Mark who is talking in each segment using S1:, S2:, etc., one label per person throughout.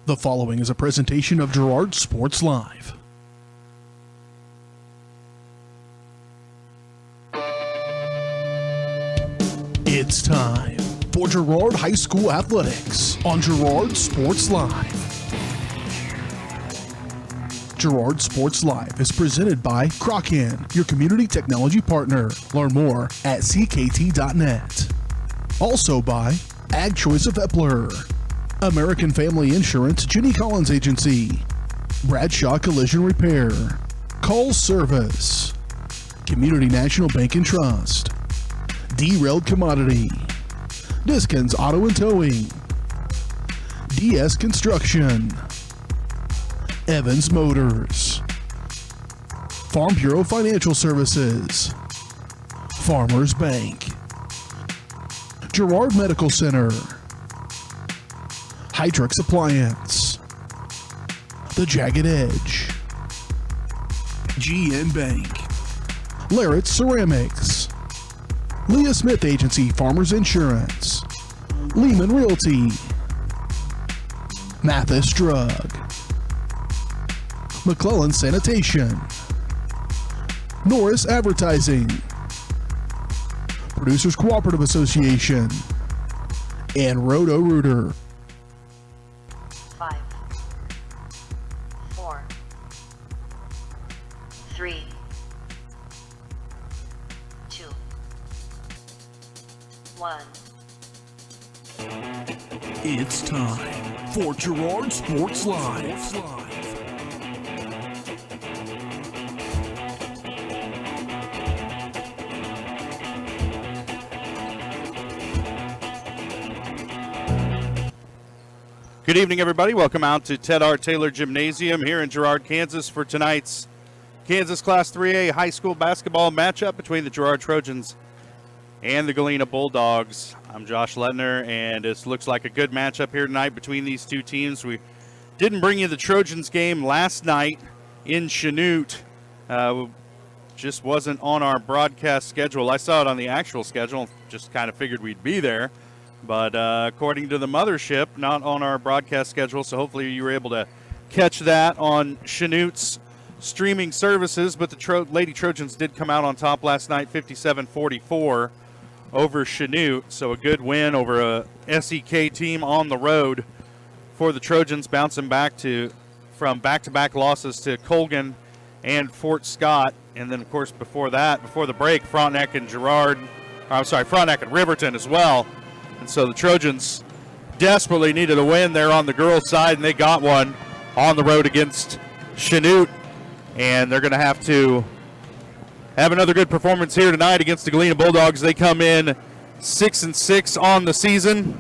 S1: The following is a presentation of Girard Sports Live. It's time for Girard High School Athletics on Girard Sports Live. Girard Sports Live is presented by Crocan, your community technology partner. Learn more at ckt.net. Also by Ag Choice of Epler, American Family Insurance, Jenny Collins Agency, Bradshaw Collision Repair, Call Service, Community National Bank and Trust, Derailed Commodity, Diskins Auto and Towing, DS Construction, Evans Motors, Farm Bureau Financial Services, Farmers Bank, Girard Medical Center, Hydrix Appliance, The Jagged Edge, GN Bank, Larrett Ceramics, Leah Smith Agency Farmers Insurance, Lehman Realty, Mathis Drug, McClellan Sanitation, Norris Advertising, Producers Cooperative Association, and Roto-Rooter.
S2: 5, 4, 3, 2, 1.
S1: It's time for Girard Sports Live.
S3: Good evening, everybody. Welcome out to Ted R. Taylor Gymnasium here in Girard, Kansas for tonight's Kansas Class 3A high school basketball matchup between the Girard Trojans and the Galena Bulldogs. I'm Josh Letner, and it looks like a good matchup here tonight between these two teams. We didn't bring you the Trojans game last night in Chanute. Just wasn't on our broadcast schedule. I saw it on the actual schedule, just kind of figured we'd be there. But according to the mothership, not on our broadcast schedule, so hopefully you were able to catch that on Chanute's streaming services. But the Lady Trojans did come out on top last night, 57-44 over Chanute. So a good win over a SEK team on the road for the Trojans, bouncing back from back-to-back losses to Colgan and Fort Scott. And then, of course, before that, before the break, Frontenac and Riverton as well. And so the Trojans desperately needed a win there on the girls' side, and they got one on the road against Chanute. And they're going to have another good performance here tonight against the Galena Bulldogs. They come in 6-6 on the season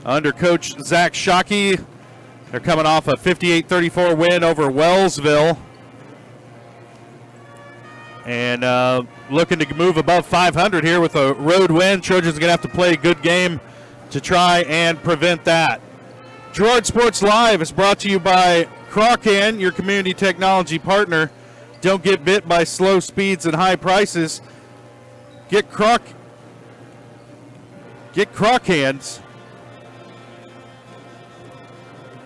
S3: under Coach Zach Shockey. They're coming off a 58-34 win over Wellsville. And looking to move above 500 here with a road win. Trojans are going to have to play a good game to try and prevent that. Girard Sports Live is brought to you by Crocan, your community technology partner. Don't get bit by slow speeds and high prices. Get Crocan's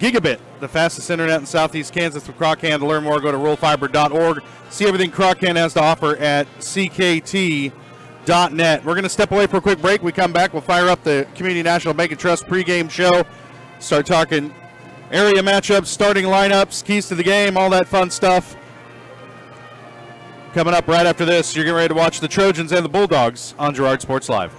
S3: Gigabit, the fastest internet in Southeast Kansas with Crocan. To learn more, go to ruralfiber.org. See everything Crocan has to offer at ckt.net. We're going to step away for a quick break. We come back, we'll fire up the Community National Bank and Trust pregame show. Start talking area matchups, starting lineups, keys to the game, all that fun stuff. Coming up right after this, you're getting ready to watch the Trojans and the Bulldogs on Girard Sports Live.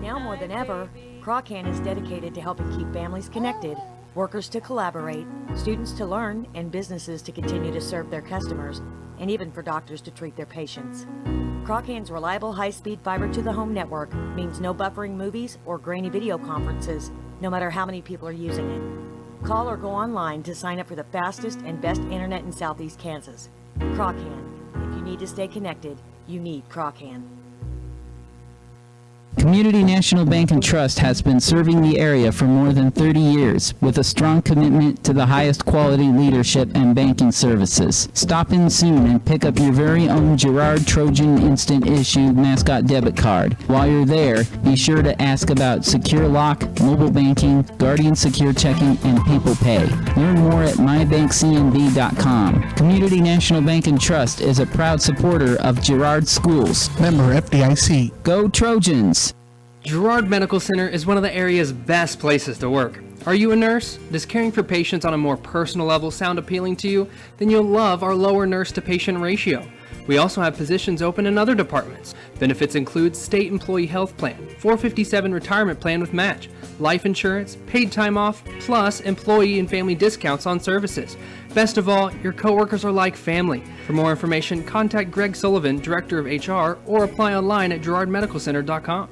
S4: Now more than ever, Crocan is dedicated to helping keep families connected, workers to collaborate, students to learn, and businesses to continue to serve their customers, and even for doctors to treat their patients. Crocan's reliable high-speed fiber-to-the-home network means no buffering movies or grainy video conferences, no matter how many people are using it. Call or go online to sign up for the fastest and best internet in Southeast Kansas. Crocan. If you need to stay connected, you need Crocan.
S5: Community National Bank and Trust has been serving the area for more than 30 years with a strong commitment to the highest quality leadership and banking services. Stop in soon and pick up your very own Girard Trojan Instant Issue Mascot Debit Card. While you're there, be sure to ask about Secure Lock, mobile banking, Guardian Secure Checking, and People Pay. Learn more at mybankcnb.com. Community National Bank and Trust is a proud supporter of Girard Schools.
S1: Member FDIC.
S5: Go Trojans!
S6: Girard Medical Center is one of the area's best places to work. Are you a nurse? Does caring for patients on a more personal level sound appealing to you? Then you'll love our lower nurse-to-patient ratio. We also have positions open in other departments. Benefits include state employee health plan, 457 retirement plan with match, life insurance, paid time off, plus employee and family discounts on services. Best of all, your coworkers are like family. For more information, contact Greg Sullivan, Director of HR, or apply online at girardmedicalcenter.com.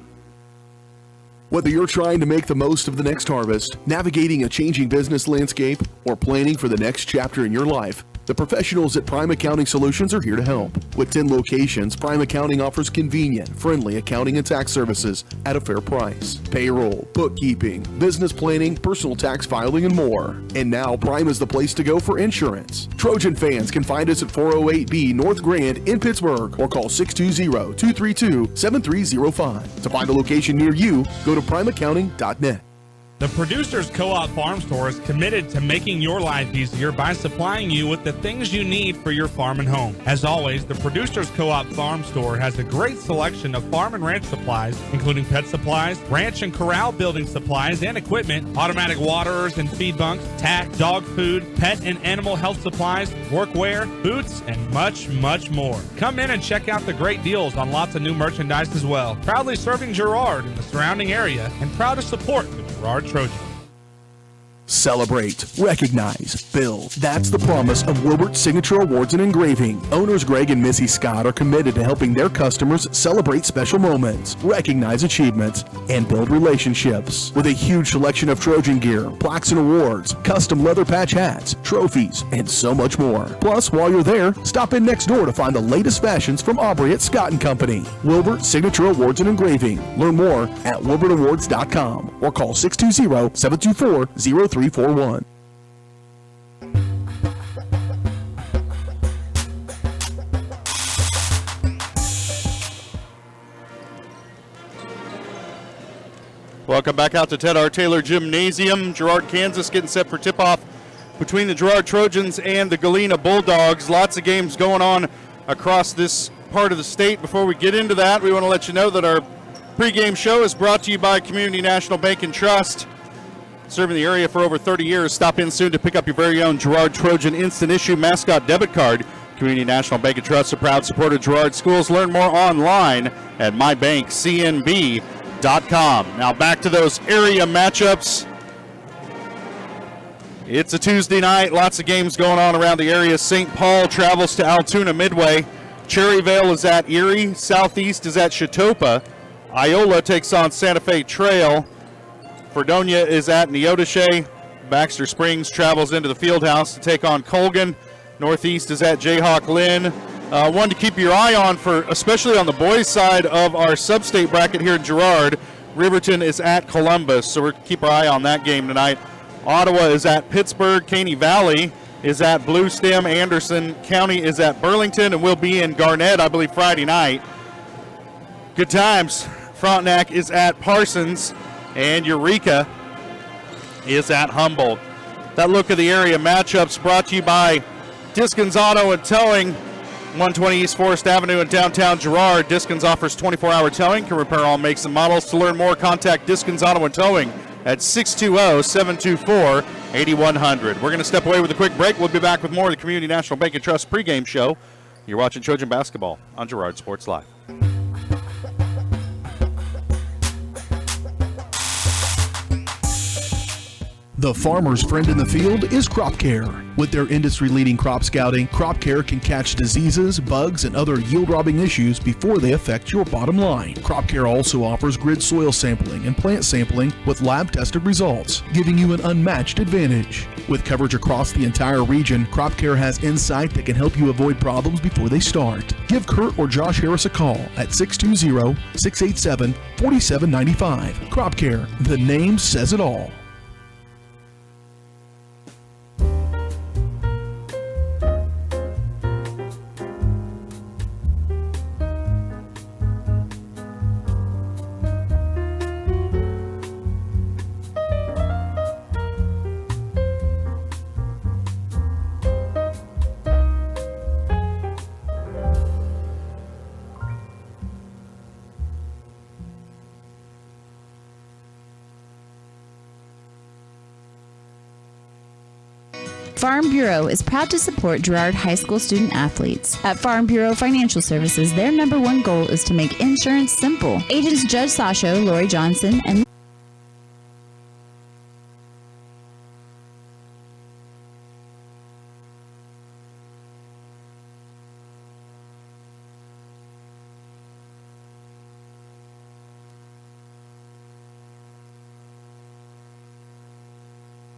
S7: Whether you're trying to make the most of the next harvest, navigating a changing business landscape, or planning for the next chapter in your life, the professionals at Prime Accounting Solutions are here to help. With 10 locations, Prime Accounting offers convenient, friendly accounting and tax services at a fair price. Payroll, bookkeeping, business planning, personal tax filing, and more. And now Prime is the place to go for insurance. Trojan fans can find us at 408B North Grand in Pittsburgh or call 620-232-7305. To find a location near you, go to primeaccounting.net.
S8: The Producers Co-op Farm Store is committed to making your life easier by supplying you with the things you need for your farm and home. As always, the Producers Co-op Farm Store has a great selection of farm and ranch supplies, including pet supplies, ranch and corral building supplies and equipment, automatic waterers and feed bunks, tack, dog food, pet and animal health supplies, workwear, boots, and much, much more. Come in and check out the great deals on lots of new merchandise as well. Proudly serving Girard and the surrounding area, and proud to support the Girard Trojans.
S7: Celebrate, recognize, build. That's the promise of Wilbert Signature Awards and Engraving. Owners Greg and Missy Scott are committed to helping their customers celebrate special moments, recognize achievements, and build relationships. With a huge selection of Trojan gear, plaques and awards, custom leather patch hats, trophies, and so much more. Plus, while you're there, stop in next door to find the latest fashions from Aubrey at Scott & Company. Wilbert Signature Awards and Engraving. Learn more at wilbertawards.com or call 620-724-0341.
S3: Welcome back out to Ted R. Taylor Gymnasium. Girard, Kansas getting set for tip-off between the Girard Trojans and the Galena Bulldogs. Lots of games going on across this part of the state. Before we get into that, we want to let you know that our pregame show is brought to you by Community National Bank and Trust. Serving the area for over 30 years. Stop in soon to pick up your very own Girard Trojan Instant Issue Mascot Debit Card. Community National Bank and Trust, a proud supporter of Girard Schools. Learn more online at mybankcnb.com. Now back to those area matchups. It's a Tuesday night. Lots of games going on around the area. St. Paul travels to Altoona Midway. Cherryvale is at Erie. Southeast is at Chetopa. Iola takes on Santa Fe Trail. Fredonia is at Neodesha. Baxter Springs travels into the Fieldhouse to take on Colgan. Northeast is at Jayhawk Lynn. One to keep your eye on, for especially on the boys' side of our sub-state bracket here in Girard. Riverton is at Columbus, so we're keep our eye on that game tonight. Ottawa is at Pittsburgh. Caney Valley is at Blue Stem. Anderson County is at Burlington, and we'll be in Garnett, I believe, Friday night. Good times. Frontenac is at Parsons. And Eureka is at Humboldt. That look of the area matchups brought to you by Diskins Auto and Towing, 120 East Forest Avenue in downtown Girard. Diskins offers 24-hour towing, can repair all makes and models. To learn more, contact Diskins Auto and Towing at 620-724-8100. We're going to step away with a quick break. We'll be back with more of the Community National Bank and Trust pregame show. You're watching Trojan basketball on Girard Sports Live.
S1: The farmer's friend in the field is Crop Care. With their industry-leading crop scouting, Crop Care can catch diseases, bugs, and other yield-robbing issues before they affect your bottom line. Crop Care also offers grid soil sampling and plant sampling with lab-tested results, giving you an unmatched advantage. With coverage across the entire region, Crop Care has insight that can help you avoid problems before they start. Give Kurt or Josh Harris a call at 620-687-4795. Crop Care, the name says it all.
S9: Farm Bureau is proud to support Girard High School student athletes. At Farm Bureau Financial Services, their number one goal is to make insurance simple. Agents Judge Sasho, Lori Johnson, and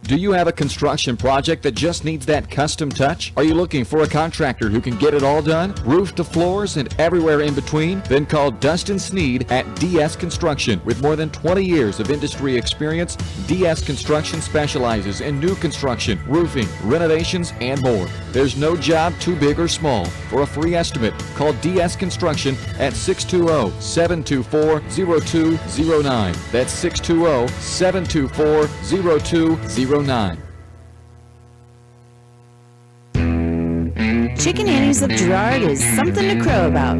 S10: Do you have a construction project that just needs that custom touch? Are you looking for a contractor who can get it all done? Roof to floors and everywhere in between? Then call Dustin Sneed at DS Construction. With more than 20 years of industry experience, DS Construction specializes in new construction, roofing, renovations, and more. There's no job too big or small. For a free estimate, call DS Construction at 620-724-0209. That's 620-724-0209.
S9: Chicken Annie's of Girard is something to crow about.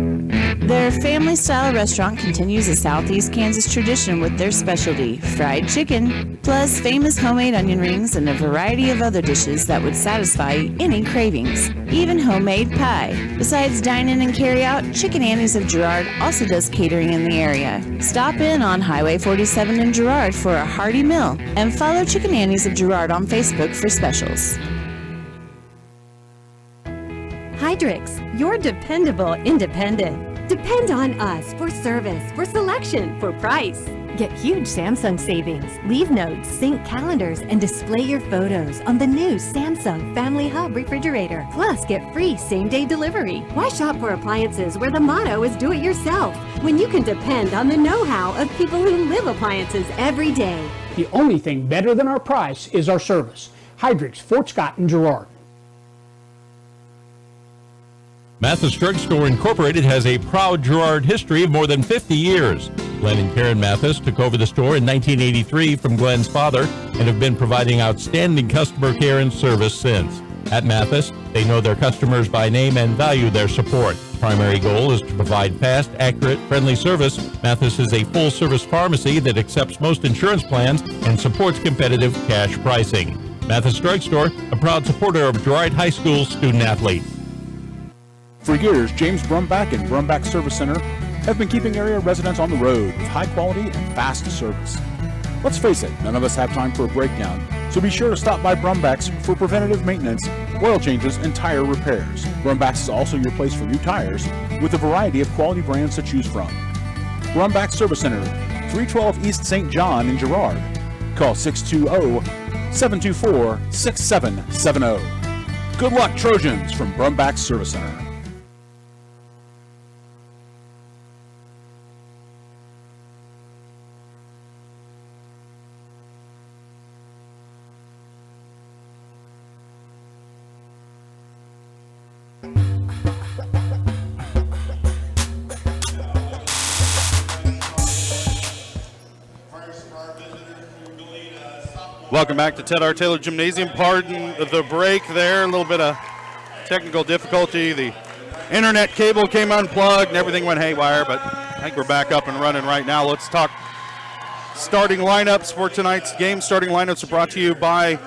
S9: Their family-style restaurant continues a Southeast Kansas tradition with their specialty, fried chicken, plus famous homemade onion rings and a variety of other dishes that would satisfy any cravings, even homemade pie. Besides dine-in and carry-out, Chicken Annie's of Girard also does catering in the area. Stop in on Highway 47 in Girard for a hearty meal, and follow Chicken Annie's of Girard on Facebook for specials.
S11: Hydrix, your dependable independent. Depend on us for service, for selection, for price. Get huge Samsung savings. Leave notes, sync calendars, and display your photos on the new Samsung Family Hub refrigerator. Plus, get free same-day delivery. Why shop for appliances where the motto is do it yourself when you can depend on the know-how of people who live appliances every day?
S12: The only thing better than our price is our service. Hydrix, Fort Scott, and Girard.
S13: Mathis Drug Store Incorporated has a proud Girard history of more than 50 years. Glenn and Karen Mathis took over the store in 1983 from Glenn's father and have been providing outstanding customer care and service since. At Mathis, they know their customers by name and value their support. Primary goal is to provide fast, accurate, friendly service. Mathis is a full-service pharmacy that accepts most insurance plans and supports competitive cash pricing. Mathis Drug Store, a proud supporter of Girard High School student-athletes.
S14: For years, James Brumback and Brumback Service Center have been keeping area residents on the road with high quality and fast service. Let's face it, none of us have time for a breakdown, so be sure to stop by Brumback's for preventative maintenance, oil changes, and tire repairs. Brumback's is also your place for new tires with a variety of quality brands to choose from. Brumback Service Center, 312 East St. John in Girard. Call 620-724-6770. Good luck, Trojans, from Brumback Service Center.
S3: Welcome back to Ted R. Taylor Gymnasium. Pardon the break there, a little bit of technical difficulty. The internet cable came unplugged and everything went haywire, but I think we're back up and running right now. Let's talk starting lineups for tonight's game. Starting lineups are brought to you by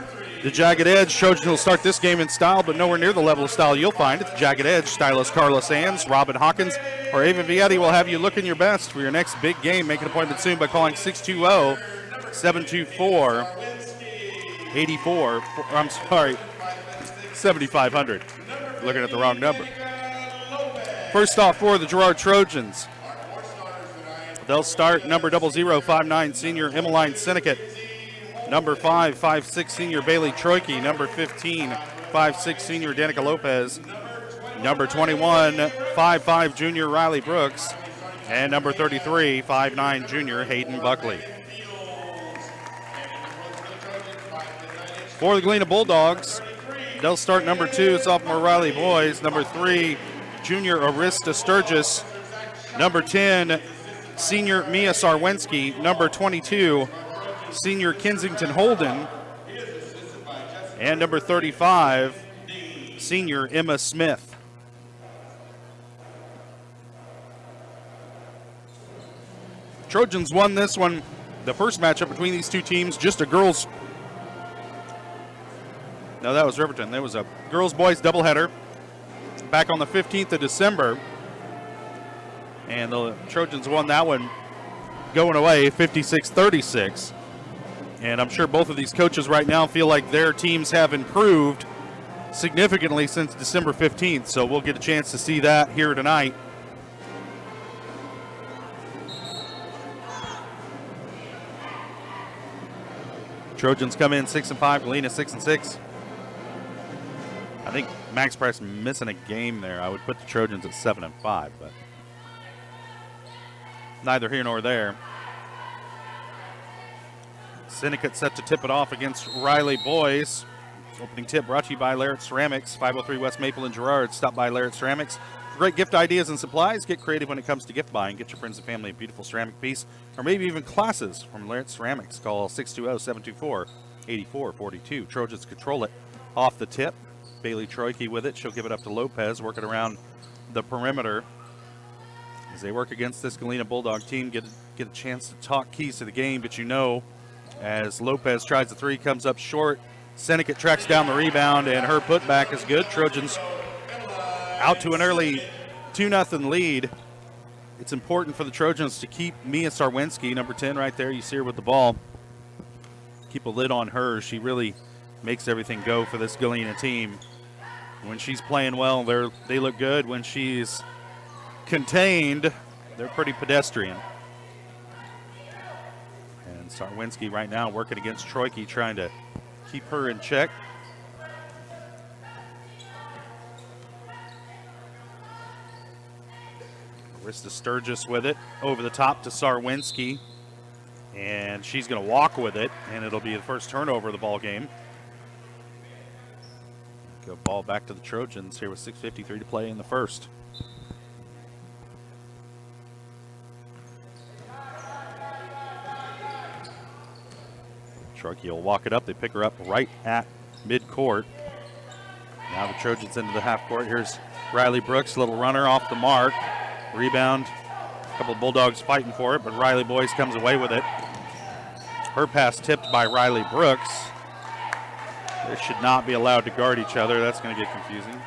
S3: the Jagged Edge. Trojans will start this game in style, but nowhere near the level of style you'll find at the Jagged Edge. Stylist Carla Sands, Robin Hawkins, or Ava Vietti will have you looking your best for your next big game. Make an appointment soon by calling 620-724 7,500. Looking at the wrong number. First off for the Girard Trojans. They'll start number 0059 senior Emmeline Sinnecott. Number 5'6" senior Bailey Troike. Number 15, 5'6" senior Danica Lopez. Number 21, 5'5" junior Riley Brooks. And number 33, 5'9" junior Hayden Buckley. For the Galena Bulldogs, they'll start number 2, sophomore Riley Boys. Number 3, junior Arista Sturgis. Number 10, senior Mia Sarwensky. Number 22, senior Kensington Holden. And number 35, senior Emma Smith. Trojans won this one, the first matchup between these two teams, just a girls. No, that was Riverton. There was a girls-boys doubleheader back on the 15th of December. And the Trojans won that one going away 56-36. And I'm sure both of these coaches right now feel like their teams have improved significantly since December 15th. So we'll get a chance to see that here tonight. Trojans come in 6-5, Galena 6-6. I think Max Price missing a game there. I would put the Trojans at 7-5, but neither here nor there. Sinnecott set to tip it off against Riley Boys. Opening tip brought to you by Larrett Ceramics, 503 West Maple in Girard. Stop by Larrett Ceramics. Great gift ideas and supplies. Get creative when it comes to gift buying. Get your friends and family a beautiful ceramic piece, or maybe even classes from Larrett Ceramics. Call 620-724-8442. Trojans control it off the tip. Bailey Troike with it. She'll give it up to Lopez, working around the perimeter. As they work against this Galena Bulldog team, get a chance to talk keys to the game, but you know, as Lopez tries the three, comes up short. Sinnecott tracks down the rebound, and her putback is good. Trojans out to an early 2-0 lead. It's important for the Trojans to keep Mia Sarwensky, number 10 right there. You see her with the ball. Keep a lid on her. She really makes everything go for this Galena team. When she's playing well, they look good. When she's contained, they're pretty pedestrian. And Sarwensky right now working against Troike, trying to keep her in check. Arista Sturgis with it over the top to Sarwensky, and she's going to walk with it, and it'll be the first turnover of the ball game. Go ball back to the Trojans here with 6:53 to play in the first. Troike will walk it up. They pick her up right at midcourt. Now the Trojans into the half court. Here's Riley Brooks, little runner off the mark. Rebound. A couple of Bulldogs fighting for it, but Riley Boys comes away with it. Her pass tipped by Riley Brooks. They should not be allowed to guard each other. That's going to get confusing.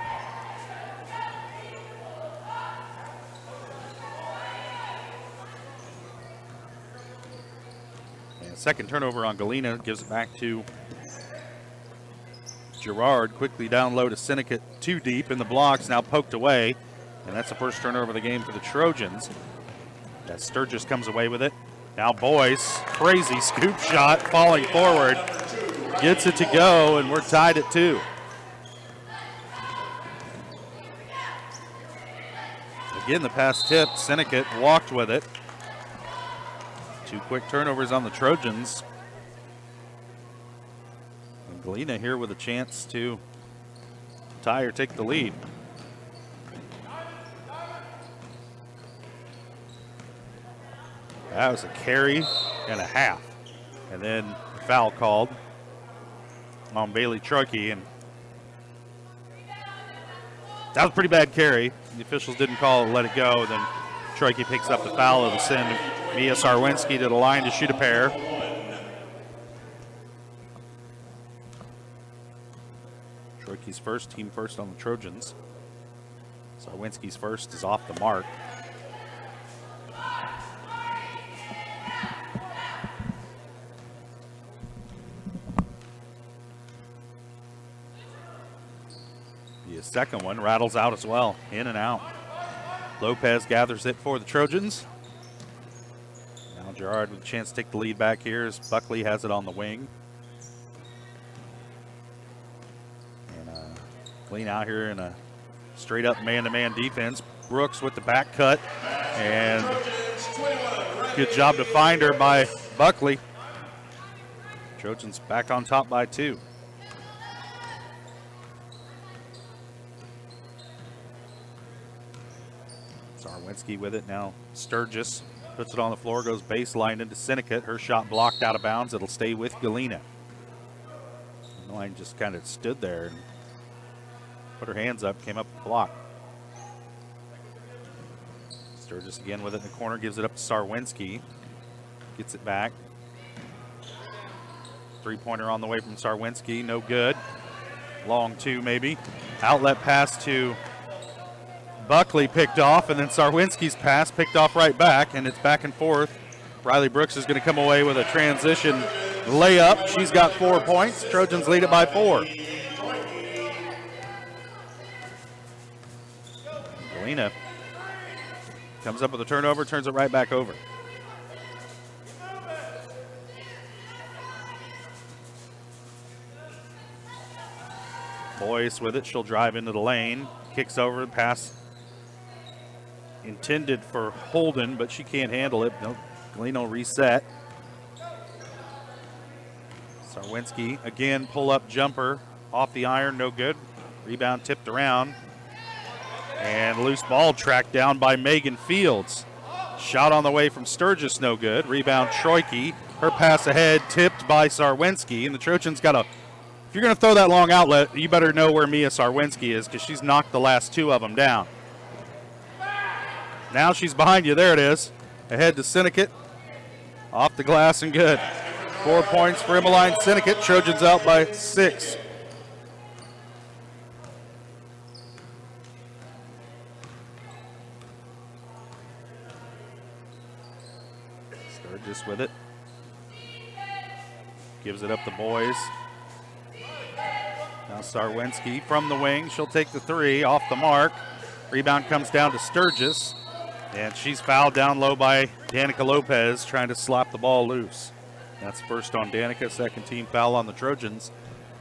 S3: And second turnover on Galena, gives it back to Girard. Quickly down low to Sinnecott, too deep in the blocks, now poked away. And that's the first turnover of the game for the Trojans. That Sturgis comes away with it. Now Boyce, crazy scoop shot, falling forward. Gets it to go, and we're tied at 2. Again, the pass tipped. Sinnecott walked with it. 2 quick turnovers on the Trojans. And Galena here with a chance to tie or take the lead. That was a carry and a half. And then foul called on Bailey Troike, and that was a pretty bad carry. The officials didn't call it, let it go. Then Troike picks up the foul. It'll send Mia Sarwensky to the line to shoot a pair. Troike's first, team first on the Trojans. Sarwensky's first is off the mark. second one rattles out as well, in and out. Lopez gathers it for the Trojans. Now Girard with a chance to take the lead back here as Buckley has it on the wing. And Galena out here in a straight up man-to-man defense. Brooks with the back cut, and good job to find her by Buckley. Trojans back on top by 2. Sarwinski with it now. Sturgis puts it on the floor, goes baseline into Syndicate. Her shot blocked out of bounds. It'll stay with Galena. The line just kind of stood there and put her hands up, came up with the block. Sturgis again with it in the corner, gives it up to Sarwinski. Gets it back. Three-pointer on the way from Sarwinski, no good. Long 2 maybe. Outlet pass to Buckley picked off, and then Sarwinski's pass picked off right back, and it's back and forth. Riley Brooks is going to come away with a transition layup. She's got 4 points. Trojans lead it by 4. Galena comes up with a turnover, turns it right back over. Boyce with it. She'll drive into the lane. Kicks over, pass intended for Holden, but she can't handle it. No, Galena will reset. Sarwinski again, pull up jumper off the iron, no good. Rebound tipped around. And loose ball tracked down by Megan Fields. Shot on the way from Sturgis, no good. Rebound Troike. Her pass ahead, tipped by Sarwinski. And the Trojans got a, if you're going to throw that long outlet, you better know where Mia Sarwinski is, because she's knocked the last 2 of them down. Now she's behind you. There it is. Ahead to Syndicate. Off the glass and good. 4 points for Emmeline Syndicate. Trojans out by 6. Sturgis with it. Gives it up to Boys. Now Sarwinski from the wing. She'll take the 3 off the mark. Rebound comes down to Sturgis. And she's fouled down low by Danica Lopez, trying to slap the ball loose. That's first on Danica, second team foul on the Trojans.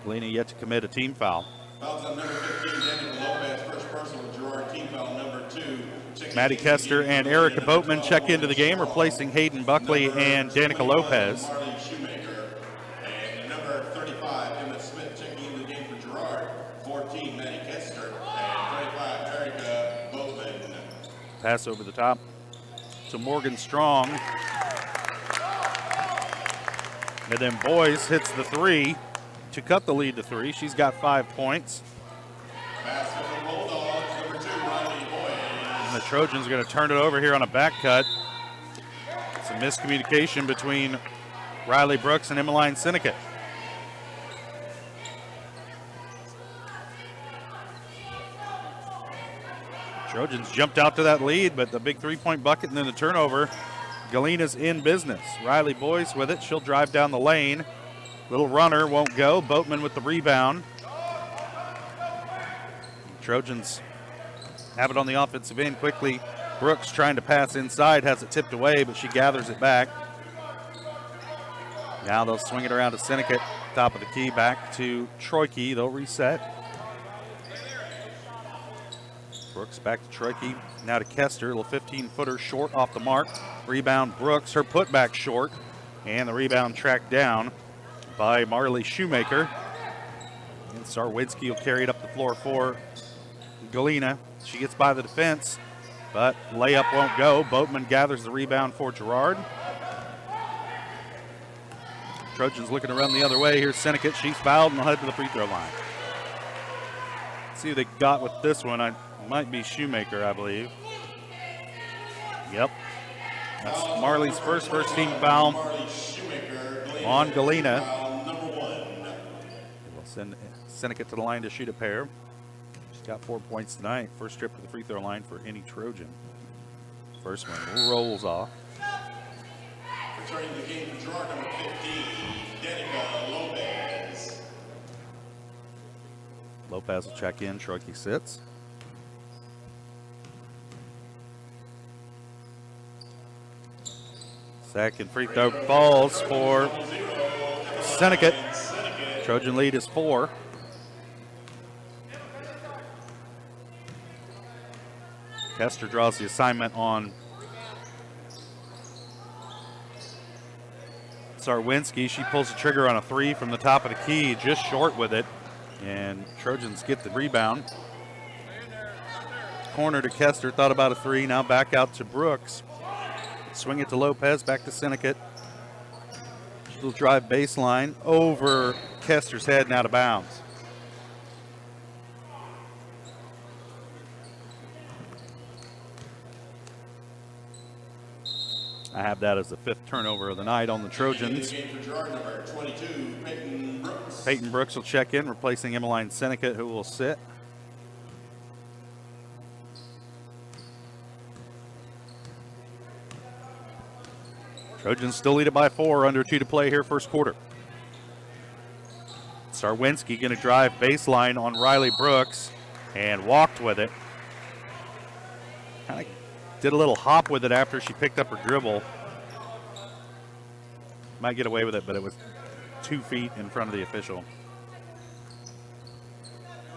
S3: Galena yet to commit a team foul.
S15: Fouls on number 15, Danica Lopez, first personal, Girard, team foul number 2.
S3: Maddie Kester and Erica Boatman check into the game, replacing Hayden Buckley and Danica Lopez.
S15: Marley Shoemaker. And number 35, Emma Smith, checking into the game for Girard. 14, Maddie Kester. And 25, Erica Boatman.
S3: Pass over the top to Morgan Strong. And then Boyce hits the 3 to cut the lead to 3. She's got 5 points.
S15: Pass for the Bulldogs, number 2, Riley Boyce.
S3: And the Trojans are going to turn it over here on a back cut. It's a miscommunication between Riley Brooks and Emmeline Syndicate. Trojans jumped out to that lead, but the big 3-point bucket and then the turnover. Galena's in business. Riley Boyce with it. She'll drive down the lane. Little runner won't go. Boatman with the rebound. Trojans have it on the offensive end quickly. Brooks trying to pass inside, has it tipped away, but she gathers it back. Now they'll swing it around to Syndicate. Top of the key, back to Troike. They'll reset. Brooks back to Troike, now to Kester, little 15-footer short off the mark. Rebound Brooks, her putback short, and the rebound tracked down by Marley Shoemaker. And Sarwinski will carry it up the floor for Galena. She gets by the defense, but layup won't go. Boatman gathers the rebound for Girard. Trojans looking to run the other way. Here's Syndicate, she's fouled and will head to the free throw line. Let's see who they got with this one. Might be Shoemaker, I believe. Yep. That's Marley's first team foul on Galena. We'll send Syndicate to the line to shoot a pair. She's got 4 points tonight. First trip to the free throw line for any Trojan. First one rolls off.
S15: Returning the game for Girard, number 15, Danica Lopez.
S3: Lopez will check in. Troike sits. Second free throw falls for Seneca. Trojan lead is 4. Kester draws the assignment on Sarwinski. She pulls the trigger on a 3 from the top of the key, just short with it. And Trojans get the rebound. Corner to Kester, thought about a 3, now back out to Brooks. Swing it to Lopez, back to Seneca. She'll drive baseline over Kester's head and out of bounds. I have that as the 5th turnover of the night on the Trojans. Peyton Brooks will check in, replacing Emmeline Seneca, who will sit. Trojans still lead it by 4, under 2 to play here, first quarter. Sarwinski going to drive baseline on Riley Brooks and walked with it. Kind of did a little hop with it after she picked up her dribble. Might get away with it, but it was 2 feet in front of the official.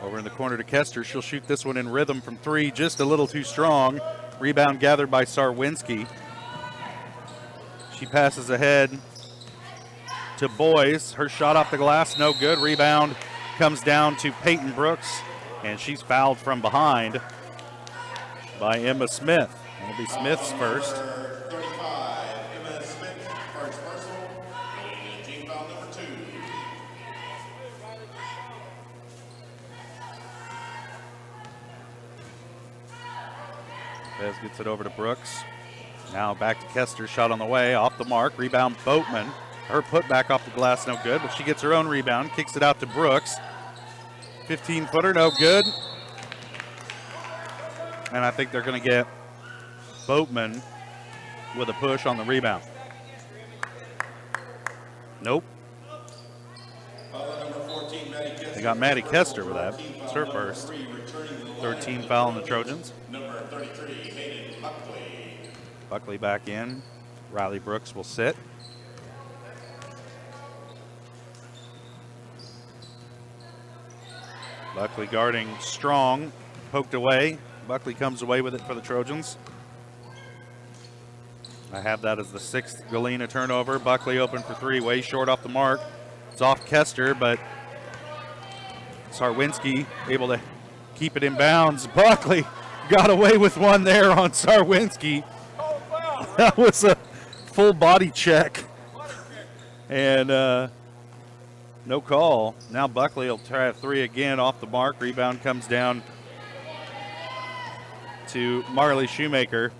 S3: Over in the corner to Kester. She'll shoot this one in rhythm from 3, just a little too strong. Rebound gathered by Sarwinski. She passes ahead to Boyce. Her shot off the glass, no good. Rebound comes down to Peyton Brooks, and she's fouled from behind by Emma Smith. It'll be Smith's first.
S15: 35, Emma Smith, first personal, and team foul number 2.
S3: Bez gets it over to Brooks. Now back to Kester, shot on the way, off the mark. Rebound Boatman. Her putback off the glass, no good, but she gets her own rebound, kicks it out to Brooks. 15-footer, no good. And I think they're going to get Boatman with a push on the rebound. Nope. They got Maddie Kester with that. It's her first. 13 foul on the Trojans.
S15: Number 33, Hayden Buckley.
S3: Buckley back in. Riley Brooks will sit. Buckley guarding strong, poked away. Buckley comes away with it for the Trojans. I have that as the 6th Galena turnover. Buckley open for 3, way short off the mark. It's off Kester, but Sarwinski able to keep it in bounds. Buckley got away with one there on Sarwinski. That was a full body check. And no call. Now Buckley will try a 3 again off the mark. Rebound comes down to Marley Shoemaker.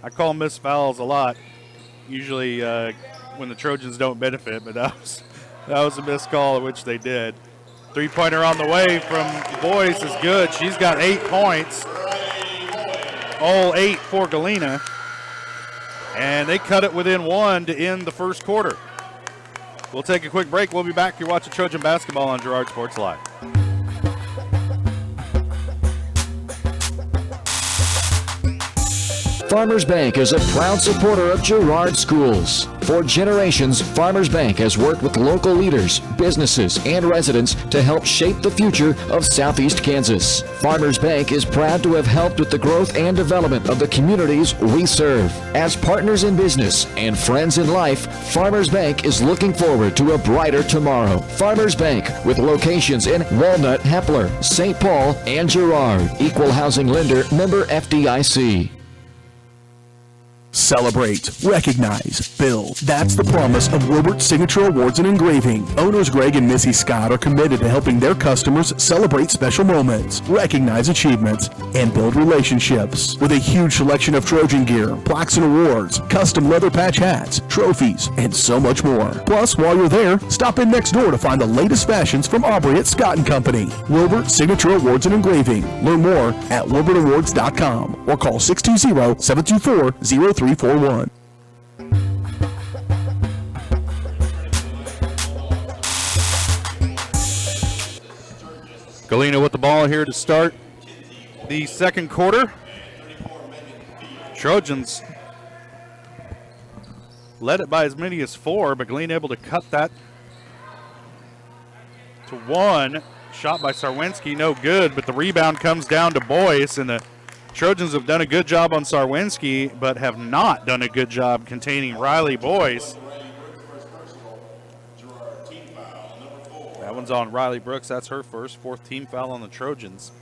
S3: I call missed fouls a lot, usually when the Trojans don't benefit, but that was a missed call, which they did. 3-pointer on the way from Boyce is good. She's got 8 points, all 8 for Galena, and they cut it within 1 to end the first quarter. We'll take a quick break. We'll be back. You're watching Trojan basketball on Girard Sports Live.
S10: Farmers Bank is a proud supporter of Girard schools. For generations, Farmers Bank has worked with local leaders, businesses, and residents to help shape the future of Southeast Kansas. Farmers Bank is proud to have helped with the growth and development of the communities we serve. As partners in business and friends in life, Farmers Bank is looking forward to a brighter tomorrow. Farmers Bank, with locations in Walnut, Hepler, St. Paul, and Girard. Equal housing lender, member FDIC.
S7: Celebrate, recognize, build. That's the promise of Wilbert Signature Awards and Engraving. Owners Greg and Missy Scott are committed to helping their customers celebrate special moments, recognize achievements, and build relationships. With a huge selection of Trojan gear, plaques and awards, custom leather patch hats, trophies, and so much more. Plus, while you're there, stop in next door to find the latest fashions from Aubrey at Scott & Company. Wilbert Signature Awards and Engraving. Learn more at wilbertawards.com or call 620-724-0341.
S3: Galena with the ball here to start the second quarter. Trojans led it by as many as 4, but Galena able to cut that to 1. Shot by Sarwinski, no good, but the rebound comes down to Boyce, and the Trojans have done a good job on Sarwinski, but have not done a good job containing Riley Boyce. That one's on Riley Brooks. That's her first, 4th team foul on the Trojans.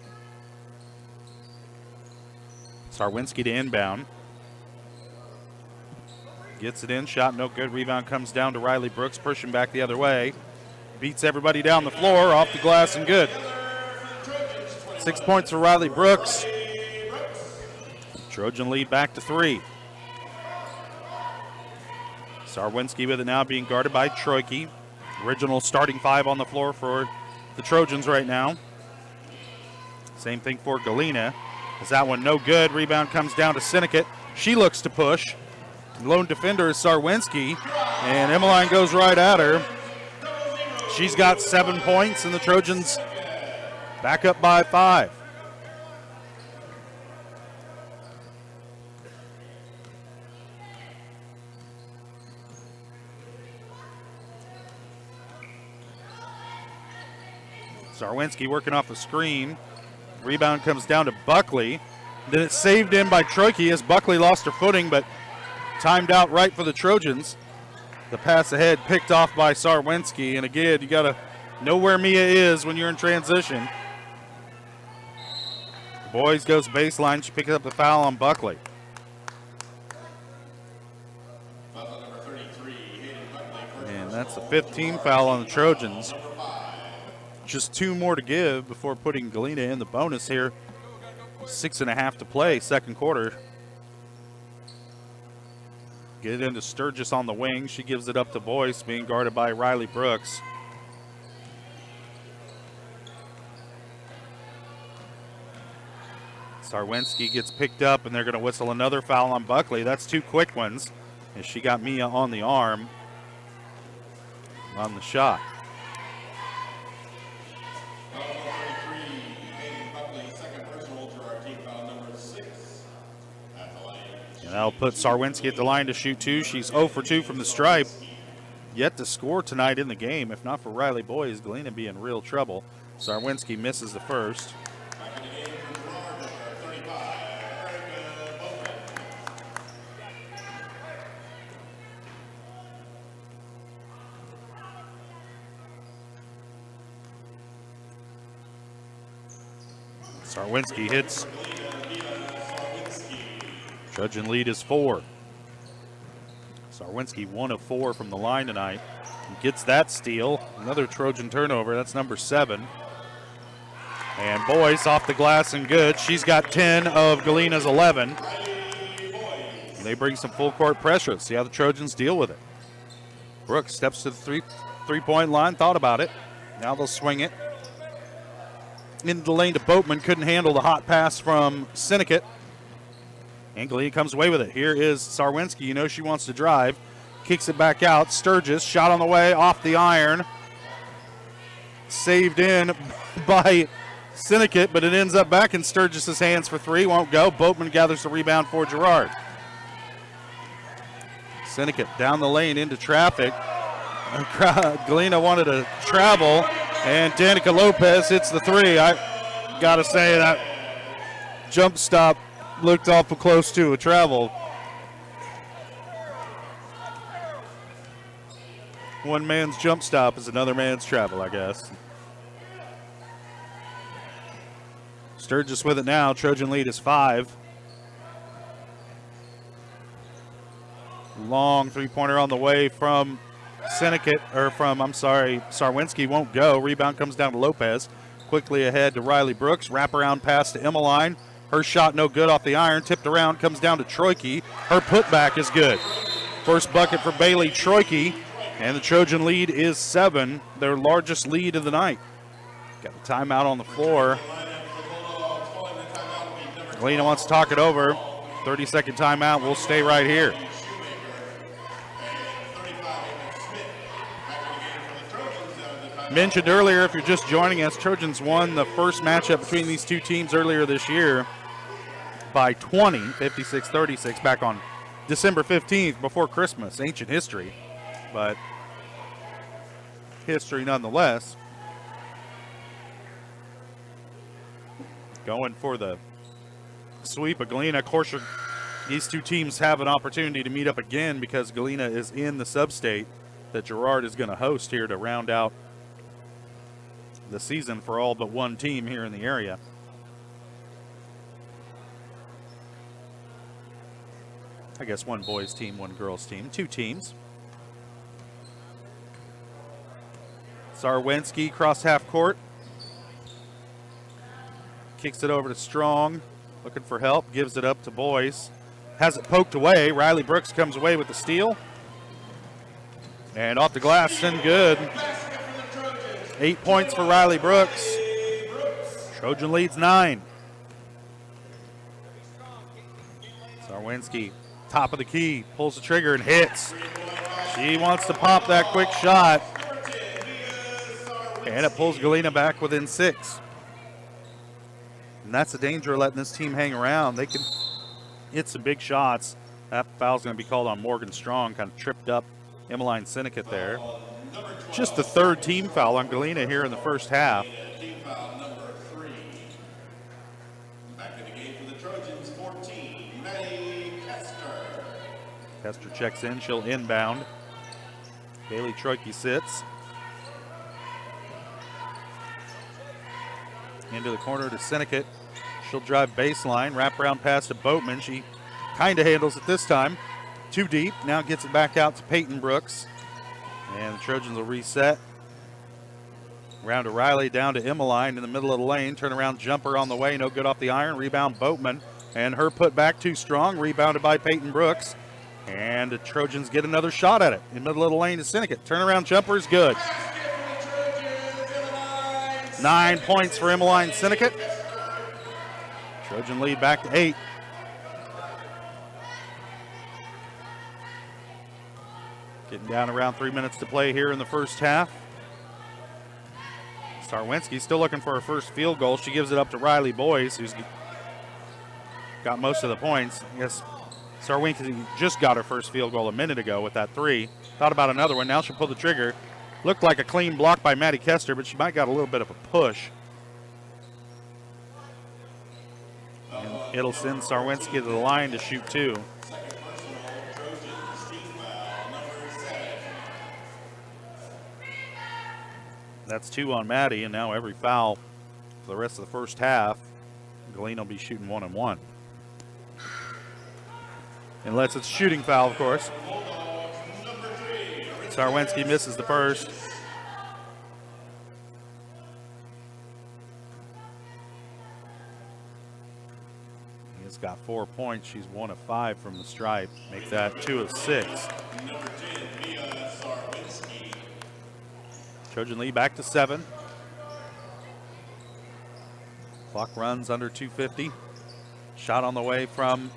S3: Sarwinski to inbound. Gets it in, shot no good. Rebound comes down to Riley Brooks, pushing back the other way. Beats everybody down the floor, off the glass and good. 6 points for Riley Brooks. Trojan lead back to 3. Sarwinski with it now, being guarded by Troike. Original starting 5 on the floor for the Trojans right now. Same thing for Galena. Is that one no good? Rebound comes down to Sinnott. She looks to push. Lone defender is Sarwinski, and Emmeline goes right at her. She's got 7 points, and the Trojans back up by 5. Sarwinski working off the screen. Rebound comes down to Buckley. Then it's saved in by Troike as Buckley lost her footing, but timed out right for the Trojans. The pass ahead picked off by Sarwinski, and again, you got to know where Mia is when you're in transition. The boys goes baseline. She picks up the foul on Buckley. And that's the 5th team foul on the Trojans. Just 2 more to give before putting Galena in the bonus here. 6.5 to play, second quarter. Get it into Sturgis on the wing. She gives it up to Boyce, being guarded by Riley Brooks. Sarwinski gets picked up, and they're going to whistle another foul on Buckley. That's 2 quick ones, and she got Mia on the arm on the shot. And that'll put Sarwinski at the line to shoot 2. She's 0 for 2 from the stripe. Yet to score tonight in the game. If not for Riley Boyce, Galena be in real trouble. Sarwinski misses the first. Sarwinski hits. Trojan lead is 4. Sarwinski 1 of 4 from the line tonight. He gets that steal. Another Trojan turnover. That's number 7. And Boyce off the glass and good. She's got 10 of Galena's 11. And they bring some full court pressure. See how the Trojans deal with it. Brooks steps to the three-point line. Thought about it. Now they'll swing it into the lane to Boatman. Couldn't handle the hot pass from Sinnott. And Galena comes away with it. Here is Sarwinski. You know she wants to drive. Kicks it back out. Sturgis, shot on the way, off the iron. Saved in by Sinnott, but it ends up back in Sturgis' hands for 3. Won't go. Boatman gathers the rebound for Girard. Sinnott down the lane into traffic. Galena wanted to travel, and Danica Lopez hits the 3. I got to say that jump stop looked awful close to a travel. One man's jump stop is another man's travel, I guess. Sturgis with it now. Trojan lead is 5. Long three-pointer on the way from Sarwinski won't go. Rebound comes down to Lopez. Quickly ahead to Riley Brooks. Wraparound pass to Emmeline. Her shot no good off the iron. Tipped around, comes down to Troike. Her putback is good. First bucket for Bailey Troike. And the Trojan lead is 7, their largest lead of the night. Got the timeout on the floor. Galena wants to talk it over. 30-second timeout. We'll stay right here. Mentioned earlier, if you're just joining us, Trojans won the first matchup between these two teams earlier this year by 20, 56-36, back on December 15th before Christmas. Ancient history, but history nonetheless. Going for the sweep of Galena. Of course, these two teams have an opportunity to meet up again because Galena is in the sub-state that Girard is going to host here to round out the season for all but one team here in the area. I guess one boys team, one girls team, two teams. Sarwensky cross half court. Kicks it over to Strong, looking for help, gives it up to Boyce. Has it poked away. Riley Brooks comes away with the steal. And off the glass and good. 8 points for Riley Brooks. Trojan leads 9. Sarwensky, top of the key, pulls the trigger and hits. She wants to pop that quick shot. And it pulls Galena back within 6. And that's the danger of letting this team hang around. They can hit some big shots. That foul's going to be called on Morgan Strong, kind of tripped up Emmeline Syndicate there. Just the third team foul on Galena here in the first half.
S15: Team foul number 3. Back in the game for the Trojans, 14, Maddie Kester.
S3: Kester checks in, she'll inbound. Bailey Troike sits. Into the corner to Syndicate. She'll drive baseline, wrap around pass to Boatman. She kind of handles it this time. Too deep, now gets it back out to Peyton Brooks. And the Trojans will reset. Round to Riley, down to Emmeline in the middle of the lane. Turnaround jumper on the way, no good off the iron. Rebound Boatman, and her put back too strong. Rebounded by Peyton Brooks. And the Trojans get another shot at it. In the middle of the lane to Syndicate. Turnaround jumper is good. 9 points for Emmeline Syndicate. Trojan lead back to 8. Getting down around 3 minutes to play here in the first half. Sarwensky still looking for her first field goal. She gives it up to Riley Boyce, who's got most of the points. I guess Sarwensky just got her first field goal a minute ago with that 3. Thought about another one. Now she'll pull the trigger. Looked like a clean block by Maddie Kester, but she might got a little bit of a push. And it'll send Sarwensky to the line to shoot 2. That's 2 on Maddie, and now every foul for the rest of the first half. Galena will be shooting 1-1. Unless it's a shooting foul, of course. Sarwensky misses the first. He's got 4 points. She's 1 of 5 from the stripe. Make that 2 of 6. Trojan lead back to 7. Clock runs under 2:50. Shot on the way from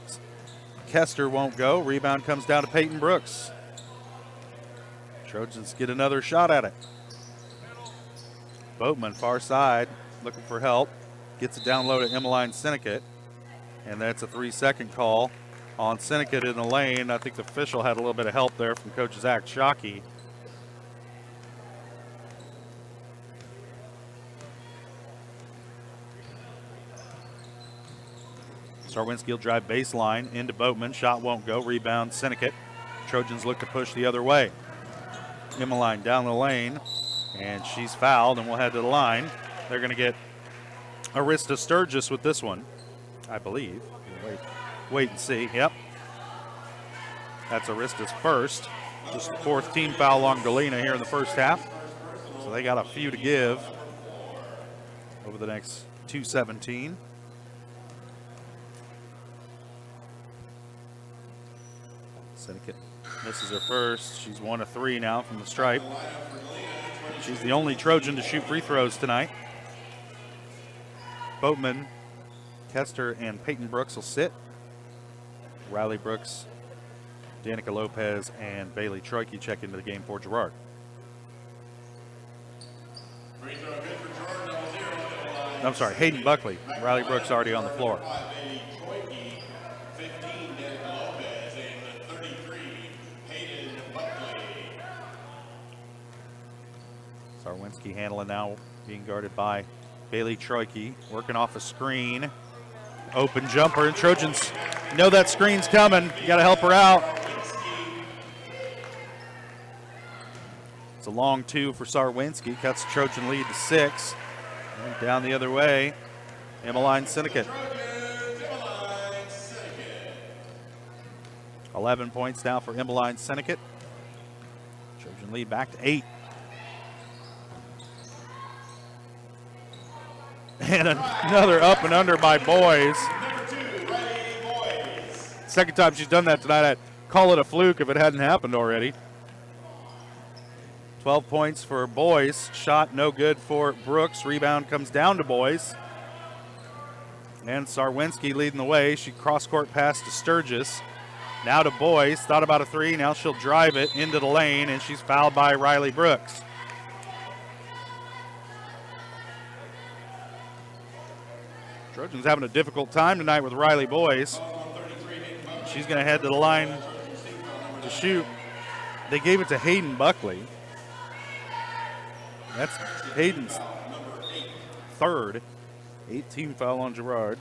S3: Kester won't go. Rebound comes down to Peyton Brooks. Trojans get another shot at it. Boatman far side looking for help. Gets it down low to Emmeline Syndicate. And that's a 3-second call on Syndicate in the lane. I think the official had a little bit of help there from Coach Zach Shockey. Sarwensky will drive baseline into Boatman. Shot won't go. Rebound Syndicate. Trojans look to push the other way. Emmeline down the lane, and she's fouled, and we'll head to the line. They're going to get Arista Sturgis with this one, I believe. Wait and see. Yep. That's Arista's first. Just the 4th team foul on Galena here in the first half. So they got a few to give over the next 2:17. Syndicate misses her first. She's 1 of 3 now from the stripe. She's the only Trojan to shoot free throws tonight. Boatman, Kester, and Peyton Brooks will sit. Riley Brooks, Danica Lopez, and Bailey Troike check into the game for Girard. I'm sorry, Hayden Buckley. Riley Brooks already on the floor. Sarwinski handling now, being guarded by Bailey Troike, working off a screen. Open jumper, and Trojans know that screen's coming. You got to help her out. It's a long two for Sarwinski. Cuts the Trojan lead to 6. And down the other way, Emmeline Syndicate. 11 points now for Emmeline Syndicate. Trojan lead back to 8. And another up and under by Boys. Second time she's done that tonight. I'd call it a fluke if it hadn't happened already. 12 points for Boys. Shot no good for Brooks. Rebound comes down to Boys. And Sarwinski leading the way. She cross-court pass to Sturgis. Now to Boys. Thought about a 3. Now she'll drive it into the lane, and she's fouled by Riley Brooks. Trojans having a difficult time tonight with Riley Boys. She's going to head to the line to shoot. They gave it to Hayden Buckley. That's Hayden's third. 18 foul on Girard.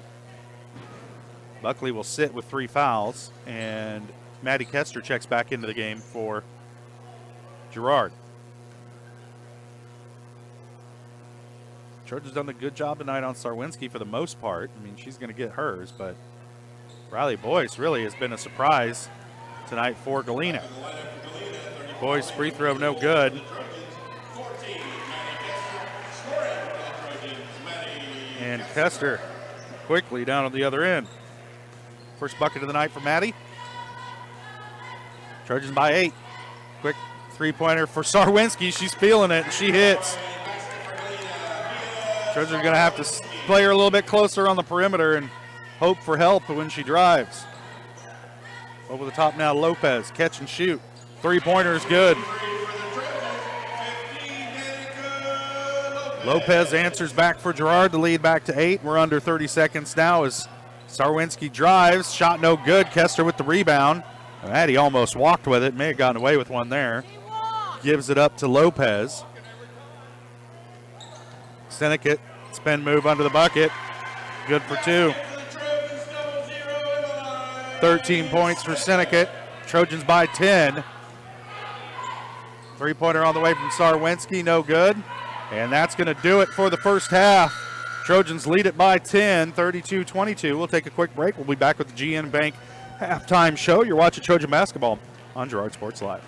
S3: Buckley will sit with 3 fouls, and Maddie Kester checks back into the game for Girard. Trojans done a good job tonight on Sarwinski for the most part. I mean, she's going to get hers, but Riley Boyce really has been a surprise tonight for Galena. Boyce free throw no good. And Kester quickly down on the other end. First bucket of the night for Maddie. Trojans by 8. Quick three-pointer for Sarwinski. She's feeling it, and she hits. Trojans are going to have to play her a little bit closer on the perimeter and hope for help when she drives. Over the top now, Lopez, catch and shoot. Three-pointer is good. Lopez answers back for Girard to lead back to 8. We're under 30 seconds now as Sarwinski drives. Shot no good. Kester with the rebound. Maddie almost walked with it. May have gotten away with one there. Gives it up to Lopez. Syndicate, spin move under the bucket. Good for 2. 13 points for Syndicate. Trojans by 10. Three-pointer on the way from Sarwinski, no good. And that's going to do it for the first half. Trojans lead it by 10, 32-22. We'll take a quick break. We'll be back with the GN Bank halftime show. You're watching Trojan basketball on Girard Sports Live.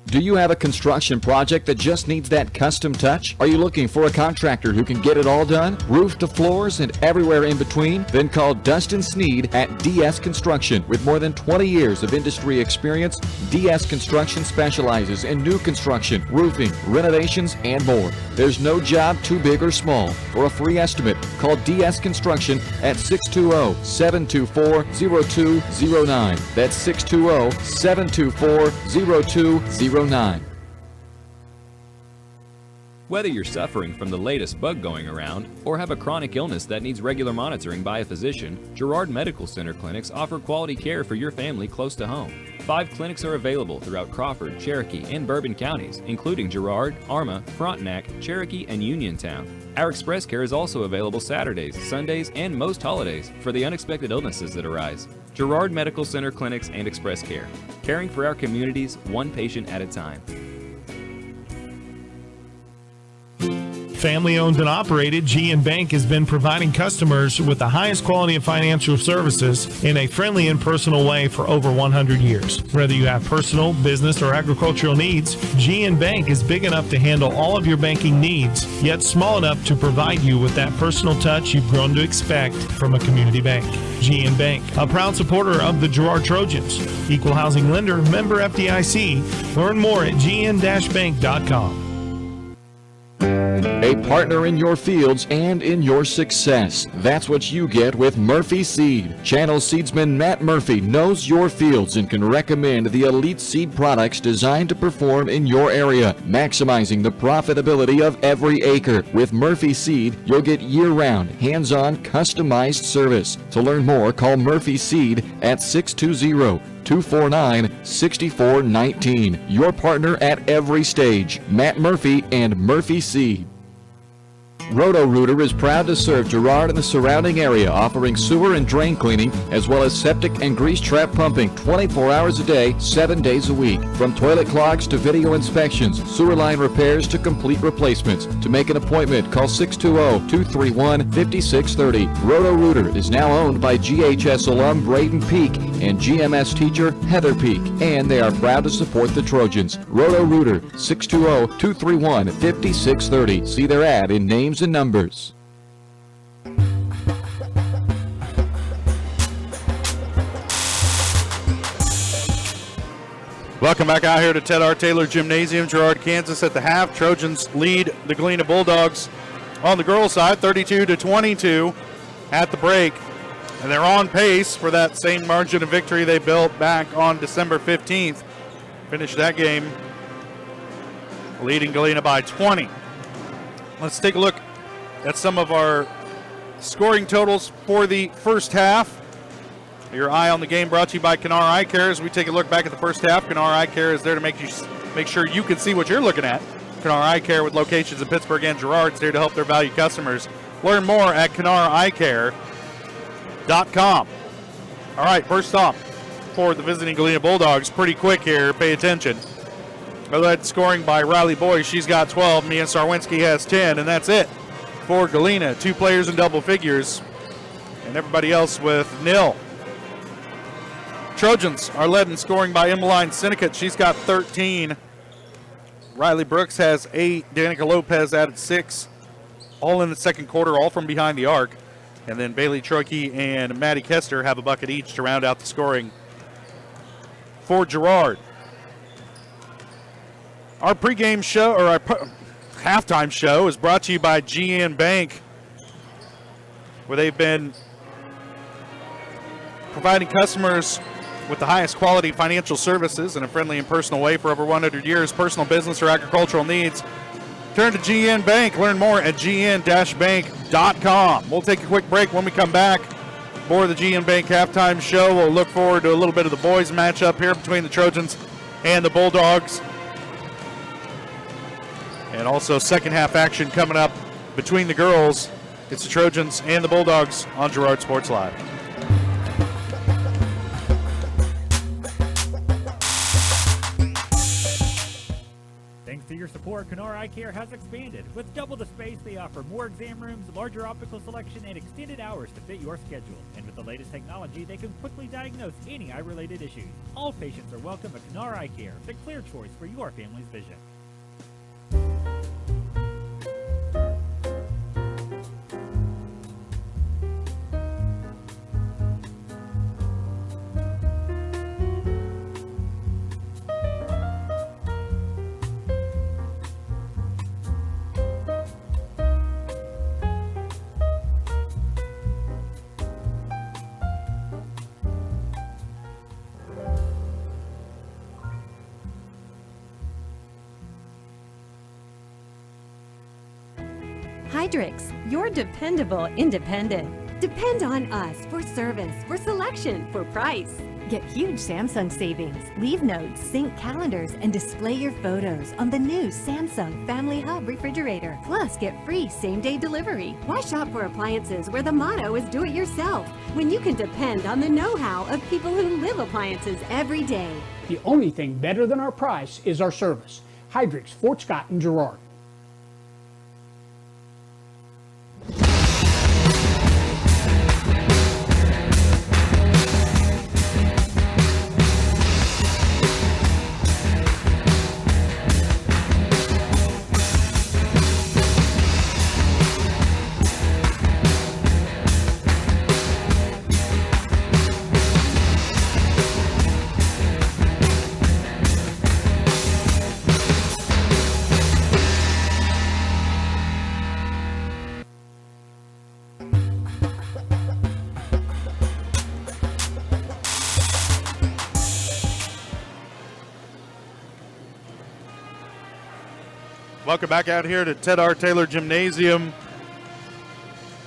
S10: Do you have a construction project that just needs that custom touch? Are you looking for a contractor who can get it all done? Roof to floors and everywhere in between? Then call Dustin Sneed at DS Construction. With more than 20 years of industry experience, DS Construction specializes in new construction, roofing, renovations, and more. There's no job too big or small. For a free estimate, call DS Construction at 620-724-0209. That's 620-724-0209.
S16: Whether you're suffering from the latest bug going around or have a chronic illness that needs regular monitoring by a physician, Girard Medical Center clinics offer quality care for your family close to home. 5 clinics are available throughout Crawford, Cherokee, and Bourbon counties, including Girard, Arma, Frontenac, Cherokee, and Uniontown. Our express care is also available Saturdays, Sundays, and most holidays for the unexpected illnesses that arise. Girard Medical Center clinics and express care, caring for our communities one patient at a time.
S17: Family owned and operated, GN Bank has been providing customers with the highest quality of financial services in a friendly and personal way for over 100 years. Whether you have personal, business, or agricultural needs, GN Bank is big enough to handle all of your banking needs, yet small enough to provide you with that personal touch you've grown to expect from a community bank. GN Bank, a proud supporter of the Girard Trojans. Equal housing lender, member FDIC. Learn more at gn-bank.com.
S10: A partner in your fields and in your success. That's what you get with Murphy Seed. Channel seedsman Matt Murphy knows your fields and can recommend the elite seed products designed to perform in your area, maximizing the profitability of every acre. With Murphy Seed, you'll get year-round, hands-on, customized service. To learn more, call Murphy Seed at 620-249-6419. Your partner at every stage. Matt Murphy and Murphy Seed. Roto-Rooter is proud to serve Girard and the surrounding area, offering sewer and drain cleaning, as well as septic and grease trap pumping 24 hours a day, 7 days a week. From toilet clogs to video inspections, sewer line repairs to complete replacements. To make an appointment, call 620-231-5630. Roto-Rooter is now owned by GHS alum Braden Peak and GMS teacher Heather Peak, and they are proud to support the Trojans. Roto-Rooter, 620-231-5630. See their ad in names and numbers.
S3: Welcome back out here to Ted R. Taylor Gymnasium, Girard, Kansas at the half. Trojans lead the Galena Bulldogs on the girls' side, 32-22 at the break. And they're on pace for that same margin of victory they built back on December 15th. Finished that game leading Galena by 20. Let's take a look at some of our scoring totals for the first half. Your eye on the game brought to you by Canara Eye Care. As we take a look back at the first half, Canara Eye Care is there to make sure you can see what you're looking at. Canara Eye Care, with locations in Pittsburgh and Girard, is here to help their valued customers. Learn more at CanaraEyeCare.com. All right, first off, for the visiting Galena Bulldogs, pretty quick here. Pay attention. Led scoring by Riley Boy. She's got 12. Mia Sarwinski has 10, and that's it for Galena. 2 players in double figures, and everybody else with nil. Trojans are led in scoring by Emmeline Sinnecott. She's got 13. Riley Brooks has 8. Danica Lopez added 6. All in the second quarter, all from behind the arc. And then Bailey Troike and Maddie Kester have a bucket each to round out the scoring for Girard. Our pregame show, or our halftime show, is brought to you by GN Bank, where they've been providing customers with the highest quality financial services in a friendly and personal way for over 100 years. Personal, business, or agricultural needs, turn to GN Bank. Learn more at gn-bank.com. We'll take a quick break. When we come back, more of the GN Bank halftime show. We'll look forward to a little bit of the boys matchup here between the Trojans and the Bulldogs. And also second half action coming up between the girls. It's the Trojans and the Bulldogs on Girard Sports Live.
S18: Thanks to your support, Canara Eye Care has expanded. With double the space, they offer more exam rooms, larger optical selection, and extended hours to fit your schedule. And with the latest technology, they can quickly diagnose any eye-related issues. All patients are welcome at Canara Eye Care, the clear choice for your family's vision.
S11: Hydrix, your dependable independent. Depend on us for service, for selection, for price. Get huge Samsung savings. Leave notes, sync calendars, and display your photos on the new Samsung Family Hub refrigerator. Plus, get free same-day delivery. Why shop for appliances where the motto is do it yourself when you can depend on the know-how of people who live appliances every day?
S12: The only thing better than our price is our service. Hydrix, Fort Scott, and Girard.
S3: Welcome back out here to Ted R. Taylor Gymnasium,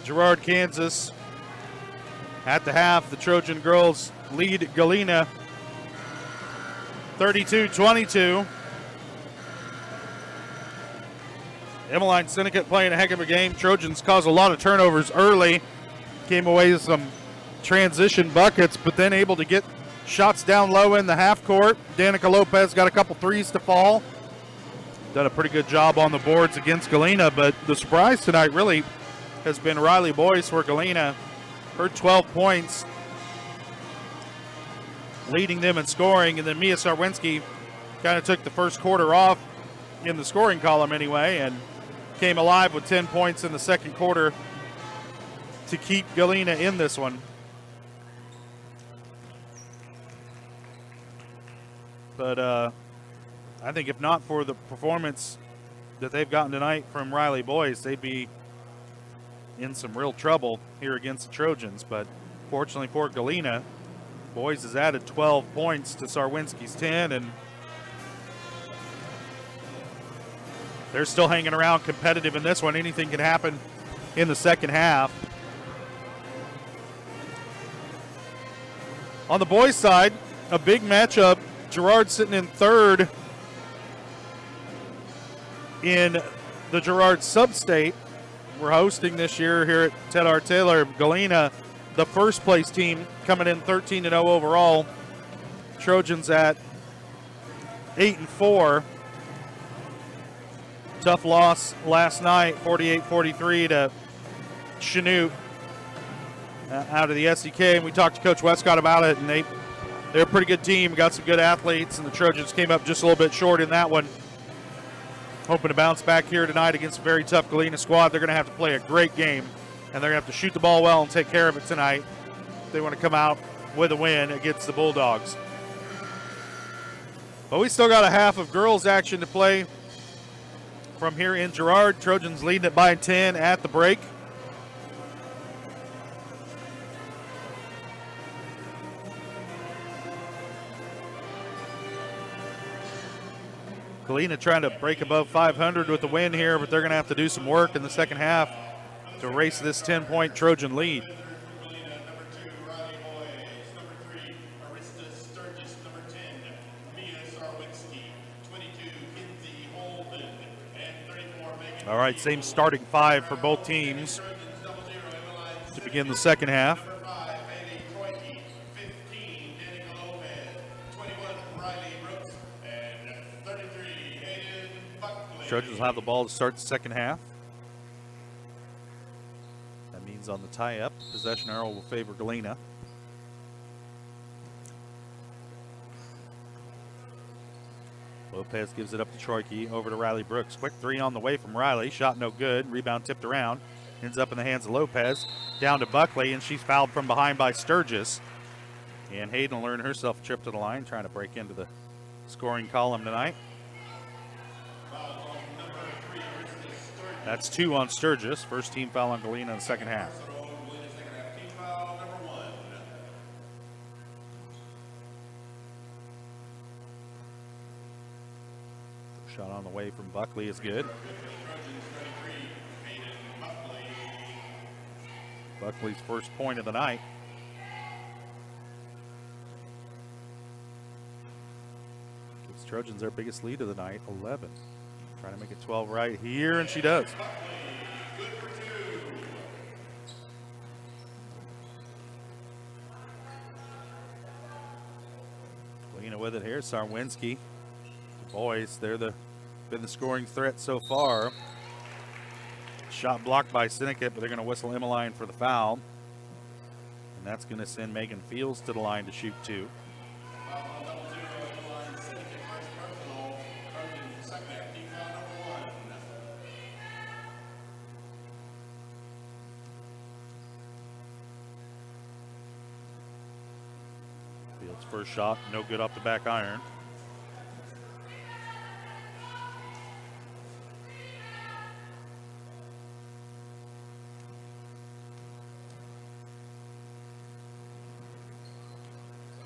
S3: Girard, Kansas. At the half, the Trojan girls lead Galena 32-22. Emmeline Syndicate playing a heck of a game. Trojans caused a lot of turnovers early. Came away with some transition buckets, but then able to get shots down low in the half court. Danica Lopez got a couple threes to fall. Done a pretty good job on the boards against Galena, but the surprise tonight really has been Riley Boyce for Galena. Her 12 points, leading them in scoring, and then Mia Sarwinski kind of took the first quarter off in the scoring column anyway, and came alive with 10 points in the second quarter to keep Galena in this one. But I think if not for the performance that they've gotten tonight from Riley Boyce, they'd be in some real trouble here against the Trojans. But fortunately for Galena, Boyce has added 12 points to Sarwinski's 10, and they're still hanging around competitive in this one. Anything can happen in the second half. On the boys' side, a big matchup. Girard sitting in third in the Girard sub-state. We're hosting this year here at Ted R. Taylor. Galena, the first place team, coming in 13-0 overall. Trojans at 8-4. Tough loss last night, 48-43 to Chanute out of the SEK. And we talked to Coach Westcott about it, and they're a pretty good team, got some good athletes, and the Trojans came up just a little bit short in that one. Hoping to bounce back here tonight against a very tough Galena squad. They're going to have to play a great game, and they're going to have to shoot the ball well and take care of it tonight if they want to come out with a win against the Bulldogs. But we still got a half of girls action to play from here in Girard. Trojans leading it by 10 at the break. Galena trying to break above 500 with the win here, but they're going to have to do some work in the second half to erase this 10-point Trojan lead. All right, same starting five for both teams to begin the second half. Trojans will have the ball to start the second half. That means on the tie-up, possession arrow will favor Galena. Lopez gives it up to Troike, over to Riley Brooks. Quick three on the way from Riley. Shot no good. Rebound tipped around. Ends up in the hands of Lopez. Down to Buckley, and she's fouled from behind by Sturgis. And Hayden will earn herself a trip to the line, trying to break into the scoring column tonight. That's 2 on Sturgis. First team foul on Galena in the second half. Shot on the way from Buckley is good. Buckley's first point of the night. Gives Trojans their biggest lead of the night, 11. Trying to make it 12 right here, and she does. Galena with it here. Sarwinski. The boys, they're been the scoring threat so far. Shot blocked by Syndicate, but they're going to whistle Emmeline for the foul. And that's going to send Megan Fields to the line to shoot 2. Fields' first shot, no good off the back iron.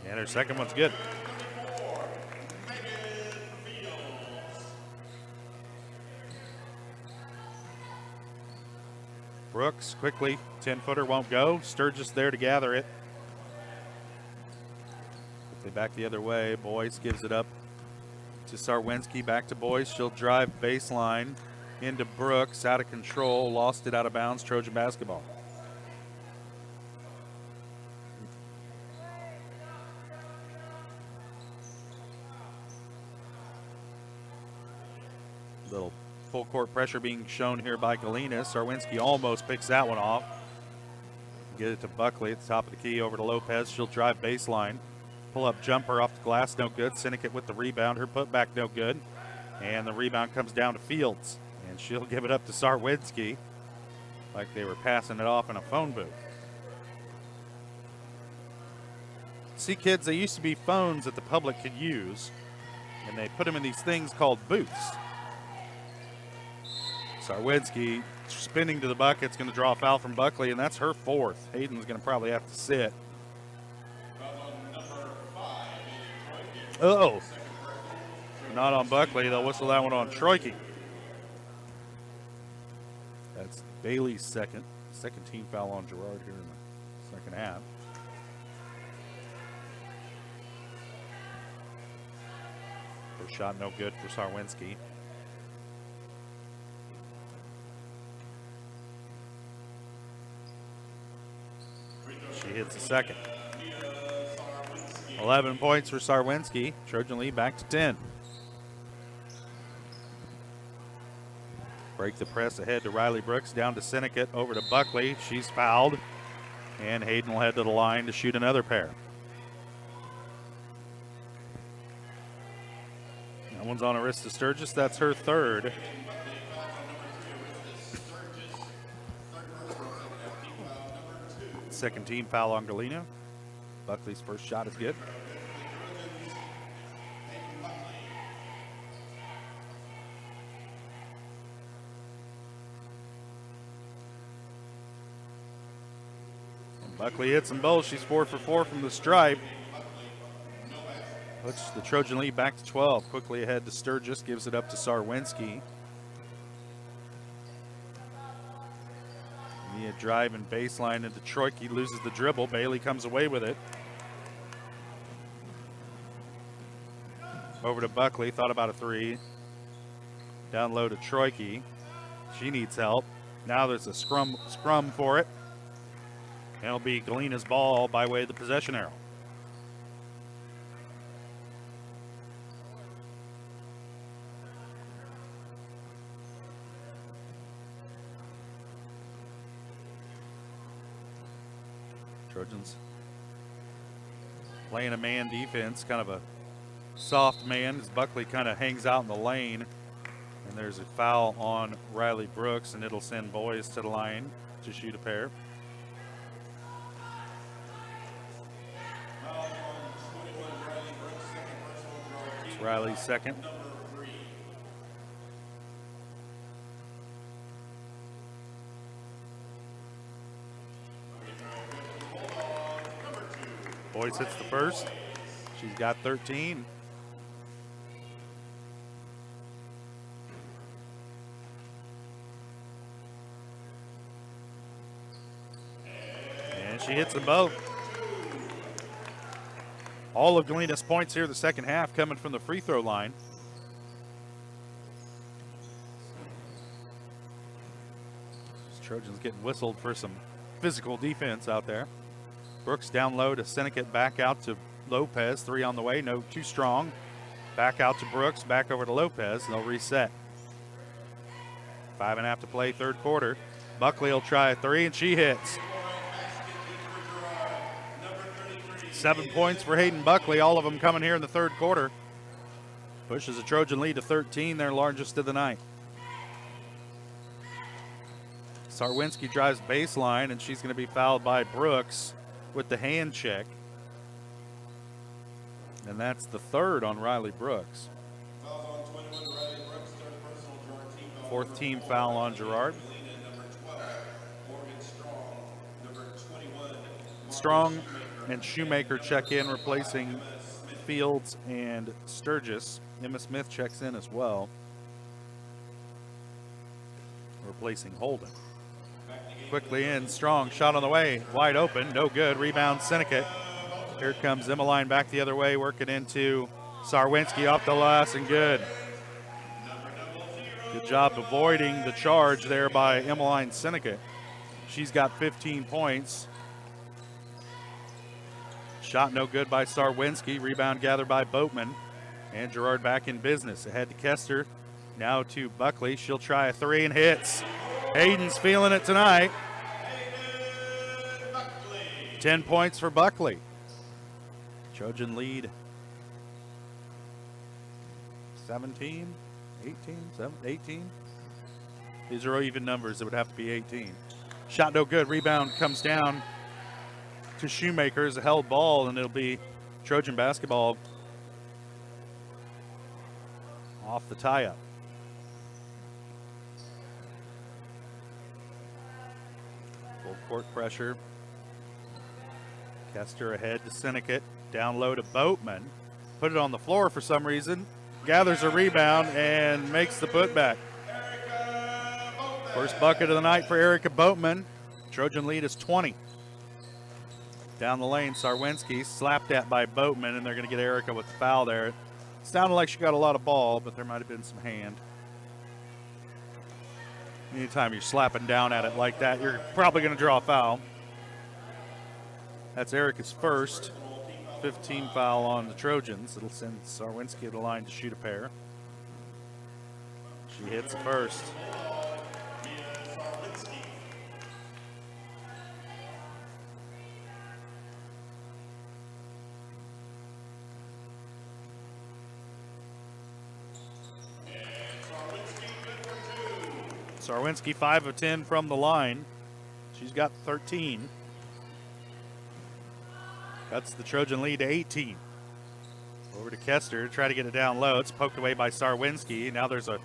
S3: And her second one's good. Brooks quickly, 10-footer won't go. Sturgis there to gather it. They back the other way. Boyce gives it up to Sarwinski, back to Boyce. She'll drive baseline into Brooks, out of control, lost it out of bounds. Trojan basketball. Little full court pressure being shown here by Galena. Sarwinski almost picks that one off. Get it to Buckley at the top of the key, over to Lopez. She'll drive baseline. Pull up jumper off the glass, no good. Syndicate with the rebound. Her putback, no good. And the rebound comes down to Fields. And she'll give it up to Sarwinski like they were passing it off in a phone booth. See, kids, they used to be phones that the public could use, and they put them in these things called booths. Sarwinski spinning to the bucket. It's going to draw a foul from Buckley, and that's her fourth. Hayden's going to probably have to sit. Oh, not on Buckley. They'll whistle that one on Troike. That's Bailey's second team foul on Girard here in the second half. First shot no good for Sarwinski. She hits the second. 11 points for Sarwinski. Trojan lead back to 10. Break the press ahead to Riley Brooks, down to Syndicate, over to Buckley. She's fouled, and Hayden will head to the line to shoot another pair. That one's on Arista Sturgis. That's her third. Second team foul on Galena. Buckley's first shot is good. And Buckley hits them both. She's 4 for 4 from the stripe. Puts the Trojan lead back to 12. Quickly ahead to Sturgis. Gives it up to Sarwinski. Mia driving baseline into Troike. He loses the dribble. Bailey comes away with it. Over to Buckley, thought about a three. Down low to Troike. She needs help. Now there's a scrum for it. And it'll be Galena's ball by way of the possession arrow. Trojans playing a man defense, kind of a soft man as Buckley kind of hangs out in the lane. And there's a foul on Riley Brooks, and it'll send Boyce to the line to shoot a pair. It's Riley's second. Boyce hits the first. She's got 13. And she hits them both. All of Galena's points here the second half coming from the free throw line. Trojans getting whistled for some physical defense out there. Brooks down low to Syndicate, back out to Lopez. Three on the way, no, too strong. Back out to Brooks, back over to Lopez. They'll reset. 5.5 to play, third quarter. Buckley will try a three, and she hits. 7 points for Hayden Buckley, all of them coming here in the third quarter. Pushes the Trojan lead to 13, their largest of the night. Sarwinski drives baseline, and she's going to be fouled by Brooks with the hand check. And that's the third on Riley Brooks. Fourth team foul on Girard. Strong and Shoemaker check in, replacing Fields and Sturgis. Emma Smith checks in as well, replacing Holden. Quickly in, strong, shot on the way, wide open, no good. Rebound, Syndicate. Here comes Emmeline back the other way, working into Sarwinski off the glass and good. Good job avoiding the charge there by Emmeline Syndicate. She's got 15 points. Shot no good by Sarwinski. Rebound gathered by Boatman. And Girard back in business. Ahead to Kester. Now to Buckley. She'll try a three and hits. Hayden's feeling it tonight. 10 points for Buckley. Trojan lead 17, 18, 18. These are even numbers. It would have to be 18. Shot no good. Rebound comes down to Shoemaker as a held ball, and it'll be Trojan basketball off the tie-up. Full court pressure. Kester ahead to Syndicate. Down low to Boatman. Put it on the floor for some reason. Gathers a rebound and makes the putback. First bucket of the night for Erica Boatman. Trojan lead is 20. Down the lane, Sarwinski slapped at by Boatman, and they're going to get Erica with the foul there. It sounded like she got a lot of ball, but there might have been some hand. Anytime you're slapping down at it like that, you're probably going to draw a foul. That's Erica's first. 15 foul on the Trojans. It'll send Sarwinski to the line to shoot a pair. She hits the first. Sarwinski 5 of 10 from the line. She's got 13. That's the Trojan lead to 18. Over to Kester to try to get it down low. It's poked away by Sarwinski. Now there's a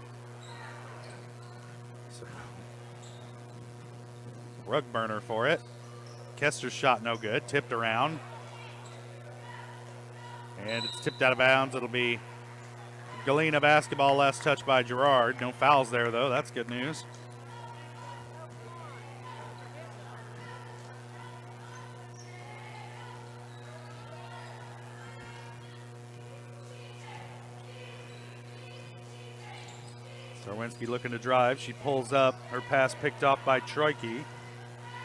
S3: rug burner for it. Kester's shot no good. Tipped around. And it's tipped out of bounds. It'll be Galena basketball, last touch by Girard. No fouls there, though. That's good news. Sarwinski looking to drive. She pulls up. Her pass picked off by Troike.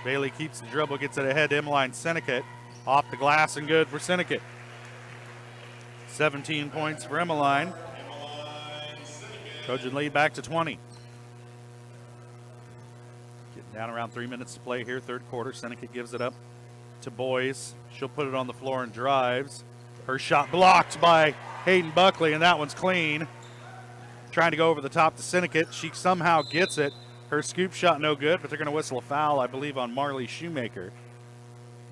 S3: Bailey keeps the dribble, gets it ahead to Emmeline Syndicate. Off the glass and good for Syndicate. 17 points for Emmeline. Trojan lead back to 20. Getting down around 3 minutes to play here, third quarter. Syndicate gives it up to Boyes. She'll put it on the floor and drives. Her shot blocked by Hayden Buckley, and that one's clean. Trying to go over the top to Syndicate. She somehow gets it. Her scoop shot no good, but they're going to whistle a foul, I believe, on Marley Shoemaker.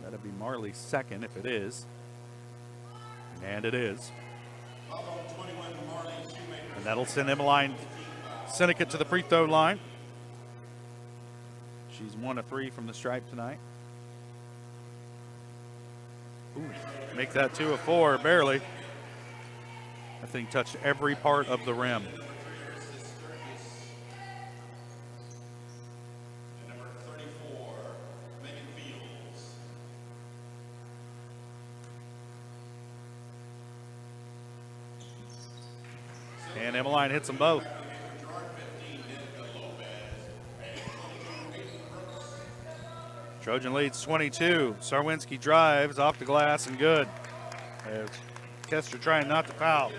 S3: That'll be Marley's second if it is. And it is. And that'll send Emmeline Syndicate to the free throw line. She's 1 of 3 from the stripe tonight. Ooh, make that 2 of 4, barely. That thing touched every part of the rim. And Emmeline hits them both. Trojan leads 22. Sarwinski drives off the glass and good. As Kester trying not to foul.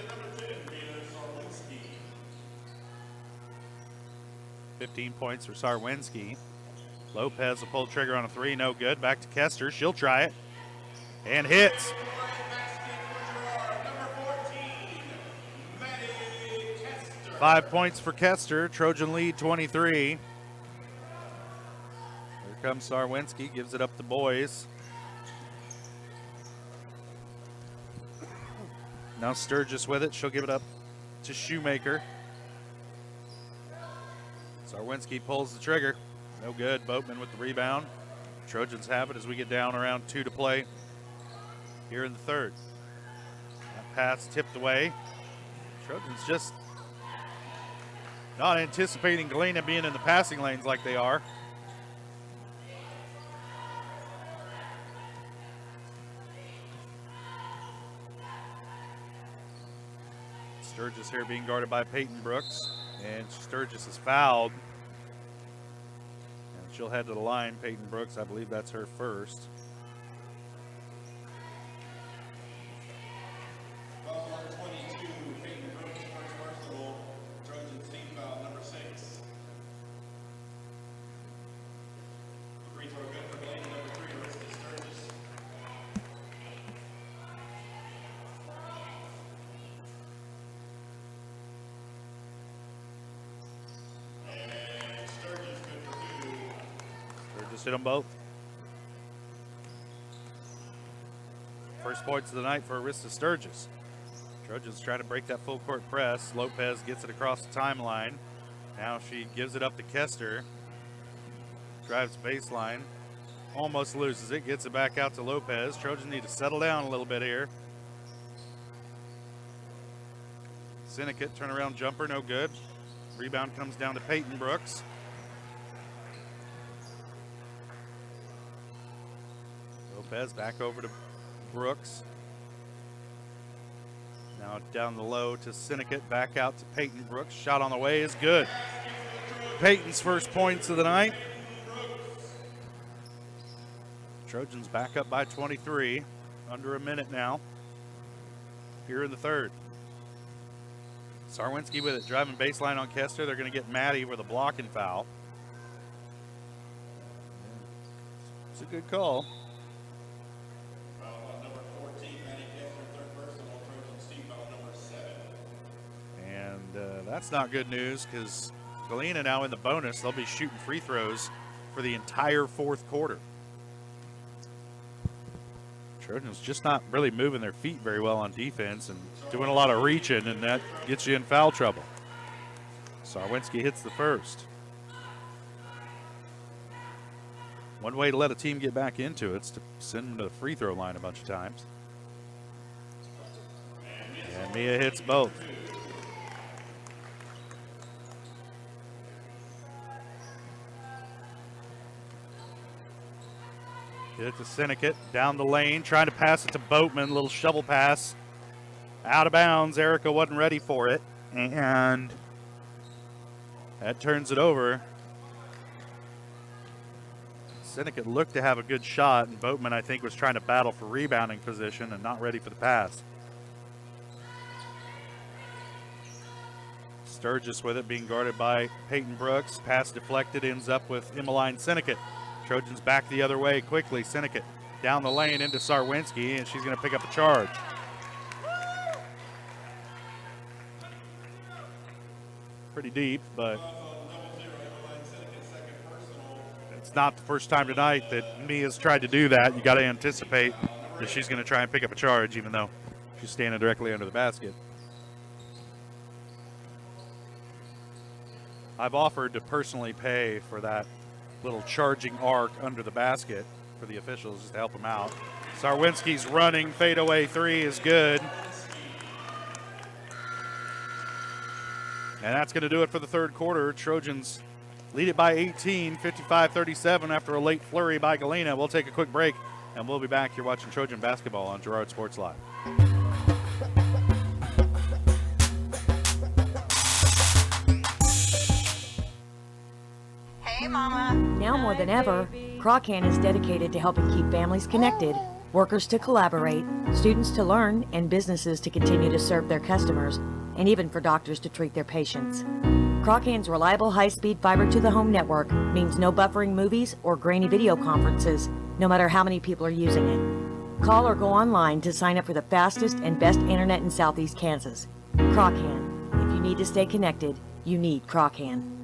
S3: 15 points for Sarwinski. Lopez will pull the trigger on a 3, no good. Back to Kester, she'll try it. And hits. Five points for Kester. Trojan lead 23. Here comes Sarwinski, gives it up to Boyes. Now Sturgis with it. She'll give it up to Shoemaker. Sarwinski pulls the trigger. No good. Boatman with the rebound. Trojans have it as we get down around 2 to play here in the third. That pass tipped away. Trojans just not anticipating Galena being in the passing lanes like they are. Sturgis here being guarded by Peyton Brooks, and Sturgis is fouled. And she'll head to the line, Peyton Brooks. I believe that's her first.
S15: Foul number 22, Peyton Brooks, first personal. Trojans team foul number 6. Free throw good for Galena, number 3, Arista Sturgis. And Sturgis good for 2.
S3: Sturgis hit them both. First points of the night for Arista Sturgis. Trojans trying to break that full court press. Lopez gets it across the timeline. Now she gives it up to Kester. Drives baseline. Almost loses it. Gets it back out to Lopez. Trojans need to settle down a little bit here. Sinnekit turnaround jumper, no good. Rebound comes down to Peyton Brooks. Lopez back over to Brooks. Now down the low to Sinnekit, back out to Peyton Brooks. Shot on the way is good. Peyton's first points of the night. Trojans back up by 23. Under a minute now. Here in the third. Sarwinski with it, driving baseline on Kester. They're going to get Maddie with a blocking foul. It's a good call.
S15: Foul on number 14, Maddie Kester, third personal. Trojans team foul number 7.
S3: And that's not good news because Galena now in the bonus. They'll be shooting free throws for the entire fourth quarter. Trojans just not really moving their feet very well on defense and doing a lot of reaching, and that gets you in foul trouble. Sarwinski hits the first. One way to let a team get back into it is to send them to the free throw line a bunch of times. And Mia hits both. Get it to Sinnekit, down the lane, trying to pass it to Boatman, little shovel pass. Out of bounds, Erica wasn't ready for it, and that turns it over. Sinnekit looked to have a good shot, and Boatman, I think, was trying to battle for rebounding position and not ready for the pass. Sturgis with it, being guarded by Peyton Brooks. Pass deflected, ends up with Emmeline Sinnekit. Trojans back the other way quickly. Sinnekit down the lane into Sarwinski, and she's going to pick up a charge. Pretty deep, but it's not the first time tonight that Mia's tried to do that. You got to anticipate that she's going to try and pick up a charge, even though she's standing directly under the basket. I've offered to personally pay for that little charging arc under the basket for the officials just to help them out. Sarwinski's running, fadeaway three is good. And that's going to do it for the third quarter. Trojans lead it by 18, 55-37 after a late flurry by Galena. We'll take a quick break, and we'll be back. You're watching Trojan basketball on Girard Sports Live.
S2: Hey, Mama.
S4: Now more than ever, Croccan is dedicated to helping keep families connected, workers to collaborate, students to learn, and businesses to continue to serve their customers, and even for doctors to treat their patients. Croccan's reliable high-speed fiber-to-the-home network means no buffering movies or grainy video conferences, no matter how many people are using it. Call or go online to sign up for the fastest and best internet in Southeast Kansas. Croccan. If you need to stay connected, you need Croccan.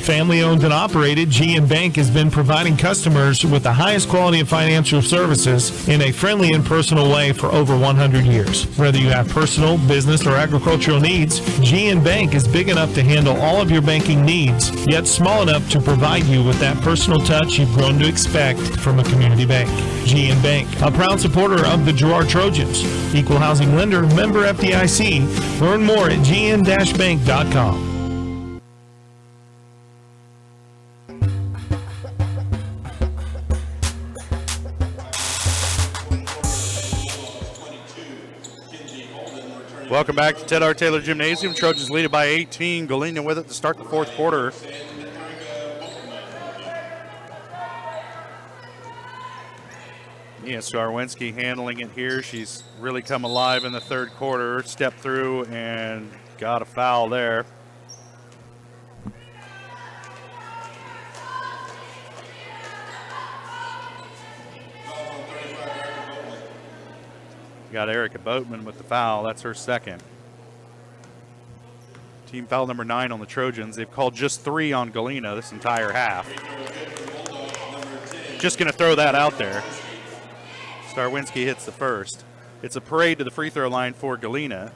S17: Family owned and operated, GN Bank has been providing customers with the highest quality of financial services in a friendly and personal way for over 100 years. Whether you have personal, business, or agricultural needs, GN Bank is big enough to handle all of your banking needs, yet small enough to provide you with that personal touch you've grown to expect from a community bank. GN Bank, a proud supporter of the Girard Trojans. Equal housing lender, member FDIC. Learn more at gn-bank.com.
S3: Welcome back to Ted R. Taylor Gymnasium. Trojans lead it by 18. Galena with it to start the fourth quarter. Yeah, Sarwinski handling it here. She's really come alive in the third quarter. Stepped through and got a foul there. Got Erica Boatman with the foul. That's her second. Team foul number 9 on the Trojans. They've called just 3 on Galena this entire half. Just going to throw that out there. Sarwinski hits the first. It's a parade to the free throw line for Galena.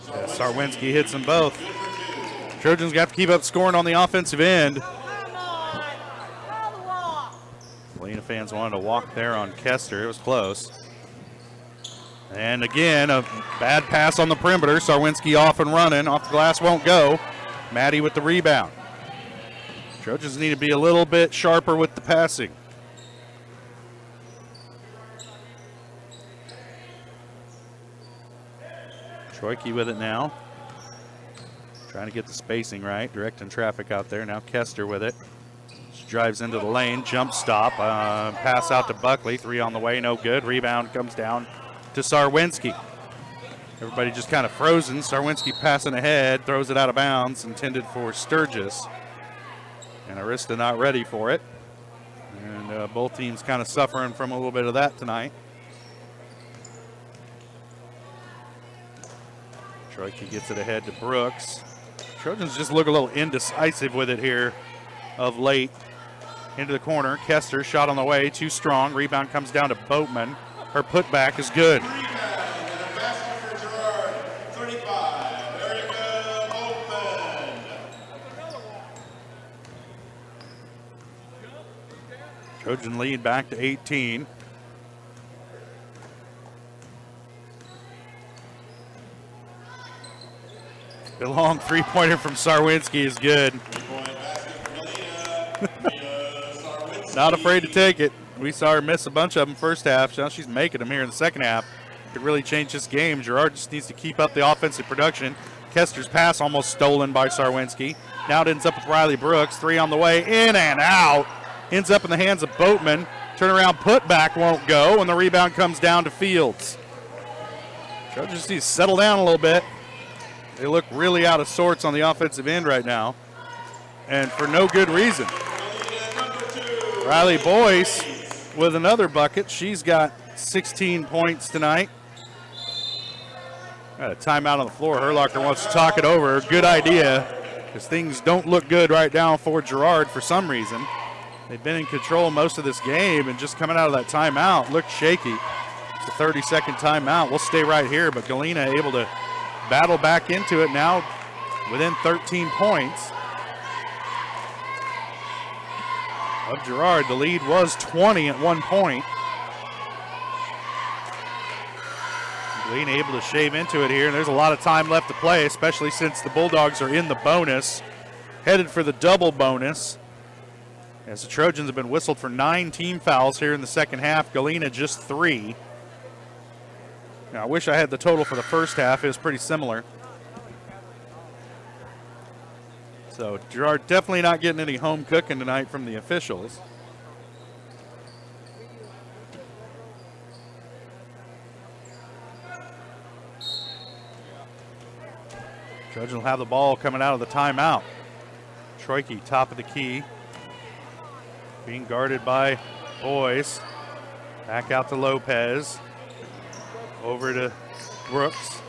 S3: Sarwinski hits them both. Trojans have to keep up scoring on the offensive end. Galena fans wanted to walk there on Kester. It was close. And again, a bad pass on the perimeter. Sarwinski off and running. Off the glass, won't go. Maddie with the rebound. Trojans need to be a little bit sharper with the passing. Troike with it now. Trying to get the spacing right, directing traffic out there. Now Kester with it. She drives into the lane, jump stop, pass out to Buckley. 3 on the way, no good. Rebound comes down to Sarwinski. Everybody just kind of frozen. Sarwinski passing ahead, throws it out of bounds, intended for Sturgis. And Arista not ready for it. And both teams kind of suffering from a little bit of that tonight. Troike gets it ahead to Brooks. Trojans just look a little indecisive with it here of late. Into the corner. Kester shot on the way, too strong. Rebound comes down to Boatman. Her putback is good. Trojan lead back to 18. The long three-pointer from Sarwinski is good. Not afraid to take it. We saw her miss a bunch of them first half. Now she's making them here in the second half. Could really change this game. Girard just needs to keep up the offensive production. Kester's pass almost stolen by Sarwinski. Now it ends up with Riley Brooks. 3 on the way, in and out. Ends up in the hands of Boatman. Turnaround putback won't go, and the rebound comes down to Fields. Trojans just need to settle down a little bit. They look really out of sorts on the offensive end right now, and for no good reason. Riley Boyce with another bucket. She's got 16 points tonight. Got a timeout on the floor. Herlocker wants to talk it over. Good idea, because things don't look good right now for Girard for some reason. They've been in control most of this game, and just coming out of that timeout looked shaky. It's a 30-second timeout. We'll stay right here, but Galena able to battle back into it now within 13 points of Girard. The lead was 20 at one point. Galena able to shave into it here, and there's a lot of time left to play, especially since the Bulldogs are in the bonus, headed for the double bonus. As the Trojans have been whistled for 9 team fouls here in the second half. Galena just 3. Now, I wish I had the total for the first half. It was pretty similar. So Girard definitely not getting any home cooking tonight from the officials. Trojans will have the ball coming out of the timeout. Troike, top of the key. Being guarded by Boyce. Back out to Lopez. Over to Brooks.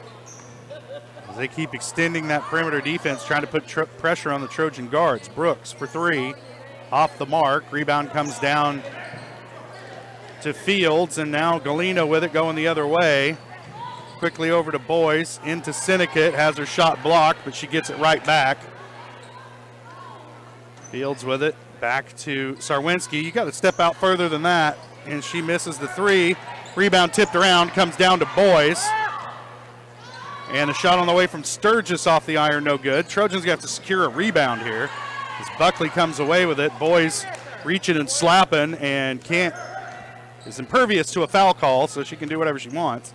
S3: As they keep extending that perimeter defense, trying to put pressure on the Trojan guards. Brooks for 3. Off the mark. Rebound comes down to Fields, and now Galena with it going the other way. Quickly over to Boyce. Into Syndicate. Has her shot blocked, but she gets it right back. Fields with it. Back to Sarwinski. You got to step out further than that, and she misses the 3. Rebound tipped around, comes down to Boyce. And a shot on the way from Sturgis off the iron, no good. Trojans have to secure a rebound here as Buckley comes away with it. Boyce reaching and slapping and can't is impervious to a foul call, so she can do whatever she wants.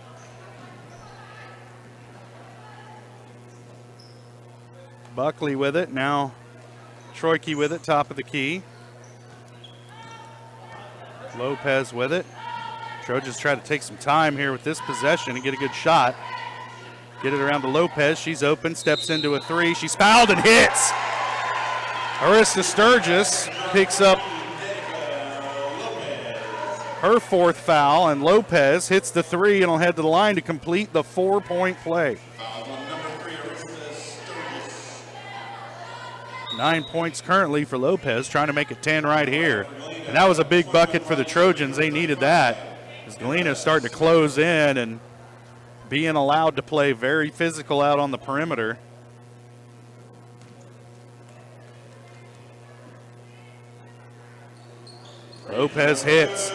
S3: Buckley with it. Now Troike with it, top of the key. Lopez with it. Trojans try to take some time here with this possession and get a good shot. Get it around to Lopez. She's open, steps into a three. She's fouled and hits. Arista Sturgis picks up her fourth foul, and Lopez hits the three and will head to the line to complete the 4-point play. 9 points currently for Lopez, trying to make it 10 right here. And that was a big bucket for the Trojans. They needed that as Galena starting to close in and being allowed to play very physical out on the perimeter. Lopez hits.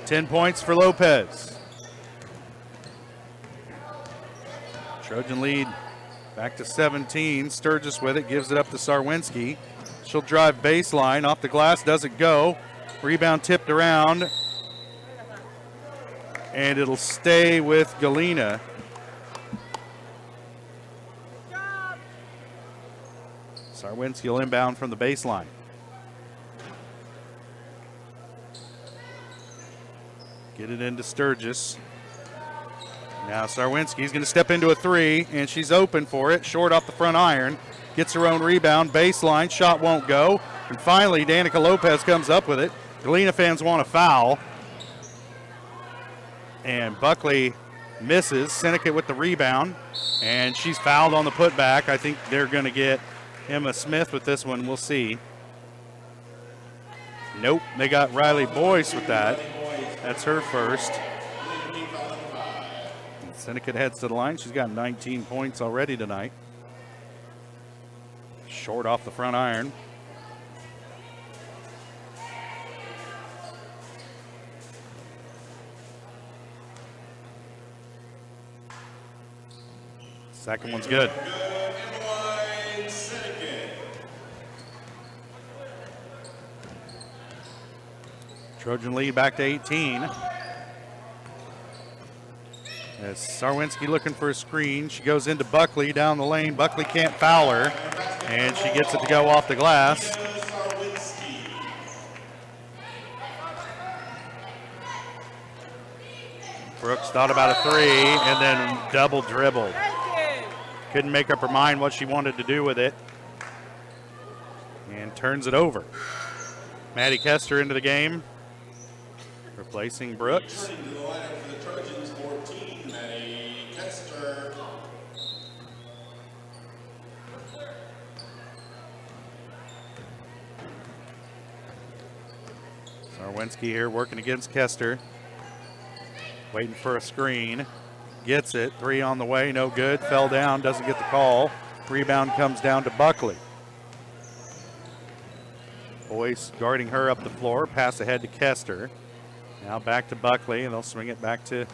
S3: 10 points for Lopez. Trojan lead back to 17. Sturgis with it, gives it up to Sarwinski. She'll drive baseline, off the glass, doesn't go. Rebound tipped around, and it'll stay with Galena. Sarwinski will inbound from the baseline. Get it into Sturgis. Now Sarwinski's going to step into a three, and she's open for it. Short off the front iron. Gets her own rebound. Baseline. Shot won't go. And finally, Danica Lopez comes up with it. Galena fans want a foul. And Buckley misses. Seneca with the rebound. And she's fouled on the putback. I think they're going to get Emma Smith with this one. We'll see. Nope. They got Riley Boyce with that. That's her first. Seneca heads to the line. She's got 19 points already tonight. Short off the front iron. Second one's good. Trojan lead back to 18. As Sarwinski looking for a screen. She goes into Buckley down the lane. Buckley can't foul her, and she gets it to go off the glass. Brooks thought about a three and then double dribbled. Couldn't make up her mind what she wanted to do with it, and turns it over. Maddie Kester into the game, replacing Brooks. Sarwinski here working against Kester. Waiting for a screen. Gets it. Three on the way. No good. Fell down. Doesn't get the call. Rebound comes down to Buckley. Boyce guarding her up the floor. Pass ahead to Kester. Now back to Buckley, and they'll swing it back to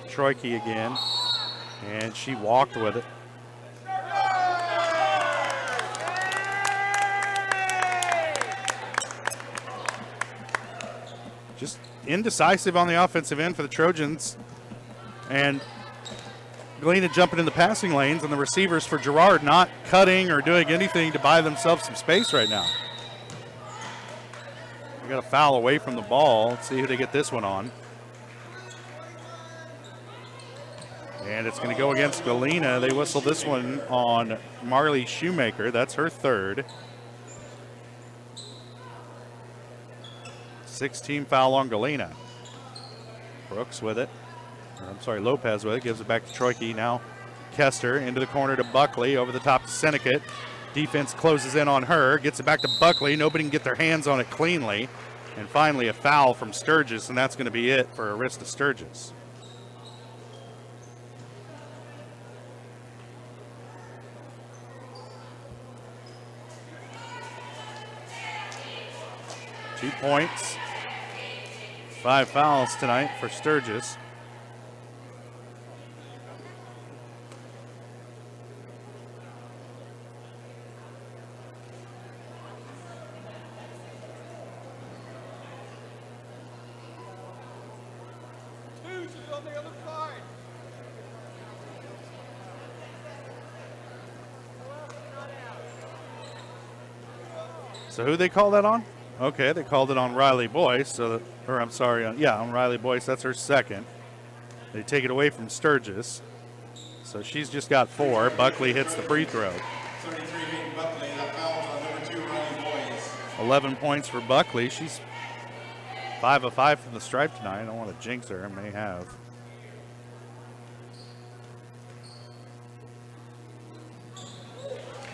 S3: Troike again. And she walked with it. Just indecisive on the offensive end for the Trojans. And Galena jumping in the passing lanes, and the receivers for Girard not cutting or doing anything to buy themselves some space right now. They got a foul away from the ball. Let's see who they get this one on. And it's going to go against Galena. They whistle this one on Marley Shoemaker. That's her third. 16 foul on Galena. Brooks with it. Lopez with it. Gives it back to Troike. Now Kester into the corner to Buckley. Over the top to Seneca. Defense closes in on her. Gets it back to Buckley. Nobody can get their hands on it cleanly. And finally a foul from Sturgis, and that's going to be it for Arista Sturgis. Two points. 5 fouls tonight for Sturgis. So who they call that on? Okay, they called it on Riley Boyce. On Riley Boyce. That's her second. They take it away from Sturgis. So she's just got 4. Buckley hits the free throw.
S15: 33 Buckley, that fouls on number 2, Riley Boyce.
S3: 11 points for Buckley. She's 5 of 5 from the stripe tonight. I don't want to jinx her. I may have.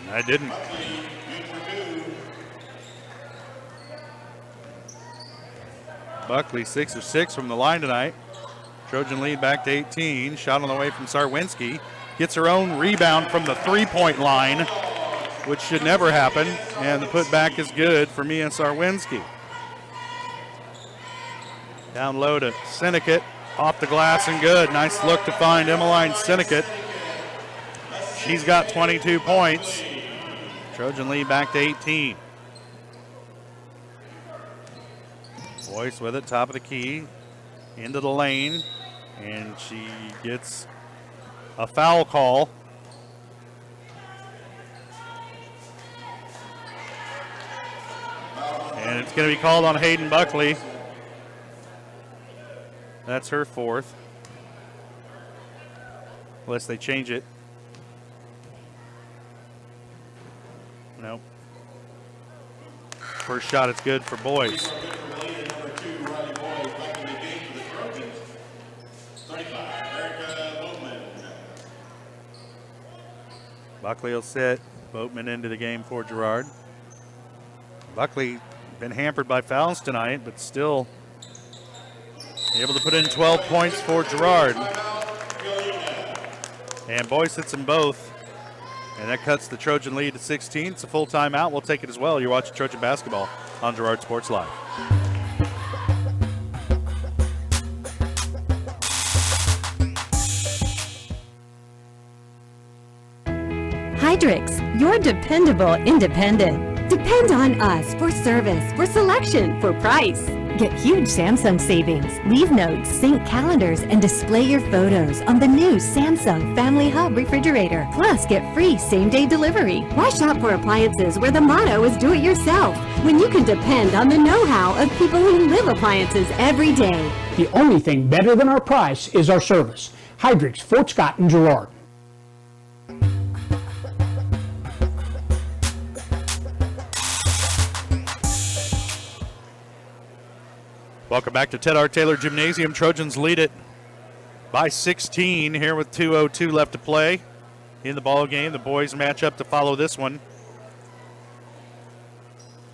S3: And I didn't. Buckley 6 of 6 from the line tonight. Trojan lead back to 18. Shot on the way from Sarwinski. Gets her own rebound from the three-point line, which should never happen. And the putback is good for Mia Sarwinski. Down low to Sinnekit. Off the glass and good. Nice look to find Emmeline Sinnekit. She's got 22 points. Trojan lead back to 18. Boyce with it, top of the key, into the lane, and she gets a foul call. And it's going to be called on Hayden Buckley. That's her 4th. Unless they change it. Nope. First shot, it's good for Boyce. Buckley will sit. Boatman into the game for Girard. Buckley been hampered by fouls tonight, but still able to put in 12 points for Girard. And Boyce hits them both. And that cuts the Trojan lead to 16. It's a full timeout. We'll take it as well. You're watching Trojan basketball on Girard Sports Live.
S11: Hydrix, your dependable independent. Depend on us for service, for selection, for price. Get huge Samsung savings. Leave notes, sync calendars, and display your photos on the new Samsung Family Hub refrigerator. Plus, get free same-day delivery. Why shop for appliances where the motto is do it yourself when you can depend on the know-how of people who live appliances every day?
S12: The only thing better than our price is our service. Hydrix, Fort Scott, and Girard.
S3: Welcome back to Ted R. Taylor Gymnasium. Trojans lead it by 16 here with 2:02 left to play in the ball game. The boys match up to follow this one.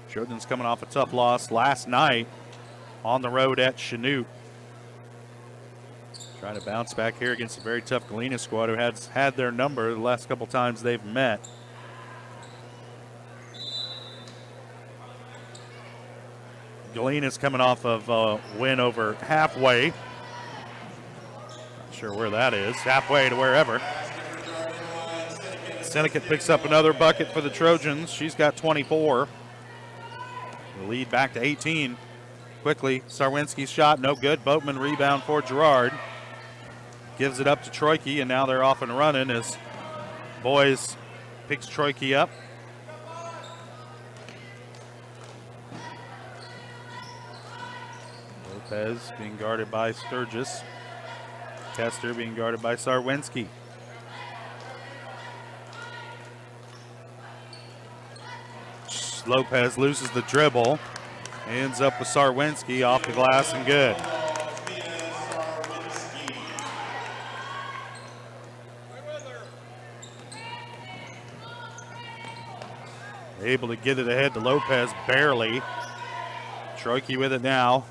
S3: Trojans coming off a tough loss last night on the road at Chanute. Trying to bounce back here against a very tough Galena squad who has had their number the last couple times they've met. Galena's coming off of a win over Halfway. Not sure where that is. Halfway to wherever. Sinnekit picks up another bucket for the Trojans. She's got 24. The lead back to 18. Quickly, Sarwinski's shot, no good. Boatman rebound for Girard. Gives it up to Troike, and now they're off and running as Boys picks Troike up. Lopez being guarded by Sturgis. Kester being guarded by Sarwinski. Lopez loses the dribble. Ends up with Sarwinski off the glass and good. Able to get it ahead to Lopez, barely. Troike with it now.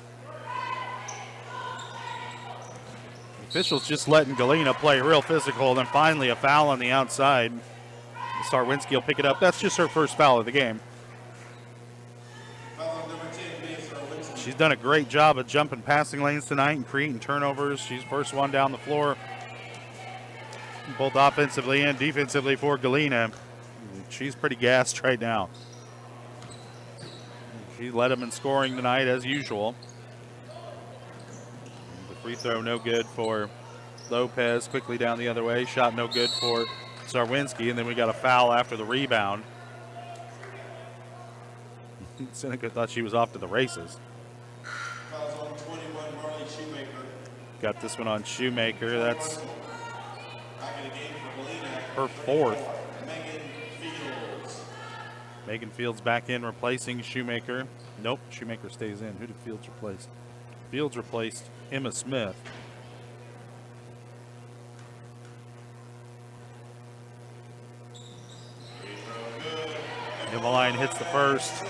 S3: Officials just letting Galena play real physical, and then finally a foul on the outside. Sarwinski will pick it up. That's just her first foul of the game. She's done a great job of jumping passing lanes tonight and creating turnovers. She's first one down the floor, both offensively and defensively for Galena. She's pretty gassed right now. She led them in scoring tonight as usual. The Free throw no good for Lopez. Quickly down the other way. Shot no good for Sarwinski, and then we got a foul after the rebound. Seneca thought she was off to the races.
S15: Fouls on 21, Marley Shoemaker.
S3: Got this one on Shoemaker. That's
S15: Back in the game for Galena.
S3: her fourth.
S15: Megan Fields.
S3: Megan Fields back in, replacing Shoemaker. Nope, Shoemaker stays in. Who did Fields replace? Fields replaced Emma Smith. Emmeline hits the first.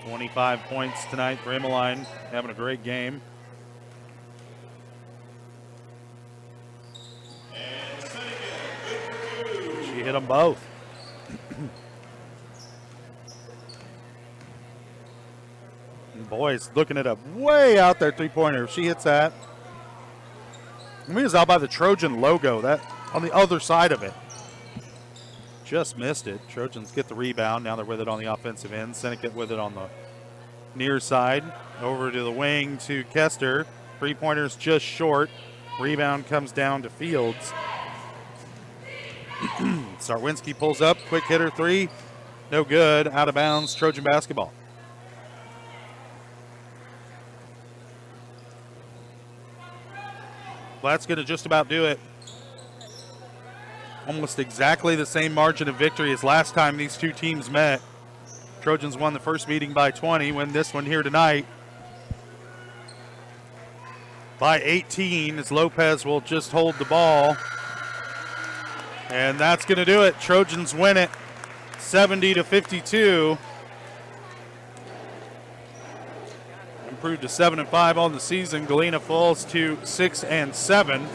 S3: 25 points tonight for Emmeline, having a great game. She hit them both. And boys, looking at a way out there three-pointer. If she hits that, I mean, it's out by the Trojan logo, that on the other side of it. Just missed it. Trojans get the rebound. Now they're with it on the offensive end. Seneca with it on the near side. Over to the wing to Kester. Three-pointer's just short. Rebound comes down to Fields. Sarwinski pulls up. Quick hitter three. No good. Out of bounds. Trojan basketball. Well, that's going to just about do it. Almost exactly the same margin of victory as last time these two teams met. Trojans won the first meeting by 20, win this one here tonight by 18, as Lopez will just hold the ball. And that's going to do it. Trojans win it 70-52. Improved to 7-5 on the season. Galena falls to 6-7.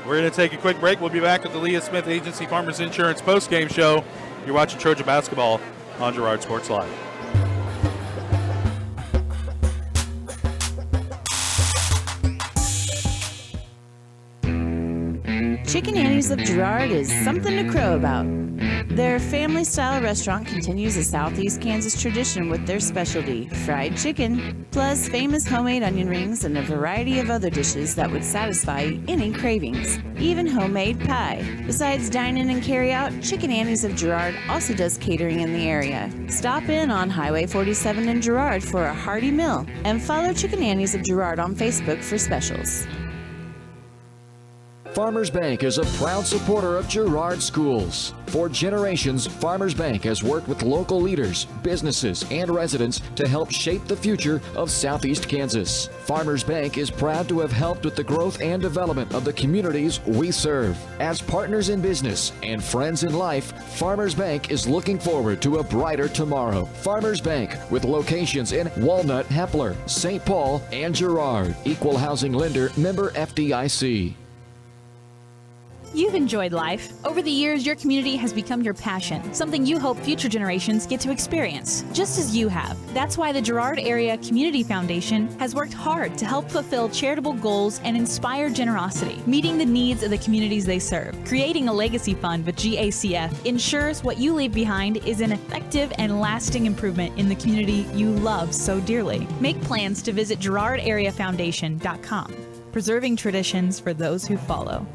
S3: We're going to take a quick break. We'll be back with the Leah Smith Agency Farmers Insurance postgame show. You're watching Trojan basketball on Girard Sports Live.
S9: Chicken Annie's of Girard is something to crow about. Their family-style restaurant continues a Southeast Kansas tradition with their specialty, fried chicken, plus famous homemade onion rings and a variety of other dishes that would satisfy any cravings, even homemade pie. Besides dine-in and carry-out, Chicken Annie's of Girard also does catering in the area. Stop in on Highway 47 in Girard for a hearty meal, and follow Chicken Annie's of Girard on Facebook for specials.
S10: Farmers Bank is a proud supporter of Girard schools. For generations, Farmers Bank has worked with local leaders, businesses, and residents to help shape the future of Southeast Kansas. Farmers Bank is proud to have helped with the growth and development of the communities we serve. As partners in business and friends in life, Farmers Bank is looking forward to a brighter tomorrow. Farmers Bank, with locations in Walnut, Hepler, St. Paul, and Girard. Equal housing lender, member FDIC.
S19: You've enjoyed life. Over the years, your community has become your passion, something you hope future generations get to experience, just as you have. That's why the Girard Area Community Foundation has worked hard to help fulfill charitable goals and inspire generosity, meeting the needs of the communities they serve. Creating a legacy fund with GACF ensures what you leave behind is an effective and lasting improvement in the community you love so dearly. Make plans to visit GirardAreaFoundation.com, preserving traditions for those who follow.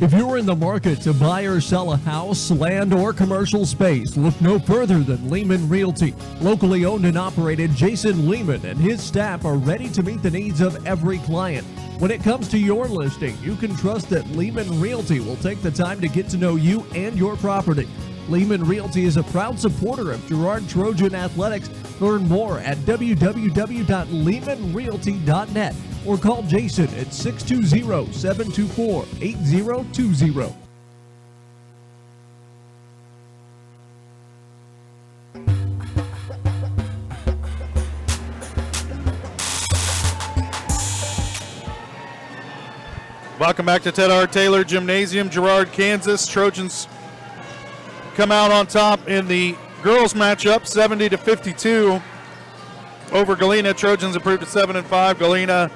S20: If you're in the market to buy or sell a house, land, or commercial space, look no further than Lehman Realty. Locally owned and operated, Jason Lehman and his staff are ready to meet the needs of every client. When it comes to your listing, you can trust that Lehman Realty will take the time to get to know you and your property. Lehman Realty is a proud supporter of Girard Trojan Athletics. Learn more at www.lehmanrealty.net or call Jason at 620-724-8020.
S3: Welcome back to Ted R. Taylor Gymnasium, Girard, Kansas. Trojans come out on top in the girls matchup, 70-52 over Galena. Trojans improved to 7-5. Galena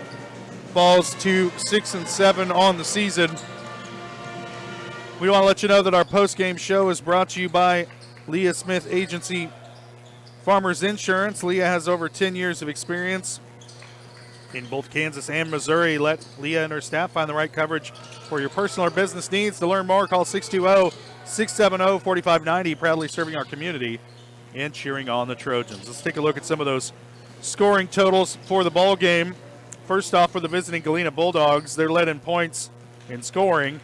S3: falls to 6-7 on the season. We want to let you know that our post-game show is brought to you by Leah Smith Agency Farmers Insurance. Leah has over 10 years of experience in both Kansas and Missouri. Let Leah and her staff find the right coverage for your personal or business needs. To learn more, call 620-670-4590. Proudly serving our community and cheering on the Trojans. Let's take a look at some of those scoring totals for the ball game. First off, for the visiting Galena Bulldogs, they're led in points in scoring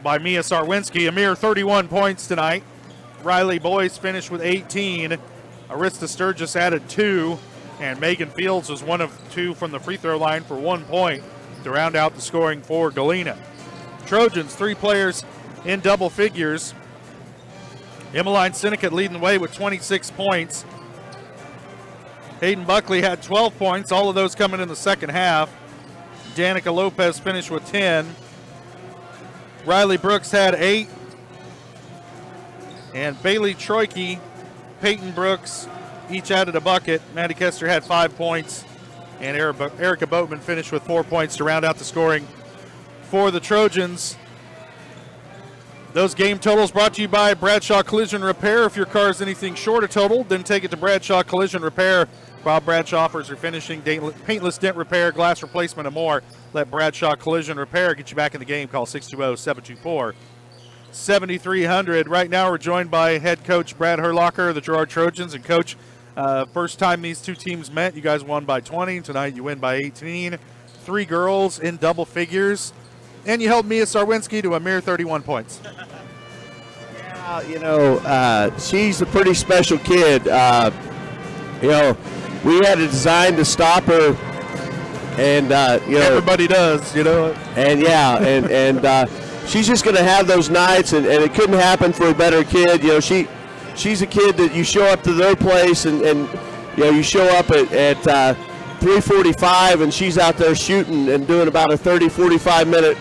S3: by Mia Sarwinski, a mere 31 points tonight. Riley Boyce finished with 18. Arista Sturgis added 2. And Megan Fields was 1 of 2 from the free throw line for 1 point to round out the scoring for Galena. Trojans, 3 players in double figures. Emmeline Sinnott leading the way with 26 points. Hayden Buckley had 12 points, all of those coming in the second half. Danica Lopez finished with 10. Riley Brooks had 8. And Bailey Troike, Peyton Brooks each added a bucket. Maddie Kester had 5 points. And Erica Boatman finished with 4 points to round out the scoring for the Trojans. Those game totals brought to you by Bradshaw Collision Repair. If your car is anything short of total, then take it to Bradshaw Collision Repair. Bob Bradshaw offers refinishing, paintless dent repair, glass replacement, and more. Let Bradshaw Collision Repair get you back in the game. Call 620-724-7300. Right now we're joined by head coach Brad Herlocker of the Girard Trojans. And coach, first time these two teams met, you guys won by 20. Tonight you win by 18. 3 girls in double figures. And you held Mia Sarwinski to a mere 31 points.
S21: Yeah, she's a pretty special kid. We had a design to stop her, and
S3: everybody does,
S21: And she's just going to have those nights, and it couldn't happen for a better kid. She's a kid that you show up to their place, and you show up at 3:45, and she's out there shooting and doing about a 30-45 minute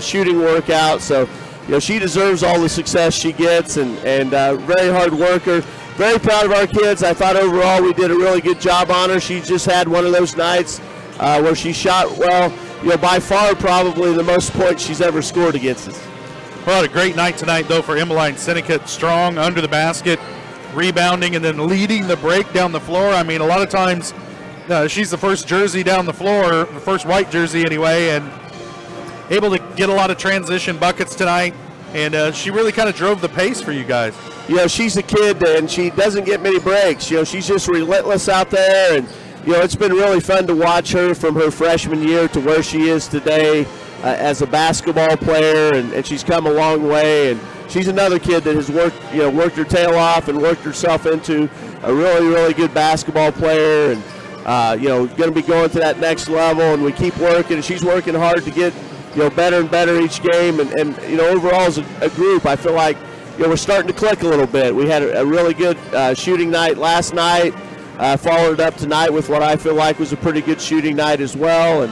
S21: shooting workout. So she deserves all the success she gets, and very hard worker. Very proud of our kids. I thought overall we did a really good job on her. She just had one of those nights where she shot well. By far probably the most points she's ever scored against us.
S3: Well, a great night tonight, though, for Emmeline Sinnott. Strong under the basket, rebounding, and then leading the break down the floor. I mean, a lot of times she's the first jersey down the floor, the first white jersey anyway, and able to get a lot of transition buckets tonight. And she really kind of drove the pace for you guys.
S21: She's a kid, and she doesn't get many breaks. She's just relentless out there, and it's been really fun to watch her from her freshman year to where she is today as a basketball player, and she's come a long way. And she's another kid that has worked her tail off and worked herself into a really, really good basketball player, and going to be going to that next level. And we keep working, and she's working hard to get better and better each game. And overall as a group, I feel like we're starting to click a little bit. We had a really good shooting night last night. Followed up tonight with what I feel like was a pretty good shooting night as well.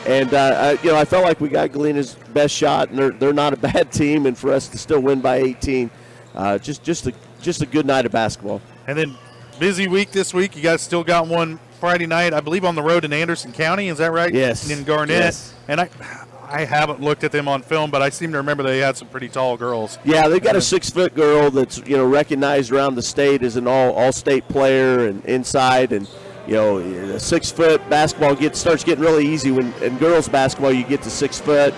S21: And I felt like we got Galena's best shot, and they're not a bad team. And for us to still win by 18, just a good night of basketball.
S3: And then busy week this week. You guys still got one Friday night, I believe, on the road in Anderson County. Is that right?
S21: Yes.
S3: In Garnett.
S21: Yes.
S3: And I haven't looked at them on film, but I seem to remember they had some pretty tall girls.
S21: Yeah, they've got a 6-foot girl that's recognized around the state as an all-state player and inside, and 6-foot basketball starts getting really easy when in girls basketball you get to 6 foot.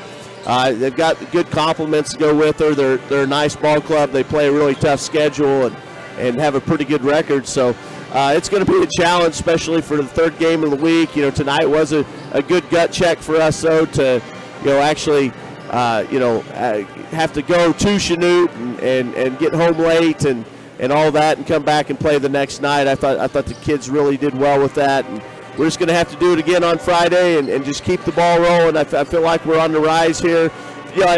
S21: They've got good compliments to go with her. They're a nice ball club. They play a really tough schedule and have a pretty good record. So it's going to be a challenge, especially for the third game of the week. Tonight was a good gut check for us, though, to actually, have to go to Chanute and get home late and all that and come back and play the next night. I thought the kids really did well with that. And we're just going to have to do it again on Friday and just keep the ball rolling. I feel like we're on the rise here.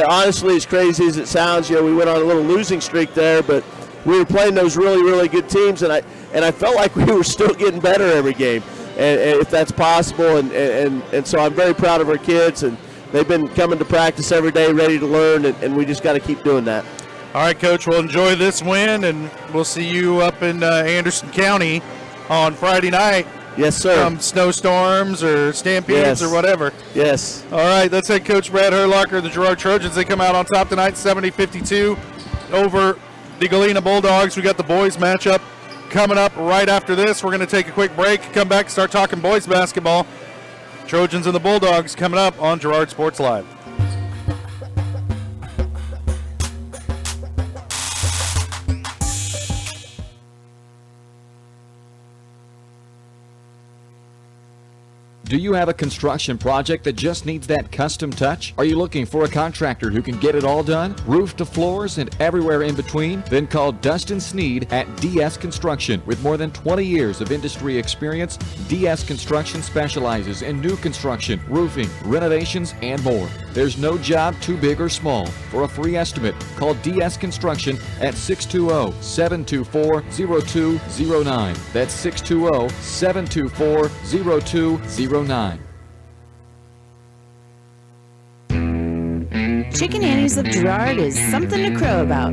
S21: Honestly, as crazy as it sounds, we went on a little losing streak there, but we were playing those really, really good teams, and I felt like we were still getting better every game, and if that's possible. And so I'm very proud of our kids, and they've been coming to practice every day, ready to learn, and we just got to keep doing that.
S3: All right, Coach, we'll enjoy this win, and we'll see you up in Anderson County on Friday night.
S21: Yes, sir.
S3: Snowstorms or stampedes or whatever.
S21: Yes.
S3: All right, that's head coach Brad Herlocker of the Girard Trojans. They come out on top tonight, 70-52 over the Galena Bulldogs. We got the boys matchup coming up right after this. We're going to take a quick break, come back, start talking boys basketball. Trojans and the Bulldogs coming up on Girard Sports Live.
S10: Do you have a construction project that just needs that custom touch? Are you looking for a contractor who can get it all done? Roof to floors and everywhere in between? Then call Dustin Sneed at DS Construction. With more than 20 years of industry experience, DS Construction specializes in new construction, roofing, renovations, and more. There's no job too big or small. For a free estimate, call DS Construction at 620-724-0209. That's 620-724-0209.
S9: Chicken Annie's of Girard is something to crow about.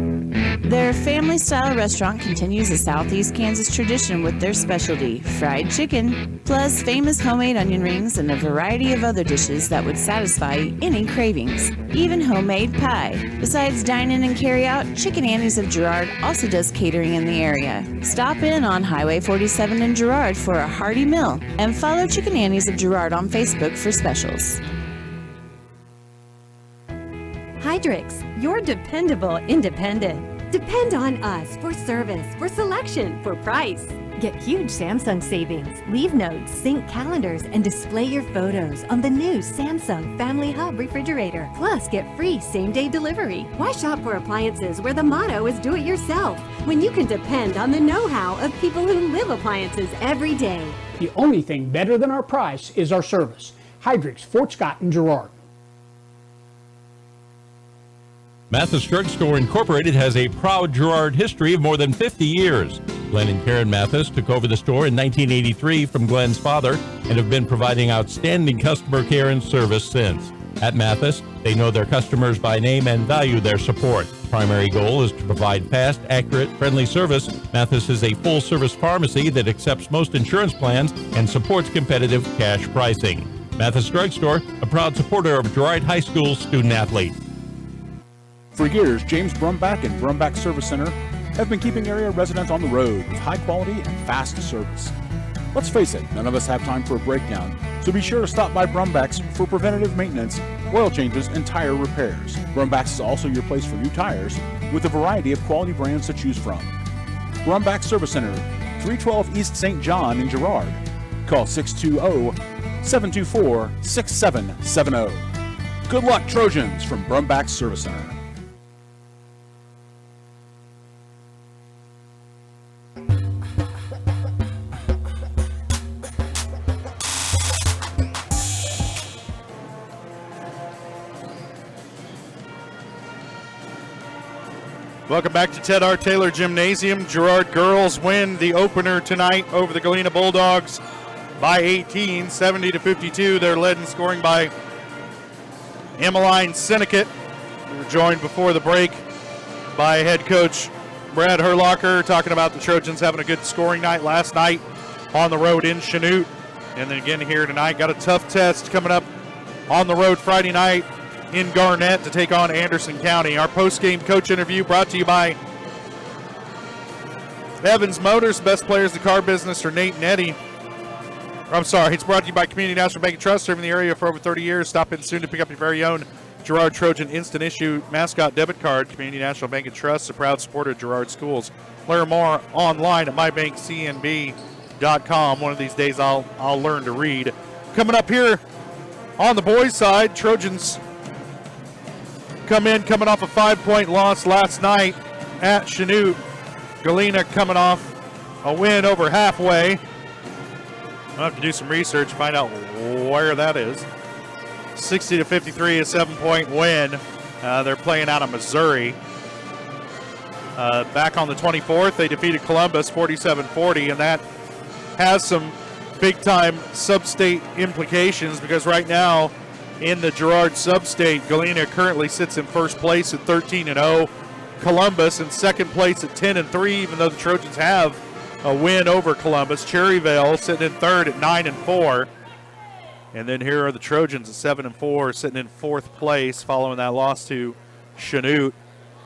S9: Their family-style restaurant continues a Southeast Kansas tradition with their specialty, fried chicken, plus famous homemade onion rings and a variety of other dishes that would satisfy any cravings, even homemade pie. Besides dine-in and carry-out, Chicken Annie's of Girard also does catering in the area. Stop in on Highway 47 in Girard for a hearty meal, and follow Chicken Annie's of Girard on Facebook for specials.
S11: Hydrix, your dependable independent. Depend on us for service, for selection, for price. Get huge Samsung savings. Leave notes, sync calendars, and display your photos on the new Samsung Family Hub refrigerator. Plus, get free same-day delivery. Why shop for appliances where the motto is do it yourself when you can depend on the know-how of people who live appliances every day?
S12: The only thing better than our price is our service. Hydrix, Fort Scott, and Girard.
S13: Mathis Drugstore Incorporated has a proud Girard history of more than 50 years. Glenn and Karen Mathis took over the store in 1983 from Glenn's father and have been providing outstanding customer care and service since. At Mathis, they know their customers by name and value their support. Primary goal is to provide fast, accurate, friendly service. Mathis is a full-service pharmacy that accepts most insurance plans and supports competitive cash pricing. Mathis Drugstore, a proud supporter of Girard High School student-athlete.
S14: For years, James Brumback and Brumback Service Center have been keeping area residents on the road with high quality and fast service. Let's face it, none of us have time for a breakdown, so be sure to stop by Brumback's for preventative maintenance, oil changes, and tire repairs. Brumback's is also your place for new tires with a variety of quality brands to choose from. Brumback Service Center, 312 East St. John in Girard. Call 620-724-6770. Good luck, Trojans, from Brumback Service Center.
S3: Welcome back to Ted R. Taylor Gymnasium. Girard girls win the opener tonight over the Galena Bulldogs by 18, 70-52. They're led in scoring by Emmeline Sinnecott. We were joined before the break by head coach Brad Herlocker, talking about the Trojans having a good scoring night last night on the road in Chanute. And then again here tonight. Got a tough test coming up on the road Friday night in Garnett to take on Anderson County. Our post-game coach interview brought to you by Evans Motors. Best players in the car business are Nate and Eddie. I'm sorry, it's brought to you by Community National Bank and Trust, serving the area for over 30 years. Stop in soon to pick up your very own Girard Trojan Instant Issue Mascot Debit Card. Community National Bank and Trust, a proud supporter of Girard Schools. Learn more online at mybankcnb.com. One of these days I'll learn to read. Coming up here on the boys' side, Trojans coming off a 5-point loss last night at Chanute. Galena coming off a win over halfway. I'll have to do some research, find out where that is. 60-53, a 7-point win. They're playing out of Missouri. Back on the 24th, they defeated Columbus 47-40, and that has some big-time sub-state implications because right now, in the Girard sub-state, Galena currently sits in first place at 13-0. Columbus in second place at 10-3, even though the Trojans have a win over Columbus. Cherryvale sitting in third at 9-4. And then here are the Trojans at 7-4, sitting in fourth place following that loss to Chanute.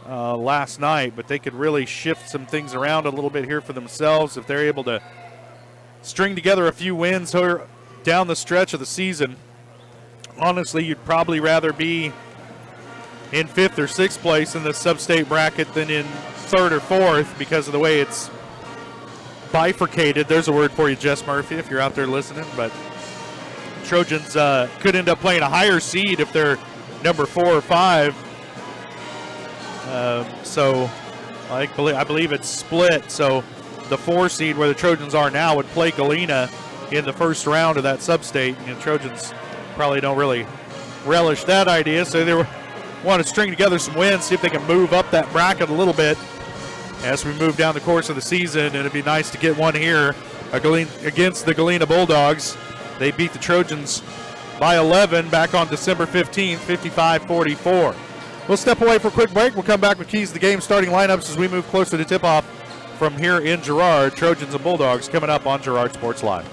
S3: last night, but they could really shift some things around a little bit here for themselves if they're able to string together a few wins here down the stretch of the season. Honestly, you'd probably rather be in 5th or 6th place in the sub-state bracket than in 3rd or 4th because of the way it's bifurcated. There's a word for you, Jess Murphy, if you're out there listening. But Trojans could end up playing a higher seed if they're number 4 or 5. So I believe it's split. So the 4 seed where the Trojans are now would play Galena in the first round of that sub-state. And the Trojans probably don't really relish that idea. So they want to string together some wins, see if they can move up that bracket a little bit as we move down the course of the season. And it'd be nice to get one here against the Galena Bulldogs. They beat the Trojans by 11 back on December 15th, 55-44. We'll step away for a quick break. We'll come back with keys to the game, starting lineups as we move closer to tip-off from here in Girard. Trojans and Bulldogs coming up on Girard Sports Live.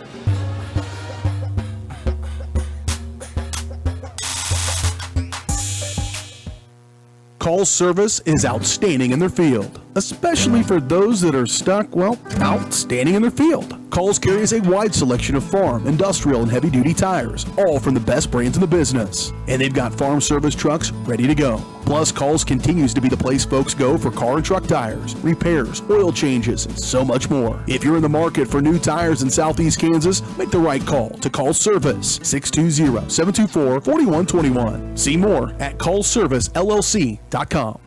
S7: Call service is outstanding in their field, especially for those that are stuck, outstanding in their field. Calls carries a wide selection of farm, industrial, and heavy-duty tires, all from the best brands in the business. And they've got farm service trucks ready to go. Plus, Calls continues to be the place folks go for car and truck tires, repairs, oil changes, and so much more. If you're in the market for new tires in Southeast Kansas, make the right call to Call Service, 620-724-4121. See more at callservicellc.com.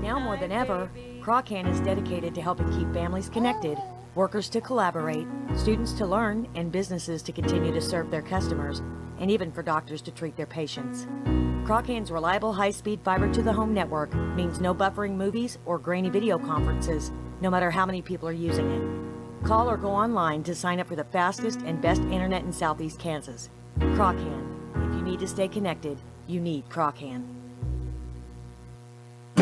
S4: Now more than ever, Croccan is dedicated to helping keep families connected, workers to collaborate, students to learn, and businesses to continue to serve their customers, and even for doctors to treat their patients. Croccan's reliable high-speed fiber-to-the-home network means no buffering movies or grainy video conferences, no matter how many people are using it. Call or go online to sign up for the fastest and best internet in Southeast Kansas. Croccan. If you need to stay connected, you need Croccan.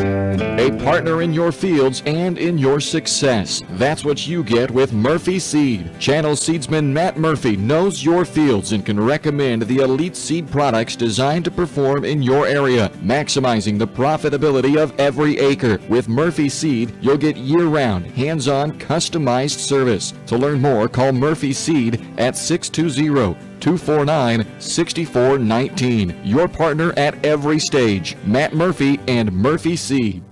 S10: A partner in your fields and in your success. That's what you get with Murphy Seed. Channel seedsman Matt Murphy knows your fields and can recommend the elite seed products designed to perform in your area, maximizing the profitability of every acre. With Murphy Seed, you'll get year-round, hands-on, customized service. To learn more, call Murphy Seed at 620-249-6419. Your partner at every stage. Matt Murphy and Murphy Seed.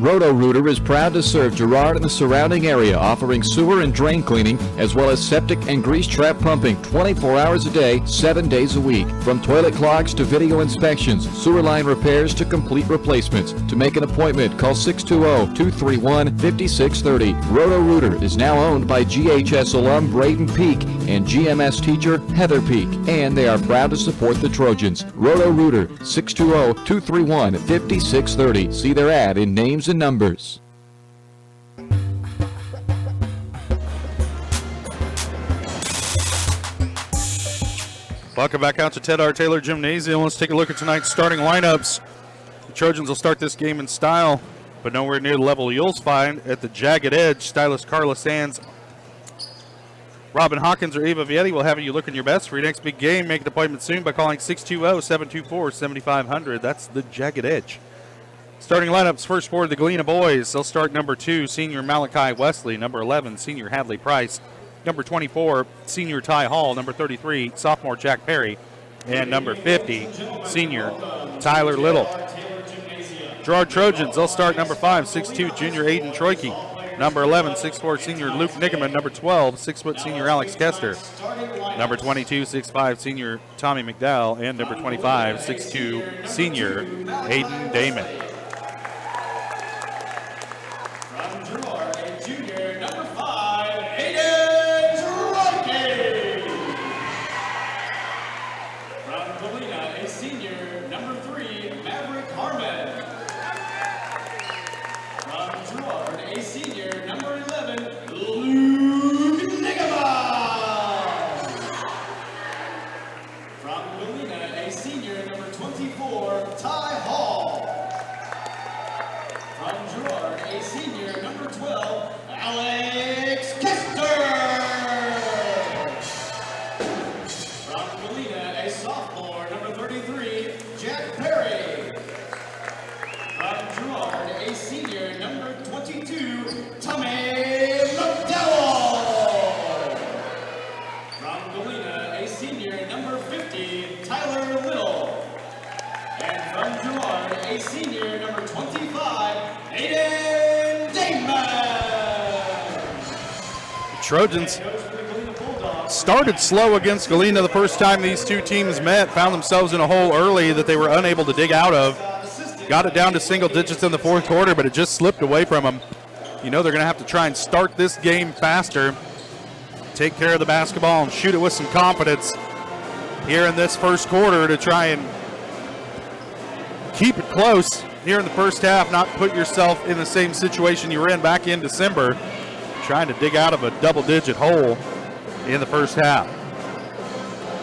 S10: Roto-Rooter is proud to serve Girard and the surrounding area, offering sewer and drain cleaning, as well as septic and grease trap pumping 24 hours a day, 7 days a week. From toilet clogs to video inspections, sewer line repairs to complete replacements. To make an appointment, call 620-231-5630. Roto-Rooter is now owned by GHS alum Braden Peak and GMS teacher Heather Peak, and they are proud to support the Trojans. Roto-Rooter, 620-231-5630. See their ad in names and numbers.
S3: Welcome back out to Ted R. Taylor Gymnasium. Let's take a look at tonight's starting lineups. The Trojans will start this game in style, but nowhere near the level you'll find at the Jagged Edge. Stylist Carla Sands, Robin Hawkins, or Ava Vietti will have you looking your best for your next big game. Make an appointment soon by calling 620-724-7500. That's the Jagged Edge. Starting lineups first for the Galena boys. They'll start number 2, senior Malachi Wesley. Number 11, senior Hadley Price. Number 24, senior Ty Hall. Number 33, sophomore Jack Perry. And number 50, senior Tyler Little. Girard Trojans, they'll start number 5, 6'2", junior Aiden Troike. Number 11, 6'4", senior Luke Nickerman. Number 12, 6' senior Alex Kester. Number 22, 6'5", senior Tommy McDowell. And number 25, 6'2", senior Aiden Damon.
S5: by senior number 25, Aiden Damon.
S3: The Trojans started slow against Galena the first time these two teams met, found themselves in a hole early that they were unable to dig out of. Got it down to single digits in the fourth quarter, but it just slipped away from them. You know they're going to have to try and start this game faster, take care of the basketball, and shoot it with some confidence here in this first quarter to try and keep it close here in the first half, not put yourself in the same situation you were in back in December, trying to dig out of a double-digit hole in the first half.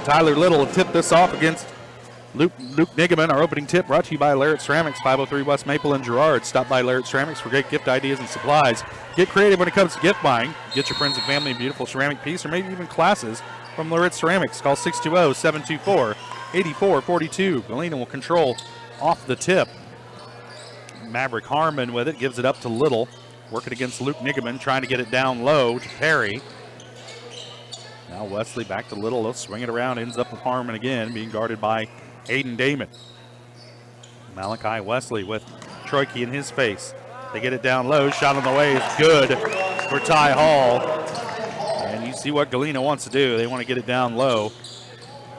S3: Tyler Little will tip this off against Luke Nigaman. Our opening tip brought to you by Larrett Ceramics, 503 West Maple in Girard. Stop by Larrett Ceramics for great gift ideas and supplies. Get creative when it comes to gift buying. Get your friends and family a beautiful ceramic piece or maybe even classes from Larrett Ceramics. Call 620-724-8442. Galena will control off the tip. Maverick Harmon with it, gives it up to Little. Working against Luke Nigaman, trying to get it down low to Perry. Now Wesley back to Little. They'll swing it around, ends up with Harmon again, being guarded by Aiden Damon. Malachi Wesley with Troike in his face. They get it down low. Shot on the way is good for Ty Hall. And you see what Galena wants to do. They want to get it down low.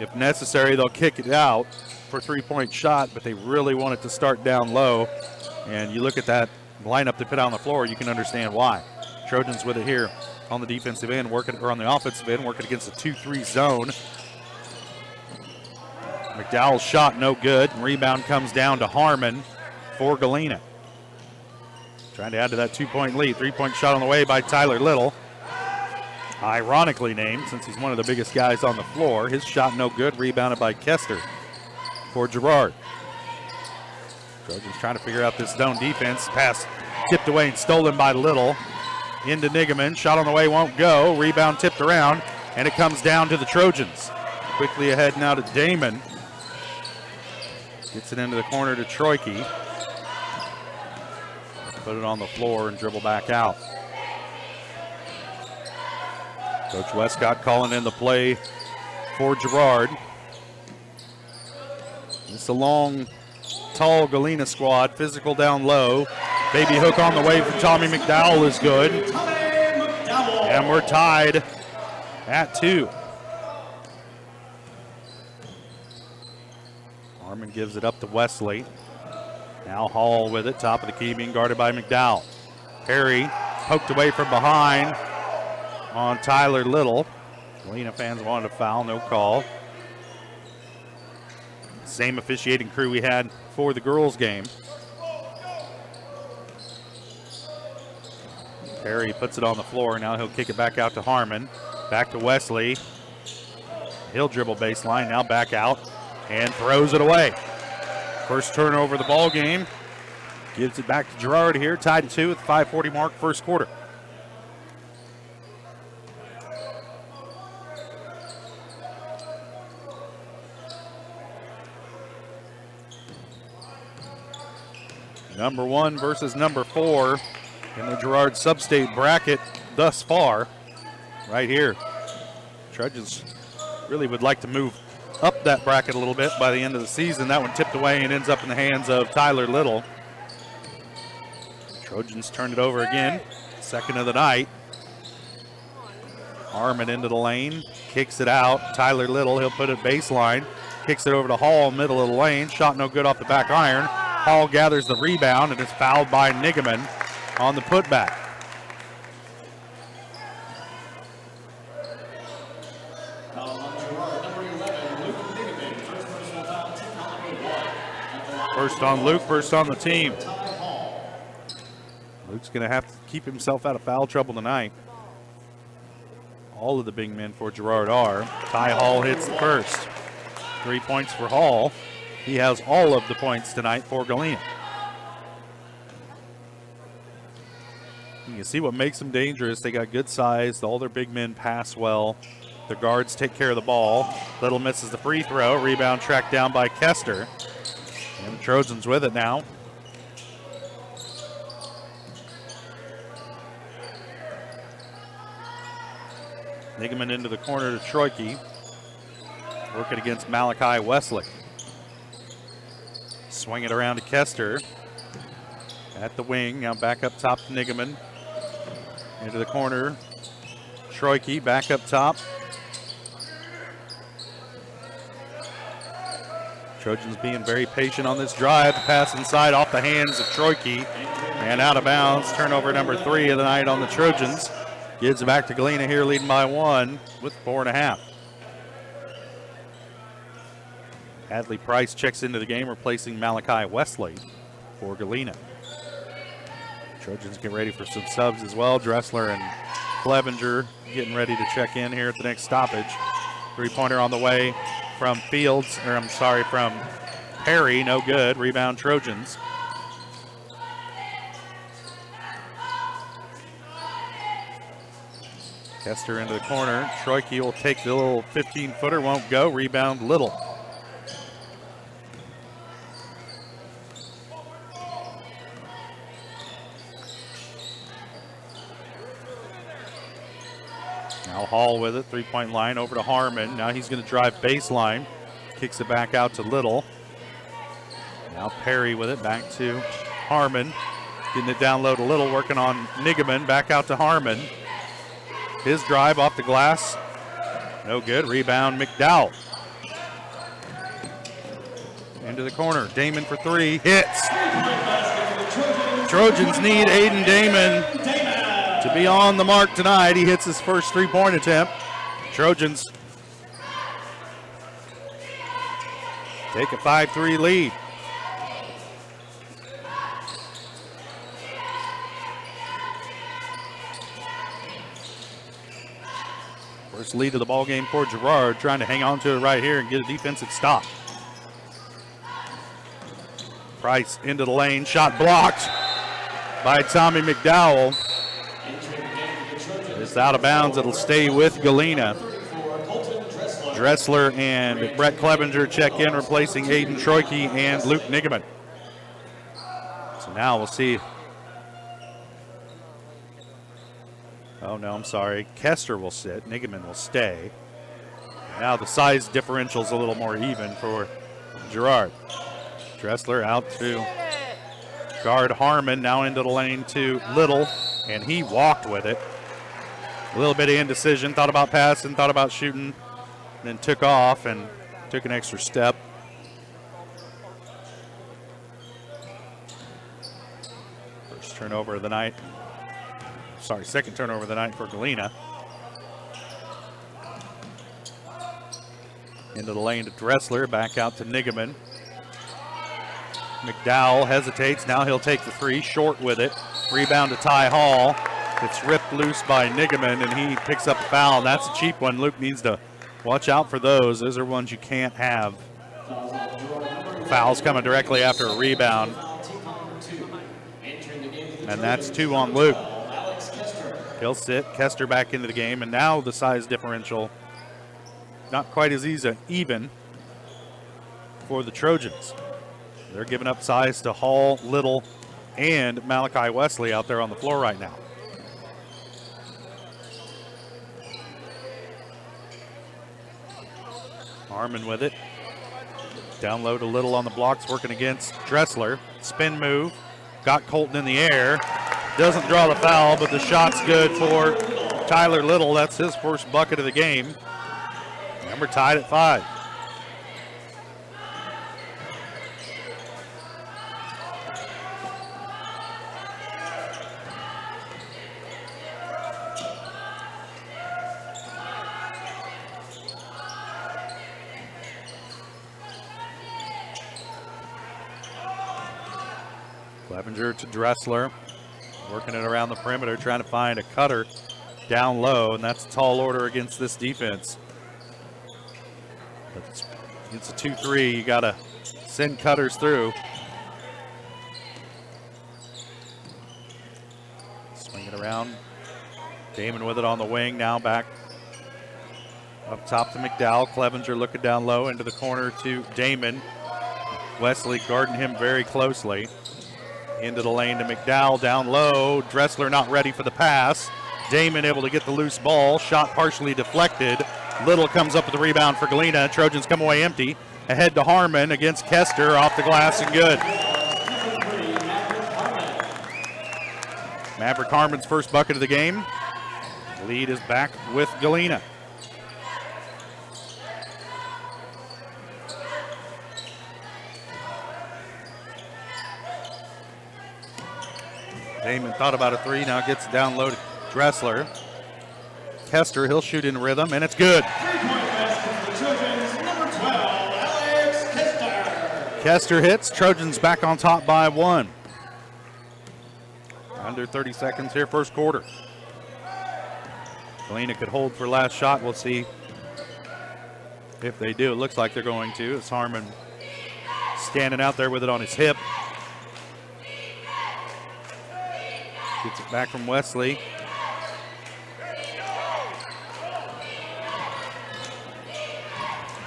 S3: If necessary, they'll kick it out for a three-point shot, but they really want it to start down low. And you look at that lineup they put on the floor, you can understand why. Trojans with it here on the defensive end, or on the offensive end, working against a 2-3 zone. McDowell's shot no good. Rebound comes down to Harmon for Galena. Trying to add to that 2-point lead. 3-point shot on the way by Tyler Little. Ironically named since he's one of the biggest guys on the floor. His shot no good. Rebounded by Kester for Girard. Trojans trying to figure out this zone defense. Pass tipped away and stolen by Little. Into Nigaman. Shot on the way won't go. Rebound tipped around. And it comes down to the Trojans. Quickly ahead now to Damon. Gets it into the corner to Troike. Put it on the floor and dribble back out. Coach Westcott calling in the play for Girard. It's a long, tall Galena squad. Physical down low. Baby hook on the way from Tommy McDowell is good. And we're tied at 2. Harmon gives it up to Wesley. Now Hall with it, top of the key, being guarded by McDowell. Perry poked away from behind on Tyler Little. Galena fans wanted a foul, no call. Same officiating crew we had for the girls' game. Perry puts it on the floor. Now he'll kick it back out to Harmon. Back to Wesley. He'll dribble baseline, now back out. And throws it away. First turnover of the ball game. Gives it back to Girard here, tied at 2 with 5:40 mark, first quarter. Number 1 versus number 4 in the Girard Sub-State bracket thus far. Right here. Trojans really would like to move up that bracket a little bit by the end of the season. That one tipped away and ends up in the hands of Tyler Little. Trojans turn it over again. Second of the night. Harmon into the lane. Kicks it out. Tyler Little, he'll put it baseline. Kicks it over to Hall, middle of the lane. Shot no good off the back iron. Hall gathers the rebound and is fouled by Nigaman on the putback. First on Luke, first on the team. Luke's going to have to keep himself out of foul trouble tonight. All of the big men for Girard are. Ty Hall hits the first. 3 points for Hall. He has all of the points tonight for Galena. You can see what makes them dangerous. They got good size. All their big men pass well. The guards take care of the ball. Little misses the free throw. Rebound tracked down by Kester. And the Trojans with it now. Nigaman into the corner to Troike. Working against Malachi Wesley. Swing it around to Kester. At the wing, now back up top to Nigaman. Into the corner. Troike back up top. Trojans being very patient on this drive. Pass inside off the hands of Troike and out of bounds. Turnover number 3 of the night on the Trojans. Gives it back to Galena here, leading by 1 with 4.5. Hadley Price checks into the game, replacing Malachi Wesley for Galena. Trojans get ready for some subs as well. Dressler and Clevenger getting ready to check in here at the next stoppage. Three-pointer on the way from from Perry, no good. Rebound Trojans. Kester into the corner. Troike will take the little 15-footer, won't go. Rebound Little. Now Hall with it, three-point line over to Harmon. Now he's going to drive baseline. Kicks it back out to Little. Now Perry with it, back to Harmon. Getting it down low to Little, working on Nigaman. Back out to Harmon. His drive off the glass. No good. Rebound McDowell. Into the corner. Damon for 3. Hits. Trojans need Aiden Damon to be on the mark tonight. He hits his first three-point attempt. Trojans take a 5-3 lead. First lead of the ball game for Girard, trying to hang on to it right here and get a defensive stop. Price into the lane, shot blocked by Tommy McDowell. It's out of bounds. It'll stay with Galena. Dressler and Brett Clevenger check in, replacing Aiden Troike and Luke Nigaman. So now we'll see. Oh, no, I'm sorry. Kester will sit. Nigaman will stay. Now the size differential's a little more even for Girard. Dressler out to guard Harmon. Now into the lane to Little, and he walked with it. A little bit of indecision. Thought about passing, thought about shooting, then took off and took an extra step. First turnover of the night. Sorry, second turnover of the night for Galena. Into the lane to Dressler, back out to Nigaman. McDowell hesitates, now he'll take the 3, short with it. Rebound to Ty Hall. It's ripped loose by Nigaman, and he picks up a foul. That's a cheap one. Luke needs to watch out for those. Those are ones you can't have. Fouls coming directly after a rebound. And that's 2 on Luke. He'll sit. Kester back into the game, and now the size differential not quite as even for the Trojans. They're giving up size to Hall, Little, and Malachi Wesley out there on the floor right now. Harmon with it. Down low to Little on the blocks, working against Dressler. Spin move. Got Colton in the air. Doesn't draw the foul, but the shot's good for Tyler Little. That's his first bucket of the game. And we're tied at 5. Clevenger to Dressler. Working it around the perimeter, trying to find a cutter down low, and that's a tall order against this defense. But it's a 2-3. You got to send cutters through. Swing it around. Damon with it on the wing, now back up top to McDowell. Clevenger looking down low into the corner to Damon. Wesley guarding him very closely. Into the lane to McDowell, down low. Dressler not ready for the pass. Damon able to get the loose ball. Shot partially deflected. Little comes up with the rebound for Galena. Trojans come away empty. Ahead to Harmon against Kester, off the glass and good. Maverick Harmon's first bucket of the game. Lead is back with Galena. Damon thought about a three, now gets it down low to Dressler. Kester, he'll shoot in rhythm, and it's good.
S5: Three-point basket for the Trojans, number 12, Alex Kester.
S3: Kester hits, Trojans back on top by 1. Under 30 seconds here, first quarter. Galena could hold for last shot. We'll see if they do. It looks like they're going to. It's Harmon standing out there with it on his hip. Gets it back from Wesley.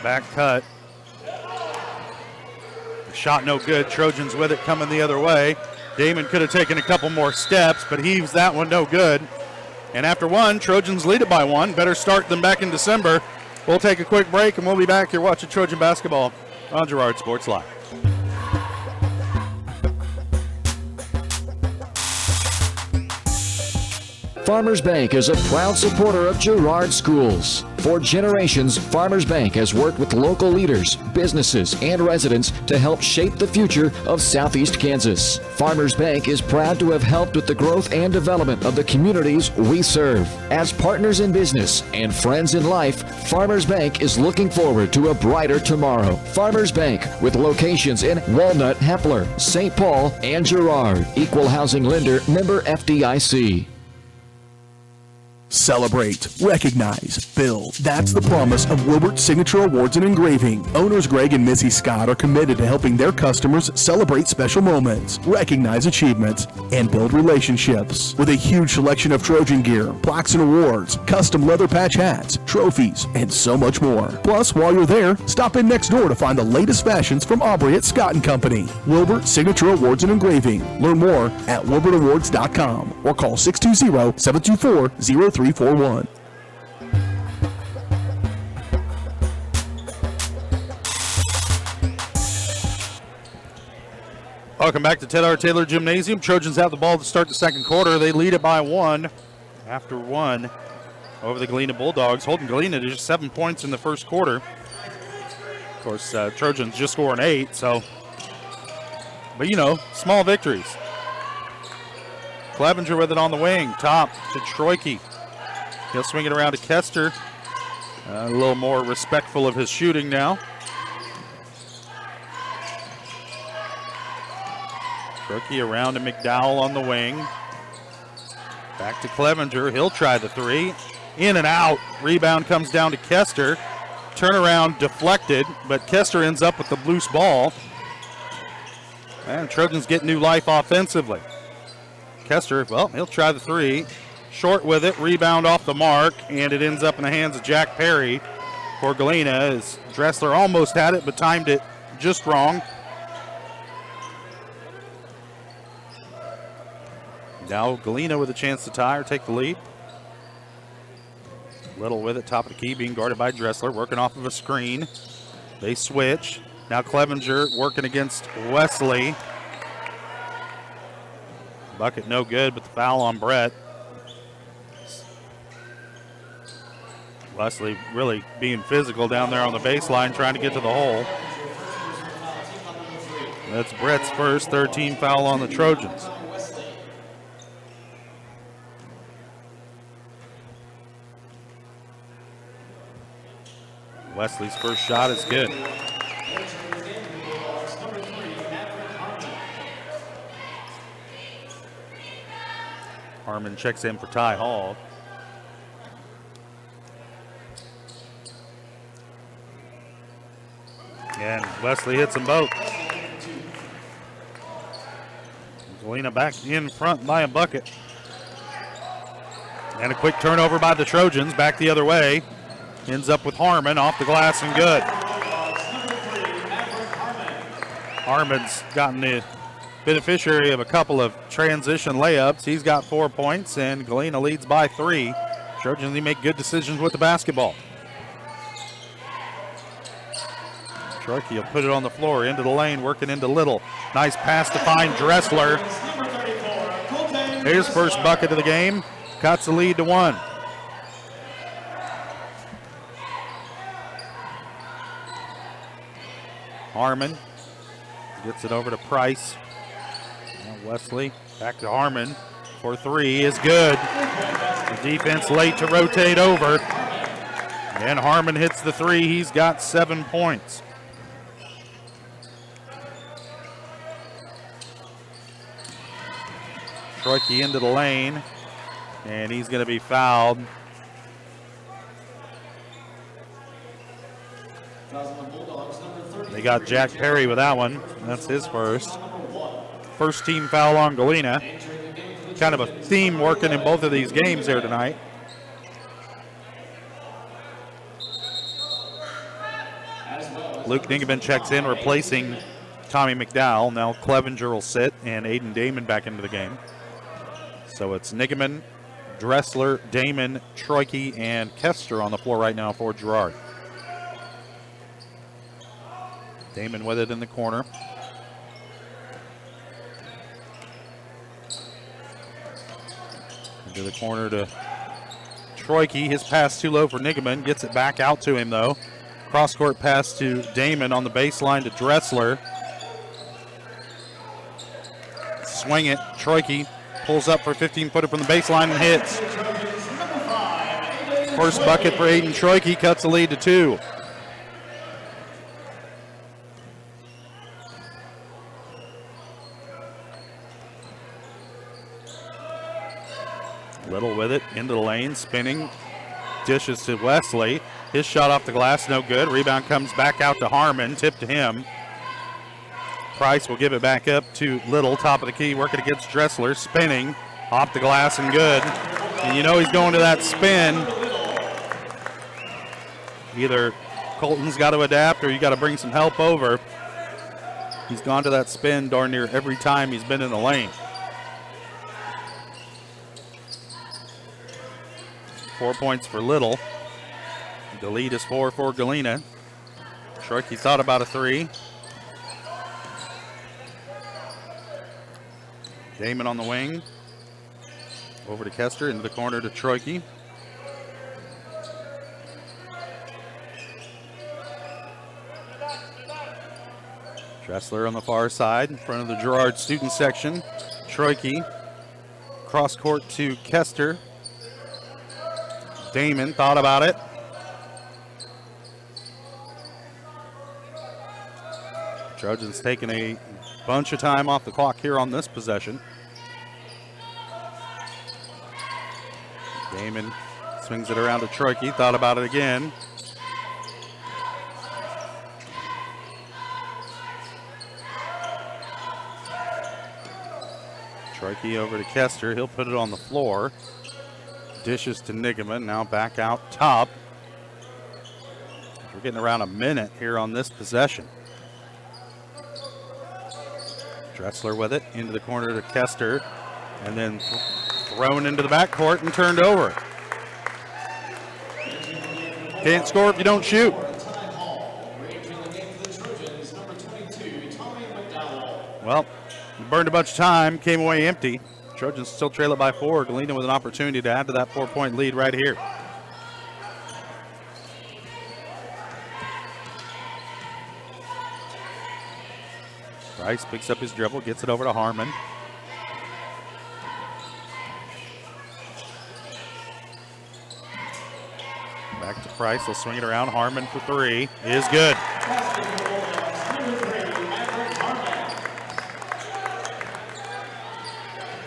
S3: Back cut. Shot no good. Trojans with it coming the other way. Damon could have taken a couple more steps, but heaves that one no good. And after one, Trojans lead it by 1. Better start than back in December. We'll take a quick break and we'll be back here watching Trojan basketball on Girard Sports Live.
S10: Farmers Bank is a proud supporter of Girard schools. For generations, Farmers Bank has worked with local leaders, businesses, and residents to help shape the future of Southeast Kansas. Farmers Bank is proud to have helped with the growth and development of the communities we serve. As partners in business and friends in life, Farmers Bank is looking forward to a brighter tomorrow. Farmers Bank, with locations in Walnut, Hepler, St. Paul, and Girard. Equal housing lender, member FDIC.
S7: Celebrate, recognize, build. That's the promise of Wilbert Signature Awards and Engraving. Owners Greg and Missy Scott are committed to helping their customers celebrate special moments, recognize achievements, and build relationships. With a huge selection of Trojan gear, plaques and awards, custom leather patch hats, trophies, and so much more. Plus, while you're there, stop in next door to find the latest fashions from Aubrey at Scott & Company. Wilbert Signature Awards and Engraving. Learn more at wilbertawards.com or call 620-724-0341.
S3: Welcome back to Ted R. Taylor Gymnasium. Trojans have the ball to start the second quarter. They lead it by 1 after 1 over the Galena Bulldogs, holding Galena to just 7 points in the first quarter. Of course, Trojans just scoring 8, so, but you know, small victories. Clevenger with it on the wing, top to Troike. He'll swing it around to Kester. A little more respectful of his shooting now. Rookie around to McDowell on the wing. Back to Clevenger. He'll try the three. In and out. Rebound comes down to Kester. Turnaround deflected, but Kester ends up with the loose ball. And Trojans get new life offensively. Kester, well, he'll try the three. Short with it, rebound off the mark, and it ends up in the hands of Jack Perry for Galena as Dressler almost had it but timed it just wrong. Now Galena with a chance to tie or take the lead. Little with it, top of the key, being guarded by Dressler, working off of a screen. They switch. Now Clevenger working against Wesley. Bucket no good, but the foul on Brett. Wesley really being physical down there on the baseline, trying to get to the hole. That's Brett's first, 13 foul on the Trojans. Wesley's first shot is good. Harmon checks in for Ty Hall. And Wesley hits them both. Galena back in front by a bucket. And a quick turnover by the Trojans, back the other way. Ends up with Harmon off the glass and good. Harmon's gotten the beneficiary of a couple of transition layups. He's got 4 points, and Galena leads by 3. Trojans, they make good decisions with the basketball. Troike will put it on the floor, into the lane, working into Little. Nice pass to find Dressler. His first bucket of the game. Cuts the lead to 1. Harmon gets it over to Price. Now Wesley back to Harmon for 3 is good. The defense late to rotate over. And Harmon hits the 3. He's got 7 points. Troike into the lane, and he's going to be fouled. They got Jack Perry with that one. That's his first. First team foul on Galena. Kind of a theme working in both of these games here tonight. Luke Ningeman checks in, replacing Tommy McDowell. Now Clevenger will sit, and Aiden Damon back into the game. So it's Ningeman, Dressler, Damon, Troike, and Kester on the floor right now for Girard. Damon with it in the corner. Into the corner to Troike. His pass too low for Ningeman. Gets it back out to him, though. Cross-court pass to Damon on the baseline to Dressler. Swing it. Troike pulls up for 15-footer from the baseline and hits. First bucket for Aiden Troike. Cuts the lead to 2. Little with it, into the lane, spinning, dishes to Wesley. His shot off the glass, no good. Rebound comes back out to Harmon, tip to him. Price will give it back up to Little, top of the key, working against Dressler, spinning, off the glass and good. And you know he's going to that spin. Either Colton's got to adapt or you got to bring some help over. He's gone to that spin darn near every time he's been in the lane. 4 points for Little. The lead is 4 for Galena. Troike thought about a 3. Damon on the wing. Over to Kester, into the corner to Troike. Dressler on the far side, in front of the Girard student section. Troike, cross court to Kester. Damon thought about it. Trojans taking a bunch of time off the clock here on this possession. Damon swings it around to Troike, thought about it again. Troike over to Kester, he'll put it on the floor. Dishes to Ningeman, now back out top. We're getting around a minute here on this possession. Dressler with it, into the corner to Kester, and then thrown into the backcourt and turned over. Can't score if you don't shoot. Well, burned a bunch of time, came away empty. Trojans still trail it by 4. Galena with an opportunity to add to that 4-point lead right here. Price picks up his dribble, gets it over to Harmon. Back to Price, he'll swing it around. Harmon for 3, is good.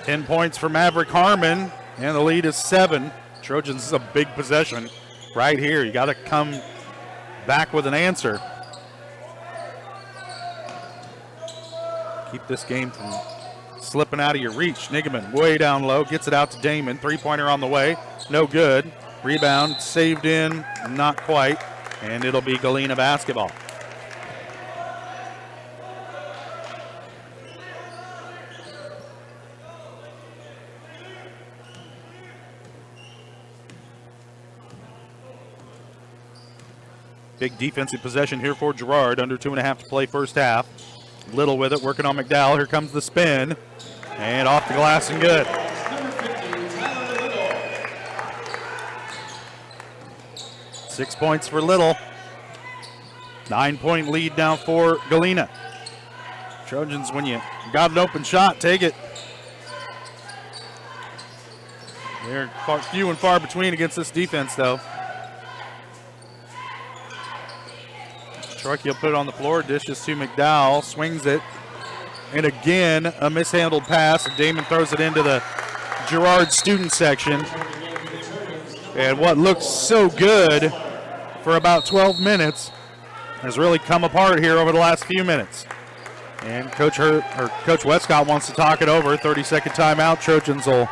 S3: Ten points for Maverick Harmon, and the lead is 7. Trojans is a big possession right here. You got to come back with an answer. Keep this game from slipping out of your reach. Ningeman way down low, gets it out to Damon. 3-pointer on the way, no good. Rebound saved in, not quite, and it'll be Galena basketball. Big defensive possession here for Girard. Under 2.5 to play first half. Little with it, working on McDowell. Here comes the spin. And off the glass and good. 6 points for Little. 9-point lead now for Galena. Trojans, when you got an open shot, take it. They're few and far between against this defense, though. Troike will put it on the floor, dishes to McDowell, swings it. And again, a mishandled pass. Damon throws it into the Girard student section. And what looks so good for about 12 minutes has really come apart here over the last few minutes. And Coach Westcott wants to talk it over. 30-second timeout. Trojans will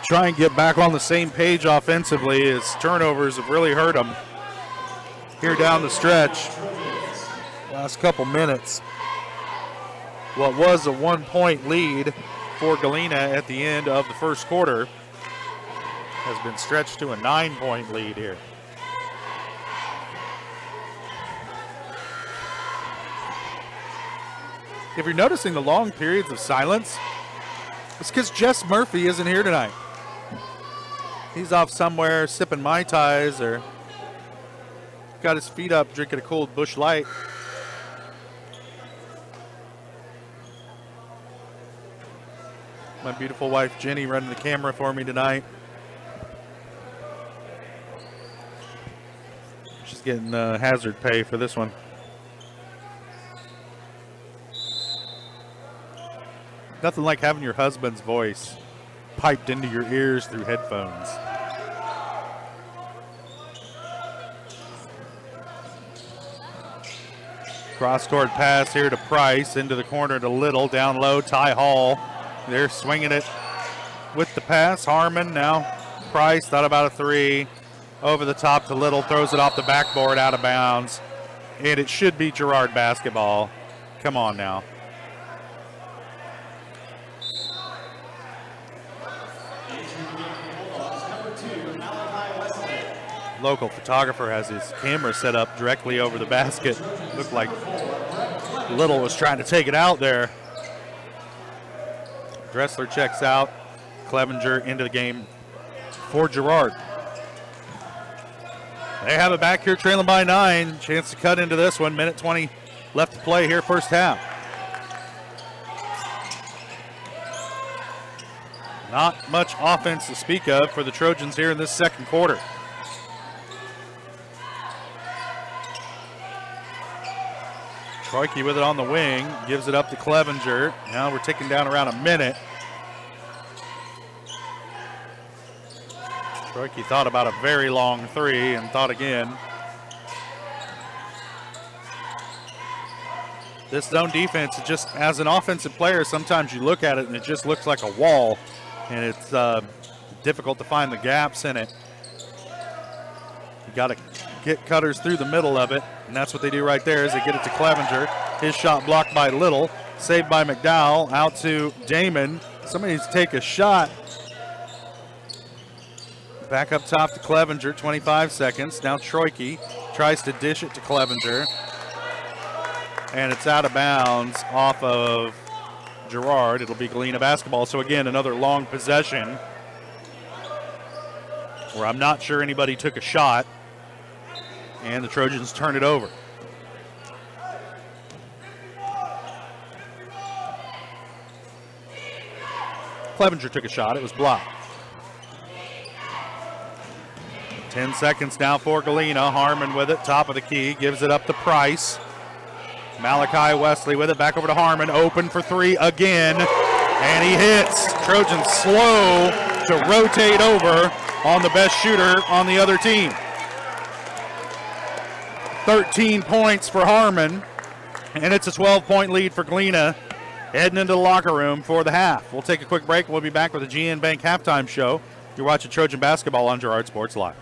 S3: try and get back on the same page offensively as turnovers have really hurt them here down the stretch. Last couple minutes. What was a 1-point lead for Galena at the end of the first quarter has been stretched to a 9-point lead here. If you're noticing the long periods of silence, it's because Jess Murphy isn't here tonight. He's off somewhere sipping Mai Tais or got his feet up drinking a cold Busch Light. My beautiful wife Jenny running the camera for me tonight. She's getting hazard pay for this one. Nothing like having your husband's voice piped into your ears through headphones. Cross-court pass here to Price, into the corner to Little, down low, Ty Hall. They're swinging it with the pass. Harmon now. Price thought about a three. Over the top to Little, throws it off the backboard, out of bounds. And it should be Girard basketball. Come on now. Local photographer has his camera set up directly over the basket. Looked like Little was trying to take it out there. Dressler checks out. Clevenger into the game for Girard. They have it back here, trailing by 9. Chance to cut into this one. Minute 20 left to play here, first half. Not much offense to speak of for the Trojans here in this second quarter. Troike with it on the wing, gives it up to Clevenger. Now we're ticking down around a minute. Troike thought about a very long three and thought again. This zone defense, it just, as an offensive player, sometimes you look at it and it just looks like a wall, and it's difficult to find the gaps in it. You got to get cutters through the middle of it, and that's what they do right there as they get it to Clevenger. His shot blocked by Little, saved by McDowell, out to Damon. Somebody needs to take a shot. Back up top to Clevenger, 25 seconds. Now Troike tries to dish it to Clevenger, and it's out of bounds off of Girard. It'll be Galena basketball. So again, another long possession where I'm not sure anybody took a shot, and the Trojans turn it over. Clevenger took a shot. It was blocked. 10 seconds now for Galena. Harmon with it, top of the key, gives it up to Price. Malachi Wesley with it, back over to Harmon, open for three again, and he hits. Trojans slow to rotate over on the best shooter on the other team. 13 points for Harmon, and it's a 12-point lead for Galena heading into the locker room for the half. We'll take a quick break. We'll be back with the GN Bank halftime show. You're watching Trojan basketball on Girard Sports Live.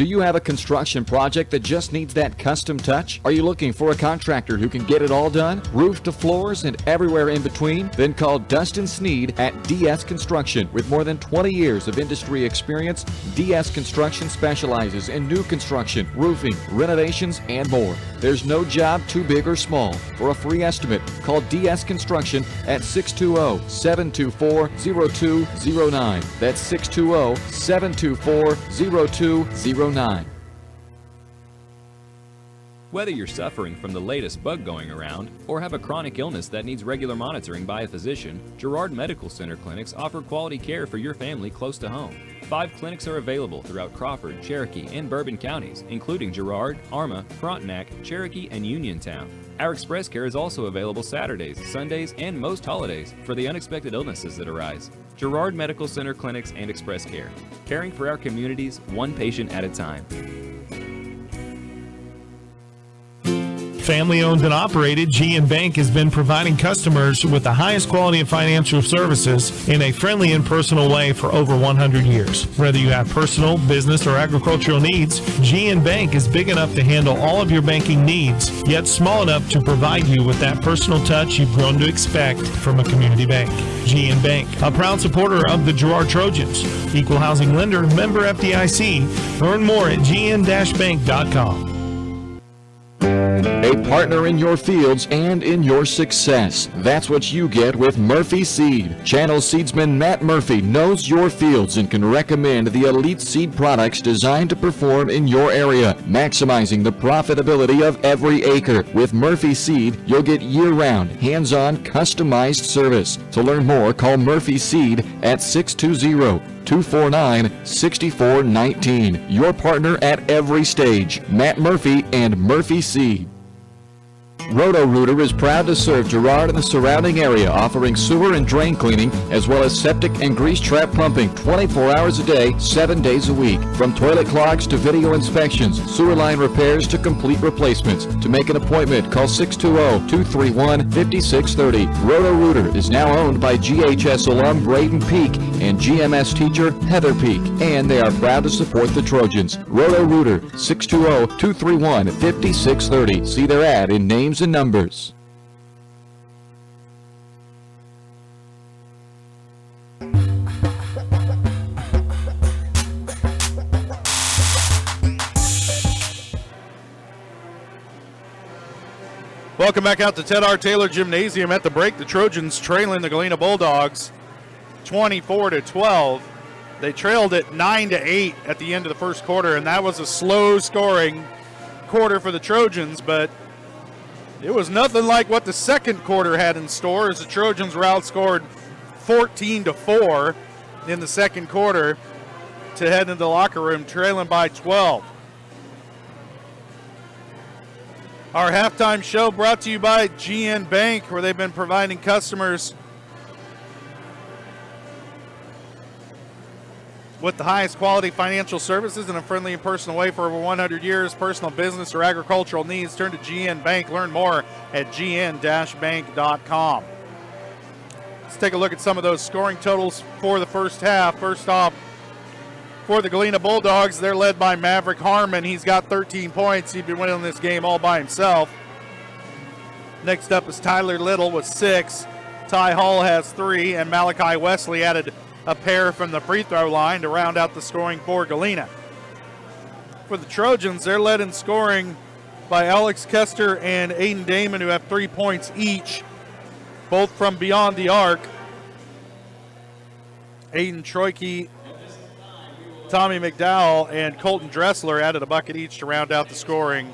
S10: Do you have a construction project that just needs that custom touch? Are you looking for a contractor who can get it all done? Roof to floors and everywhere in between? Then call Dustin Sneed at DS Construction. With more than 20 years of industry experience, DS Construction specializes in new construction, roofing, renovations, and more. There's no job too big or small. For a free estimate, call DS Construction at 620-724-0209. That's 620-724-0209.
S16: Whether you're suffering from the latest bug going around or have a chronic illness that needs regular monitoring by a physician, Girard Medical Center clinics offer quality care for your family close to home. 5 clinics are available throughout Crawford, Cherokee, and Bourbon counties, including Girard, Arma, Frontenac, Cherokee, and Uniontown. Our express care is also available Saturdays, Sundays, and most holidays for the unexpected illnesses that arise. Girard Medical Center clinics and express care, caring for our communities one patient at a time.
S17: Family owned and operated, GN Bank has been providing customers with the highest quality of financial services in a friendly and personal way for over 100 years. Whether you have personal, business, or agricultural needs, GN Bank is big enough to handle all of your banking needs, yet small enough to provide you with that personal touch you've grown to expect from a community bank. GN Bank, a proud supporter of the Girard Trojans, equal housing lender, member FDIC. Learn more at gn-bank.com.
S10: A partner in your fields and in your success. That's what you get with Murphy Seed. Channel seedsman Matt Murphy knows your fields and can recommend the elite seed products designed to perform in your area, maximizing the profitability of every acre. With Murphy Seed, you'll get year-round, hands-on, customized service. To learn more, call Murphy Seed at 620-249-6419. Your partner at every stage. Matt Murphy and Murphy Seed. Roto-Rooter is proud to serve Girard and the surrounding area, offering sewer and drain cleaning, as well as septic and grease trap pumping 24 hours a day, 7 days a week. From toilet clogs to video inspections, sewer line repairs to complete replacements. To make an appointment, call 620-231-5630. Roto-Rooter is now owned by GHS alum Braden Peak and GMS teacher Heather Peak, and they are proud to support the Trojans. Roto-Rooter, 620-231-5630. See their ad in names and numbers.
S3: Welcome back out to Ted R. Taylor Gymnasium. At the break, the Trojans trailing the Galena Bulldogs 24-12. They trailed it 9-8 at the end of the first quarter, and that was a slow scoring quarter for the Trojans, but it was nothing like what the second quarter had in store, as the Trojans were outscored 14-4 in the second quarter to head into the locker room trailing by 12. Our halftime show brought to you by GN Bank, where they've been providing customers with the highest quality financial services in a friendly and personal way for over 100 years. Personal, business, or agricultural needs, turn to GN Bank. Learn more at gn-bank.com. Let's take a look at some of those scoring totals for the first half. First off, for the Galena Bulldogs, they're led by Maverick Harmon. He's got 13 points. He's been winning this game all by himself. Next up is Tyler Little with 6. Ty Hall has 3, and Malachi Wesley added a pair from the free throw line to round out the scoring for Galena. For the Trojans, they're led in scoring by Alex Kester and Aiden Damon, who have 3 points each, both from beyond the arc. Aiden Troike, Tommy McDowell, and Colton Dressler added a bucket each to round out the scoring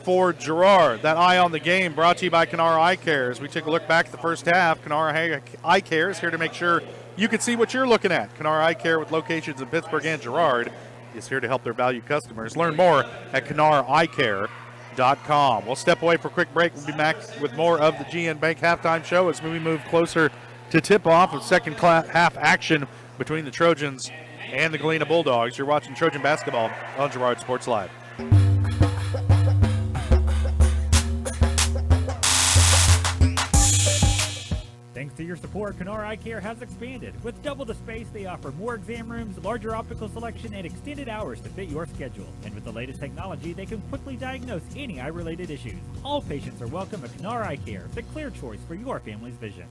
S3: for Girard. That eye on the game brought to you by Kenara Eye Care. As we take a look back at the first half, Kenara Eye Care is here to make sure you can see what you're looking at. Kenara Eye Care, with locations in Pittsburgh and Girard, is here to help their valued customers. Learn more at KenaraEyeCare.com. We'll step away for a quick break. We'll be back with more of the GN Bank halftime show as we move closer to tip-off of second half action between the Trojans and the Galena Bulldogs. You're watching Trojan basketball on Girard Sports Live.
S18: Thanks to your support, Canara Eye Care has expanded. With double the space, they offer more exam rooms, larger optical selection, and extended hours to fit your schedule. And with the latest technology, they can quickly diagnose any eye-related issues. All patients are welcome at Canara Eye Care, the clear choice for your family's vision.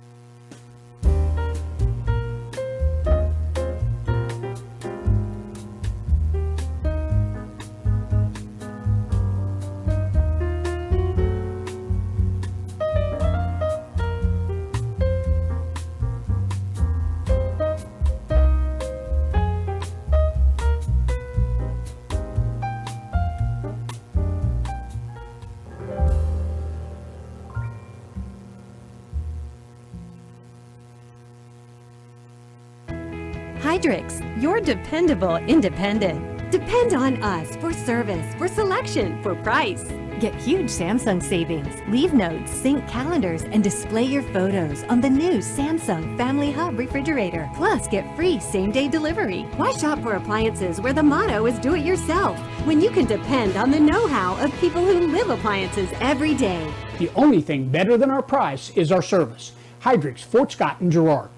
S11: Hydrix, your dependable independent. Depend on us for service, for selection, for price. Get huge Samsung savings. Leave notes, sync calendars, and display your photos on the new Samsung Family Hub refrigerator. Plus, get free same-day delivery. Why shop for appliances where the motto is do it yourself when you can depend on the know-how of people who live appliances every day?
S12: The only thing better than our price is our service. Hydrix, Fort Scott, and Girard.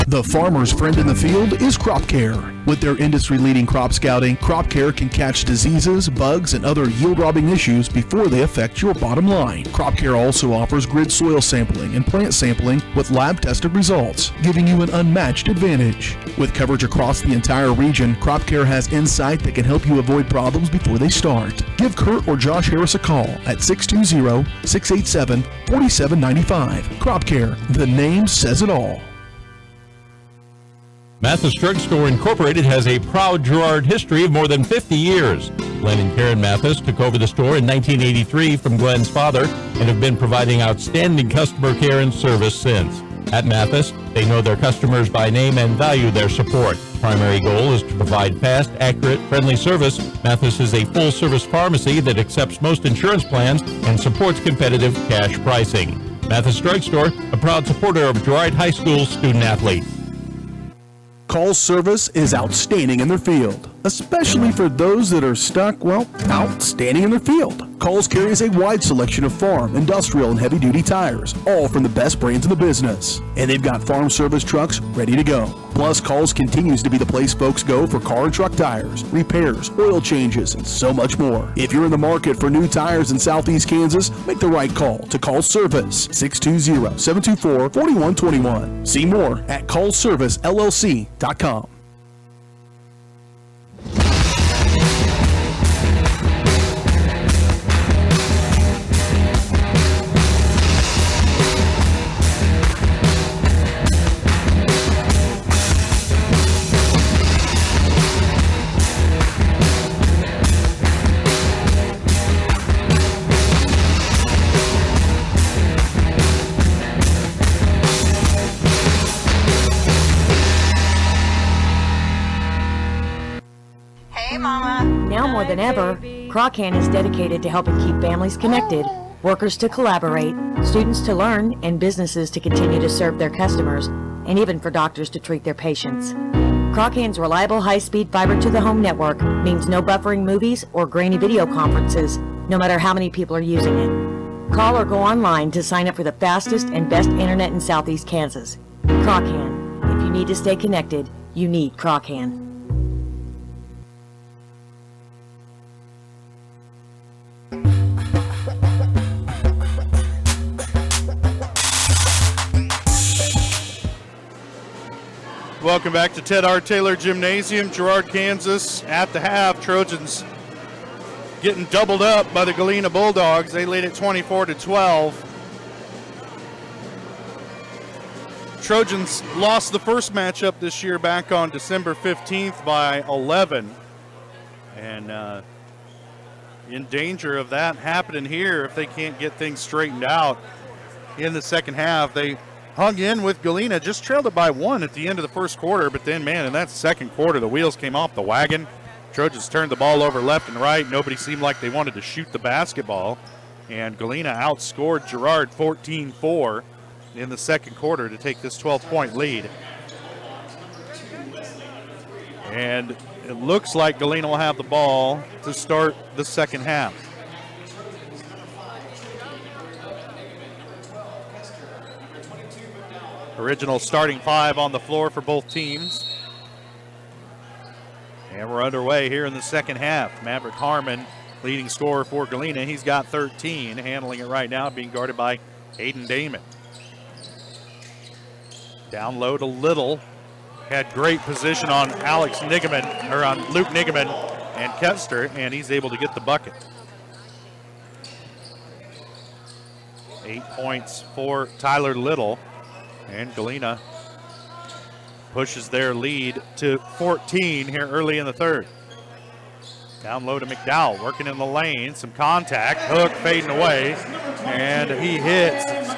S1: The farmer's friend in the field is Crop Care. With their industry-leading crop scouting, Crop Care can catch diseases, bugs, and other yield-robbing issues before they affect your bottom line. Crop Care also offers grid soil sampling and plant sampling with lab-tested results, giving you an unmatched advantage. With coverage across the entire region, Crop Care has insight that can help you avoid problems before they start. Give Kurt or Josh Harris a call at 620-687-4795. Crop Care, the name says it all.
S13: Mathis Drug Store Incorporated has a proud Girard history of more than 50 years. Glenn and Karen Mathis took over the store in 1983 from Glenn's father and have been providing outstanding customer care and service since. At Mathis, they know their customers by name and value their support. Primary goal is to provide fast, accurate, friendly service. Mathis is a full-service pharmacy that accepts most insurance plans and supports competitive cash pricing. Mathis Drug Store, a proud supporter of Girard High School student-athletes.
S7: Call's service is outstanding in their field, especially for those that are stuck, outstanding in their field. Call's carries a wide selection of farm, industrial, and heavy-duty tires, all from the best brands in the business. And they've got farm service trucks ready to go. Plus, Call's continues to be the place folks go for car and truck tires, repairs, oil changes, and so much more. If you're in the market for new tires in Southeast Kansas, make the right call to Call's Service, 620-724-4121. See more at callservicellc.com.
S4: Now more than ever, Crocan is dedicated to helping keep families connected, workers to collaborate, students to learn, and businesses to continue to serve their customers, and even for doctors to treat their patients. Crocan's reliable high-speed fiber-to-the-home network means no buffering movies or grainy video conferences, no matter how many people are using it. Call or go online to sign up for the fastest and best internet in Southeast Kansas. Crocan. If you need to stay connected, you need Crocan.
S3: Welcome back to Ted R. Taylor Gymnasium, Girard, Kansas. At the half, Trojans getting doubled up by the Galena Bulldogs. They lead it 24-12. Trojans lost the first matchup this year back on December 15th by 11. And in danger of that happening here if they can't get things straightened out in the second half. They hung in with Galena, just trailed it by one at the end of the first quarter, but then, man, in that second quarter, the wheels came off the wagon. Trojans turned the ball over left and right. Nobody seemed like they wanted to shoot the basketball, and Galena outscored Girard 14-4 in the second quarter to take this 12-point lead. And it looks like Galena will have the ball to start the second half. Original starting 5 on the floor for both teams. And we're underway here in the second half. Maverick Harmon, leading scorer for Galena. He's got 13, handling it right now, being guarded by Aiden Damon. Down low to Little. Had great position on Alex Nigaman, or on Luke Nigaman and Kester, and he's able to get the bucket. 8 points for Tyler Little, and Galena pushes their lead to 14 here early in the third. Down low to McDowell, working in the lane, some contact, hook fading away, and he hits.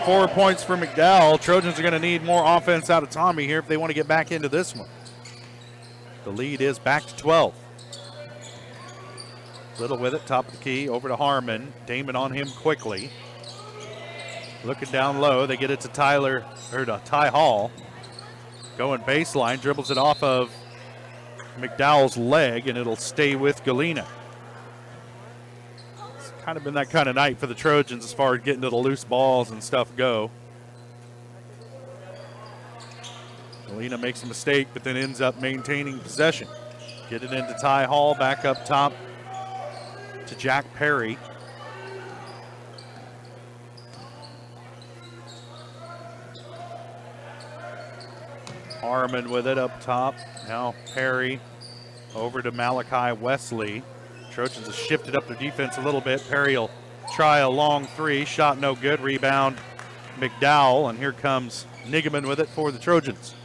S3: 4 points for McDowell. Trojans are going to need more offense out of Tommy here if they want to get back into this one. The lead is back to 12. Little with it, top of the key, over to Harmon. Damon on him quickly. Looking down low, they get it to Ty Hall. Going baseline, dribbles it off of McDowell's leg, and it'll stay with Galena. It's kind of been that kind of night for the Trojans as far as getting to the loose balls and stuff go. Galena makes a mistake, but then ends up maintaining possession. Get it into Ty Hall, back up top to Jack Perry. Harmon with it up top. Now Perry over to Malachi Wesley. Trojans have shifted up their defense a little bit. Perry will try a long three. Shot no good. Rebound McDowell. And here comes Nigaman with it for the Trojans.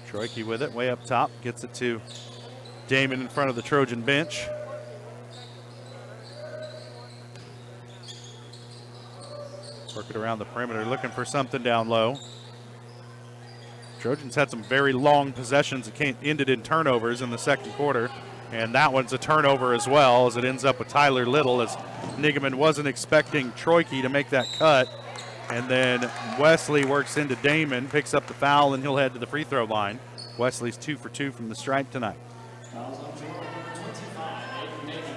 S3: Troike with it way up top. Gets it to Damon in front of the Trojan bench. Work it around the perimeter, looking for something down low. Trojans had some very long possessions that ended in turnovers in the second quarter, and that one's a turnover as well, as it ends up with Tyler Little, as Nigaman wasn't expecting Troike to make that cut. And then Wesley works into Damon, picks up the foul, and he'll head to the free throw line. Wesley's 2 for 2 from the stripe tonight.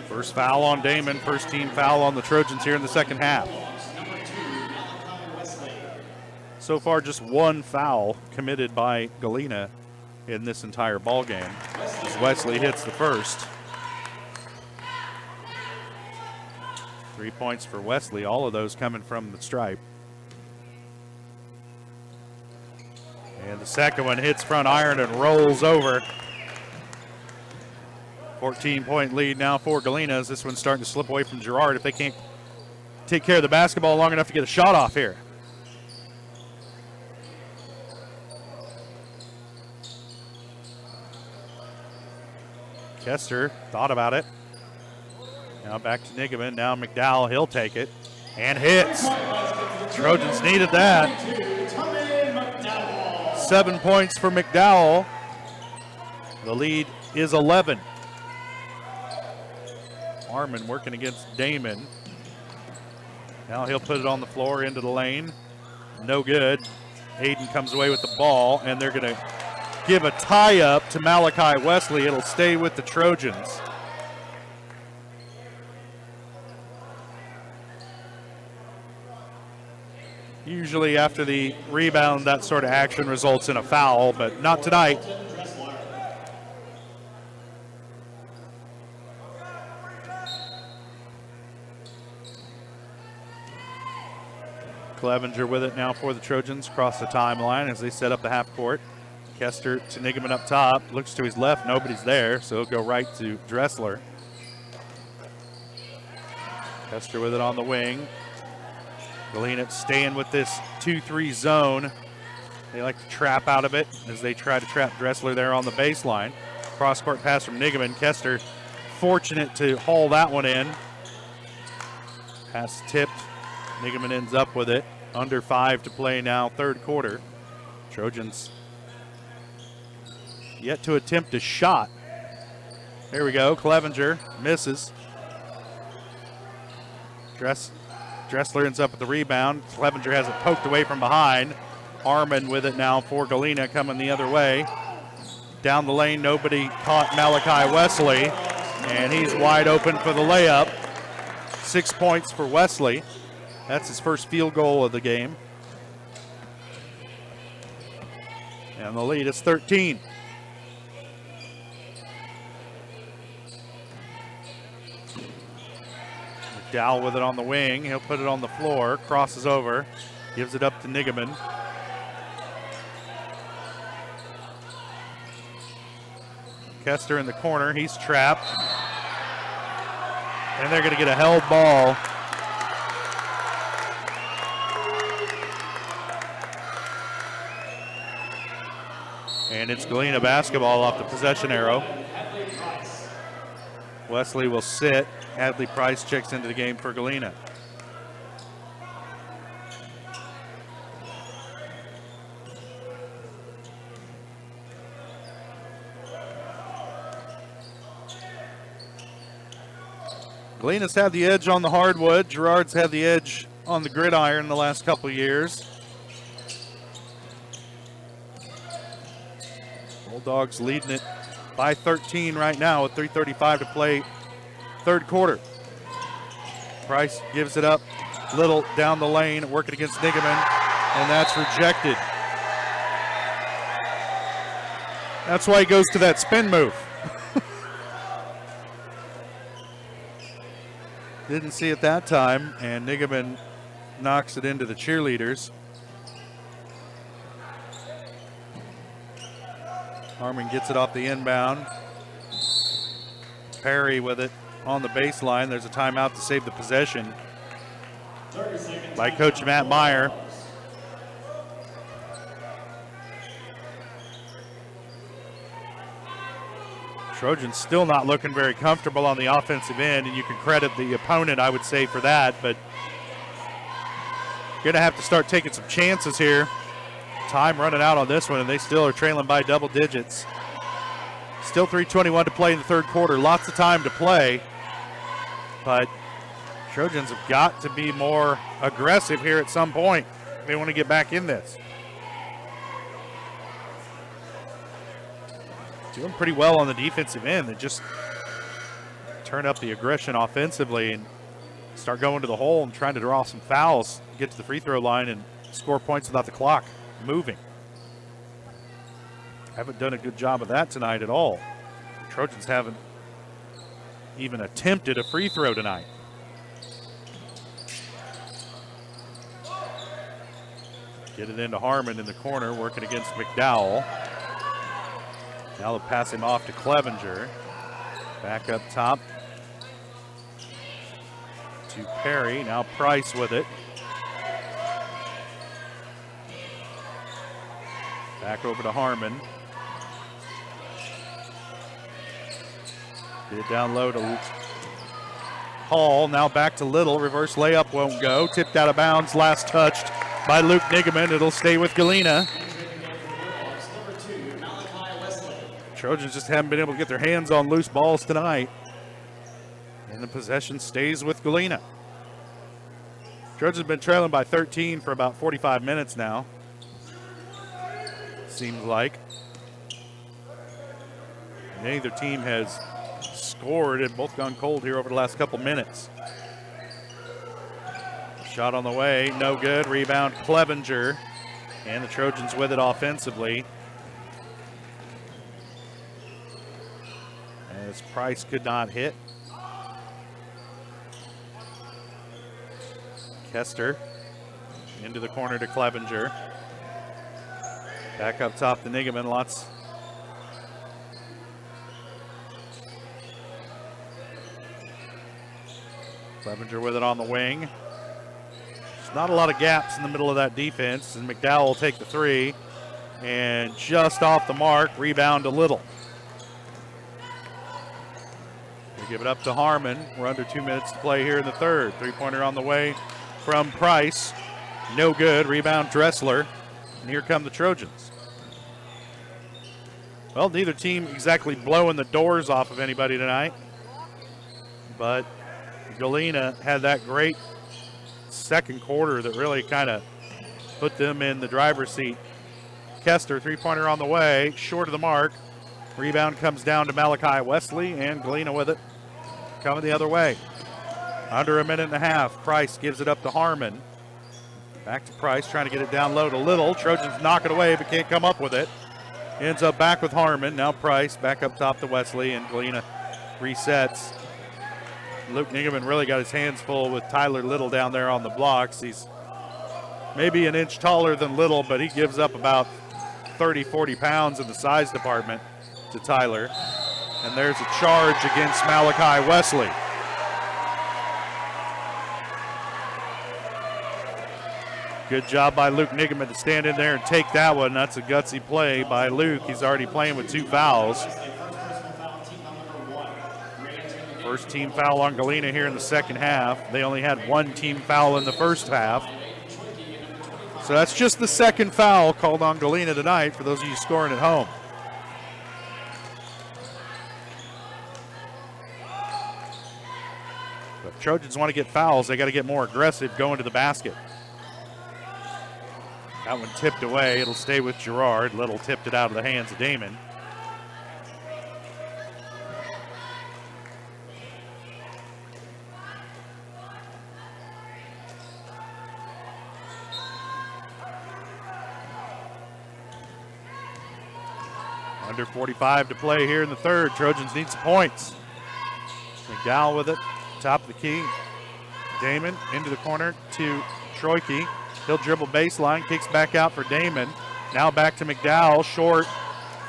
S3: First foul on Damon, first team foul on the Trojans here in the second half. So far, just one foul committed by Galena in this entire ball game. Wesley hits the first. 3 points for Wesley, all of those coming from the stripe. And the second one hits front iron and rolls over. 14-point lead now for Galena, as this one's starting to slip away from Girard if they can't take care of the basketball long enough to get a shot off here. Kester thought about it. Now back to Nigaman. Now McDowell, he'll take it and hits. Trojans needed that. 7 points for McDowell. The lead is 11. Harmon working against Damon. Now he'll put it on the floor into the lane. No good. Hayden comes away with the ball, and they're going to give a tie-up to Malachi Wesley. It'll stay with the Trojans. Usually after the rebound, that sort of action results in a foul, but not tonight. Clevenger with it now for the Trojans across the timeline as they set up the half court. Kester to Nigaman up top. Looks to his left, nobody's there, so he'll go right to Dressler. Kester with it on the wing. Galena staying with this 2-3 zone. They like to trap out of it as they try to trap Dressler there on the baseline. Cross-court pass from Nigaman. Kester fortunate to haul that one in. Pass tipped. Nigaman ends up with it. Under 5 to play now, third quarter. Trojans yet to attempt a shot. There we go. Clevenger misses. Dressler ends up with the rebound. Clevenger has it poked away from behind. Harmon with it now for Galena, coming the other way. Down the lane, nobody caught Malachi Wesley, and he's wide open for the layup. 6 points for Wesley That's his first field goal of the game. And the lead is 13. McDowell with it on the wing. He'll put it on the floor, crosses over, gives it up to Nigaman. Kester in the corner, he's trapped. And they're going to get a held ball. And it's Galena basketball off the possession arrow. Wesley will sit. Hadley Price checks into the game for Galena. Galena's had the edge on the hardwood. Girard's had the edge on the gridiron the last couple of years. Bulldogs leading it by 13 right now with 3:35 to play, third quarter. Price gives it up. Little down the lane, working against Nigaman, and that's rejected. That's why he goes to that spin move. Didn't see it that time, and Nigaman knocks it into the cheerleaders. Harmon gets it off the inbound. Perry with it on the baseline. There's a timeout to save the possession by Coach Matt Meyer. Trojans still not looking very comfortable on the offensive end, and you can credit the opponent, I would say, for that, but going to have to start taking some chances here. Time running out on this one, and they still are trailing by double digits. Still 3:21 to play in the third quarter. Lots of time to play, but Trojans have got to be more aggressive here at some point if they want to get back in this. Doing pretty well on the defensive end. They just turn up the aggression offensively and start going to the hole and trying to draw some fouls, get to the free throw line and score points without the clock moving. Haven't done a good job of that tonight at all. The Trojans haven't even attempted a free throw tonight. Get it into Harmon in the corner, working against McDowell. Now they'll pass him off to Clevenger. Back up top to Perry. Now Price with it. Back over to Harmon. Get it down low to Hall. Now back to Little. Reverse layup won't go. Tipped out of bounds. Last touched by Luke Nigaman. It'll stay with Galena. Trojans just haven't been able to get their hands on loose balls tonight. And the possession stays with Galena. Trojans have been trailing by 13 for about 45 minutes now. Seems like. Neither team has scored and both gone cold here over the last couple minutes. Shot on the way, no good. Rebound Clevenger. And the Trojans with it offensively. As Price could not hit. Kester into the corner to Clevenger. Back up top to Nigaman. Lots. Clevenger with it on the wing. There's not a lot of gaps in the middle of that defense, and McDowell will take the three. And just off the mark, rebound to Little. They give it up to Harmon. We're under 2 minutes to play here in the third. Three-pointer on the way from Price. No good. Rebound Dressler. And here come the Trojans. Well, neither team exactly blowing the doors off of anybody tonight. But Galena had that great second quarter that really kind of put them in the driver's seat. Kester, three-pointer on the way, short of the mark. Rebound comes down to Malachi Wesley, and Galena with it, coming the other way. Under a minute and a half. Price gives it up to Harmon. Back to Price, trying to get it down low to Little. Trojans knock it away, but can't come up with it. Ends up back with Harmon. Now Price back up top to Wesley, and Galena resets. Luke Nigeman really got his hands full with Tyler Little down there on the blocks. He's maybe an inch taller than Little, but he gives up about 30, 40 pounds in the size department to Tyler. And there's a charge against Malachi Wesley. Good job by Luke Nigeman to stand in there and take that one. That's a gutsy play by Luke. He's already playing with 2 fouls. First team foul on Galena here in the second half. They only had 1 team foul in the first half. So that's just the second foul called on Galena tonight for those of you scoring at home. But if Trojans want to get fouls, they got to get more aggressive going to the basket. That one tipped away. It'll stay with Girard. Little tipped it out of the hands of Damon. Under 45 to play here in the third. Trojans need some points. McDowell with it, top of the key. Damon into the corner to Troike. He'll dribble baseline, kicks back out for Damon. Now back to McDowell, short,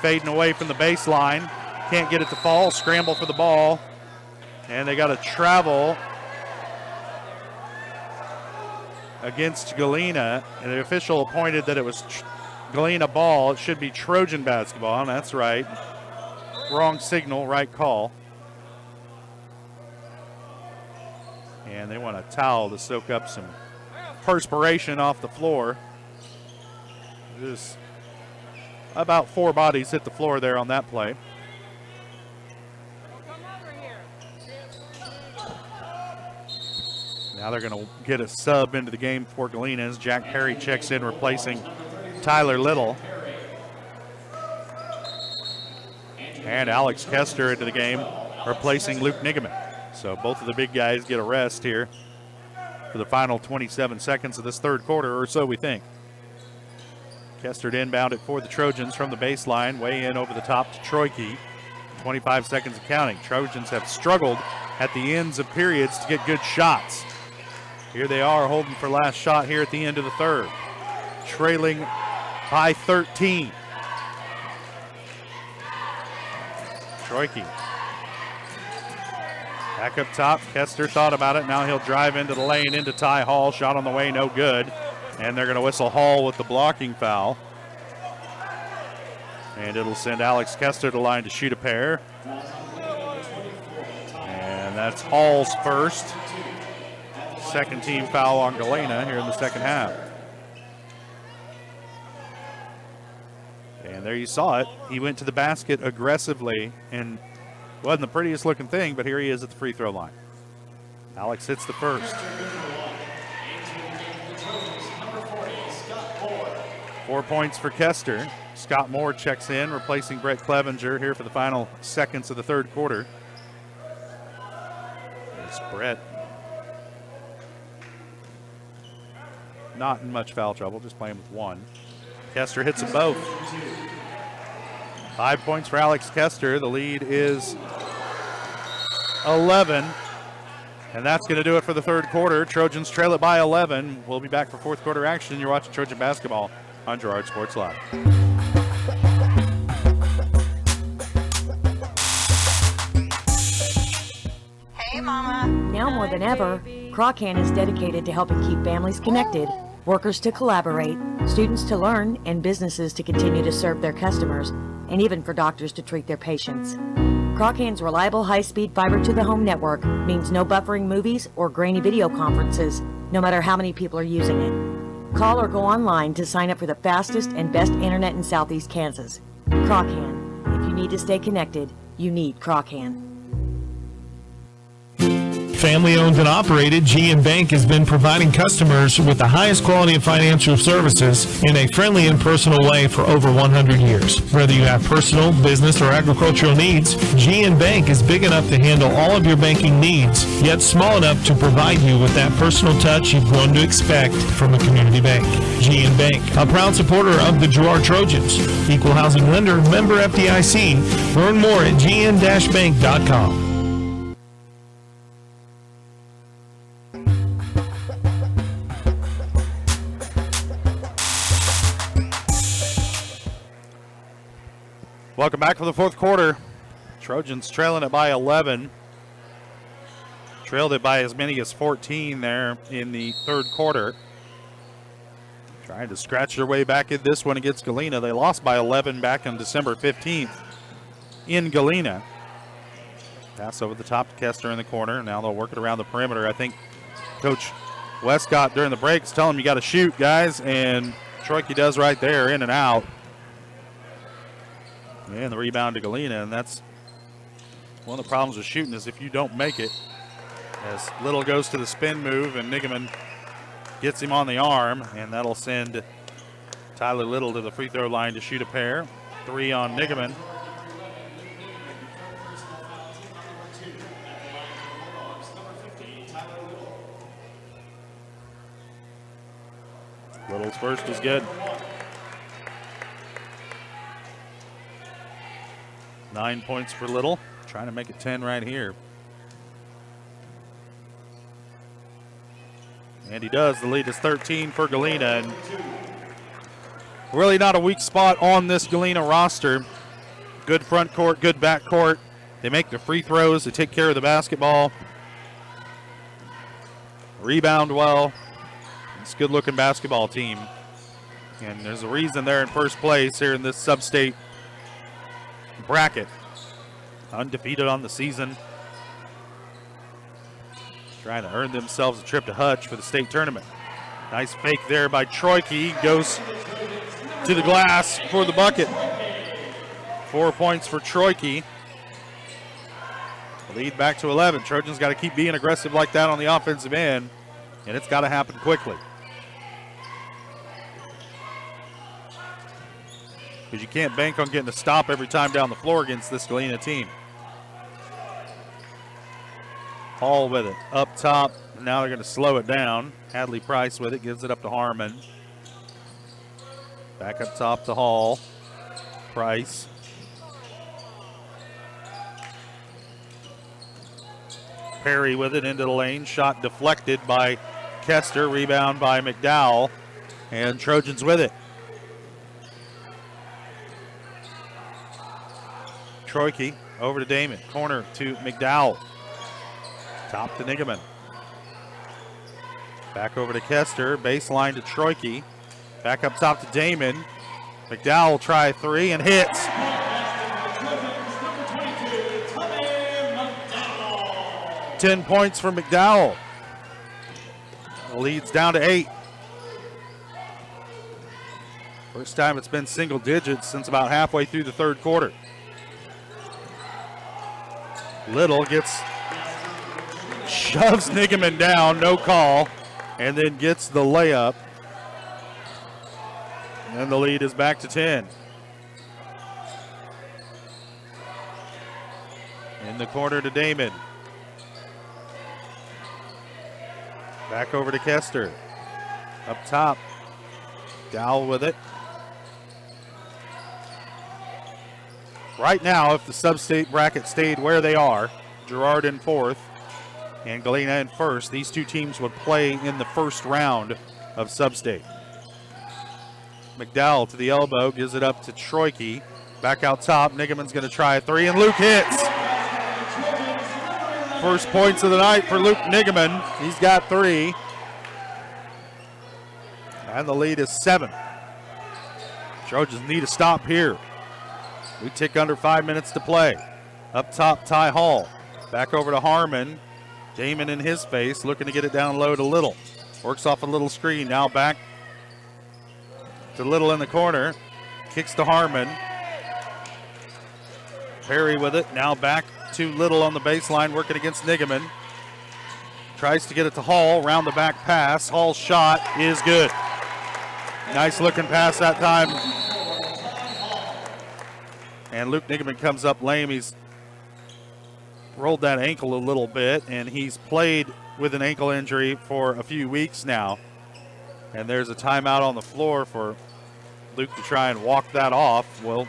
S3: fading away from the baseline. Can't get it to fall, scramble for the ball. And they got to travel against Galena. And the official pointed that it was Galena ball. It should be Trojan basketball, and that's right. Wrong signal, right call. And they want a towel to soak up some perspiration off the floor. Just about 4 bodies hit the floor there on that play. Now they're going to get a sub into the game for Galena as Jack Perry checks in, replacing Tyler Little. And Alex Kester into the game, replacing Luke Nigeman. So both of the big guys get a rest here for the final 27 seconds of this third quarter, or so we think. Kester to inbound it for the Trojans from the baseline, way in over the top to Troike. 25 seconds of counting. Trojans have struggled at the ends of periods to get good shots. Here they are holding for last shot here at the end of the third. Trailing by 13. Troike. Back up top, Kester thought about it. Now he'll drive into the lane, into Ty Hall. Shot on the way, no good. And they're going to whistle Hall with the blocking foul. And it'll send Alex Kester to line to shoot a pair. And that's Hall's first. Second team foul on Galena here in the second half. And there you saw it. He went to the basket aggressively and wasn't the prettiest looking thing, but here he is at the free throw line. Alex hits the first. 4 points for Kester. Scott Moore checks in, replacing Brett Clevenger here for the final seconds of the third quarter. There's Brett. Not in much foul trouble, just playing with 1. Kester hits them both. 5 points for Alex Kester. The lead is 11. And that's going to do it for the third quarter. Trojans trail it by 11. We'll be back for fourth quarter action. You're watching Trojan basketball on Girard Sports Live.
S4: Hey, Mama. Now more than ever, Croccan is dedicated to helping keep families connected, workers to collaborate, students to learn, and businesses to continue to serve their customers, and even for doctors to treat their patients. Croccan's reliable high-speed fiber-to-the-home network means no buffering movies or grainy video conferences, no matter how many people are using it. Call or go online to sign up for the fastest and best internet in Southeast Kansas. Croccan. If you need to stay connected, you need Croccan.
S17: Family owned and operated, G&M Bank has been providing customers with the highest quality of financial services in a friendly and personal way for over 100 years. Whether you have personal, business, or agricultural needs, G&M Bank is big enough to handle all of your banking needs, yet small enough to provide you with that personal touch you've grown to expect from a community bank. G&M Bank, a proud supporter of the Girard Trojans. Equal housing lender, member FDIC. Learn more at gn-bank.com.
S3: Welcome back for the fourth quarter. Trojans trailing it by 11. Trailed it by as many as 14 there in the third quarter. Trying to scratch their way back in this one against Galena. They lost by 11 back on December 15th in Galena. Pass over the top to Kester in the corner. Now they'll work it around the perimeter. I think Coach Westcott during the breaks telling them you got to shoot, guys, and Troike does right there, in and out. And the rebound to Galena, and that's one of the problems with shooting is if you don't make it. As Little goes to the spin move, and Nigeman gets him on the arm, and that'll send Tyler Little to the free throw line to shoot a pair. 3 on Nigeman. Little's first is good. 9 points for Little. Trying to make it 10 right here. And he does. The lead is 13 for Galena. And really not a weak spot on this Galena roster. Good front court, good back court. They make the free throws. They take care of the basketball. Rebound well. It's a good-looking basketball team. And there's a reason they're in first place here in this sub-state bracket. Undefeated on the season. Trying to earn themselves a trip to Hutch for the state tournament. Nice fake there by Troike. Goes to the glass for the bucket. 4 points for Troike. Lead back to 11. Trojans got to keep being aggressive like that on the offensive end, and it's got to happen quickly. Because you can't bank on getting a stop every time down the floor against this Galena team. Hall with it up top. Now they're going to slow it down. Hadley Price with it, gives it up to Harmon. Back up top to Hall. Price. Perry with it into the lane. Shot deflected by Kester. Rebound by McDowell. And Trojans with it. Troike over to Damon. Corner to McDowell. Top to Nigeman. Back over to Kester. Baseline to Troike. Back up top to Damon. McDowell will try 3 and hits. 10 points for McDowell. The lead's down to 8. First time it's been single digits since about halfway through the third quarter. Little shoves Nigeman down, no call, and then gets the layup. And the lead is back to 10. In the corner to Damon. Back over to Kester. Up top. Dowell with it. Right now, if the sub-state bracket stayed where they are, Girard in 4th and Galena in 1st, these two teams would play in the first round of sub-state. McDowell to the elbow, gives it up to Troike. Back out top, Nigeman's going to try a 3, and Luke hits. First points of the night for Luke Nigeman. He's got 3. And the lead is 7. Trojans need a stop here. We tick under 5 minutes to play. Up top, Ty Hall. Back over to Harmon. Damon in his face, looking to get it down low to Little. Works off a little screen. Now back to Little in the corner. Kicks to Harmon. Perry with it. Now back to Little on the baseline, working against Nigeman. Tries to get it to Hall, round the back pass. Hall's shot is good. Nice looking pass that time. And Luke Nigeman comes up lame. He's rolled that ankle a little bit, and he's played with an ankle injury for a few weeks now. And there's a timeout on the floor for Luke to try and walk that off. We'll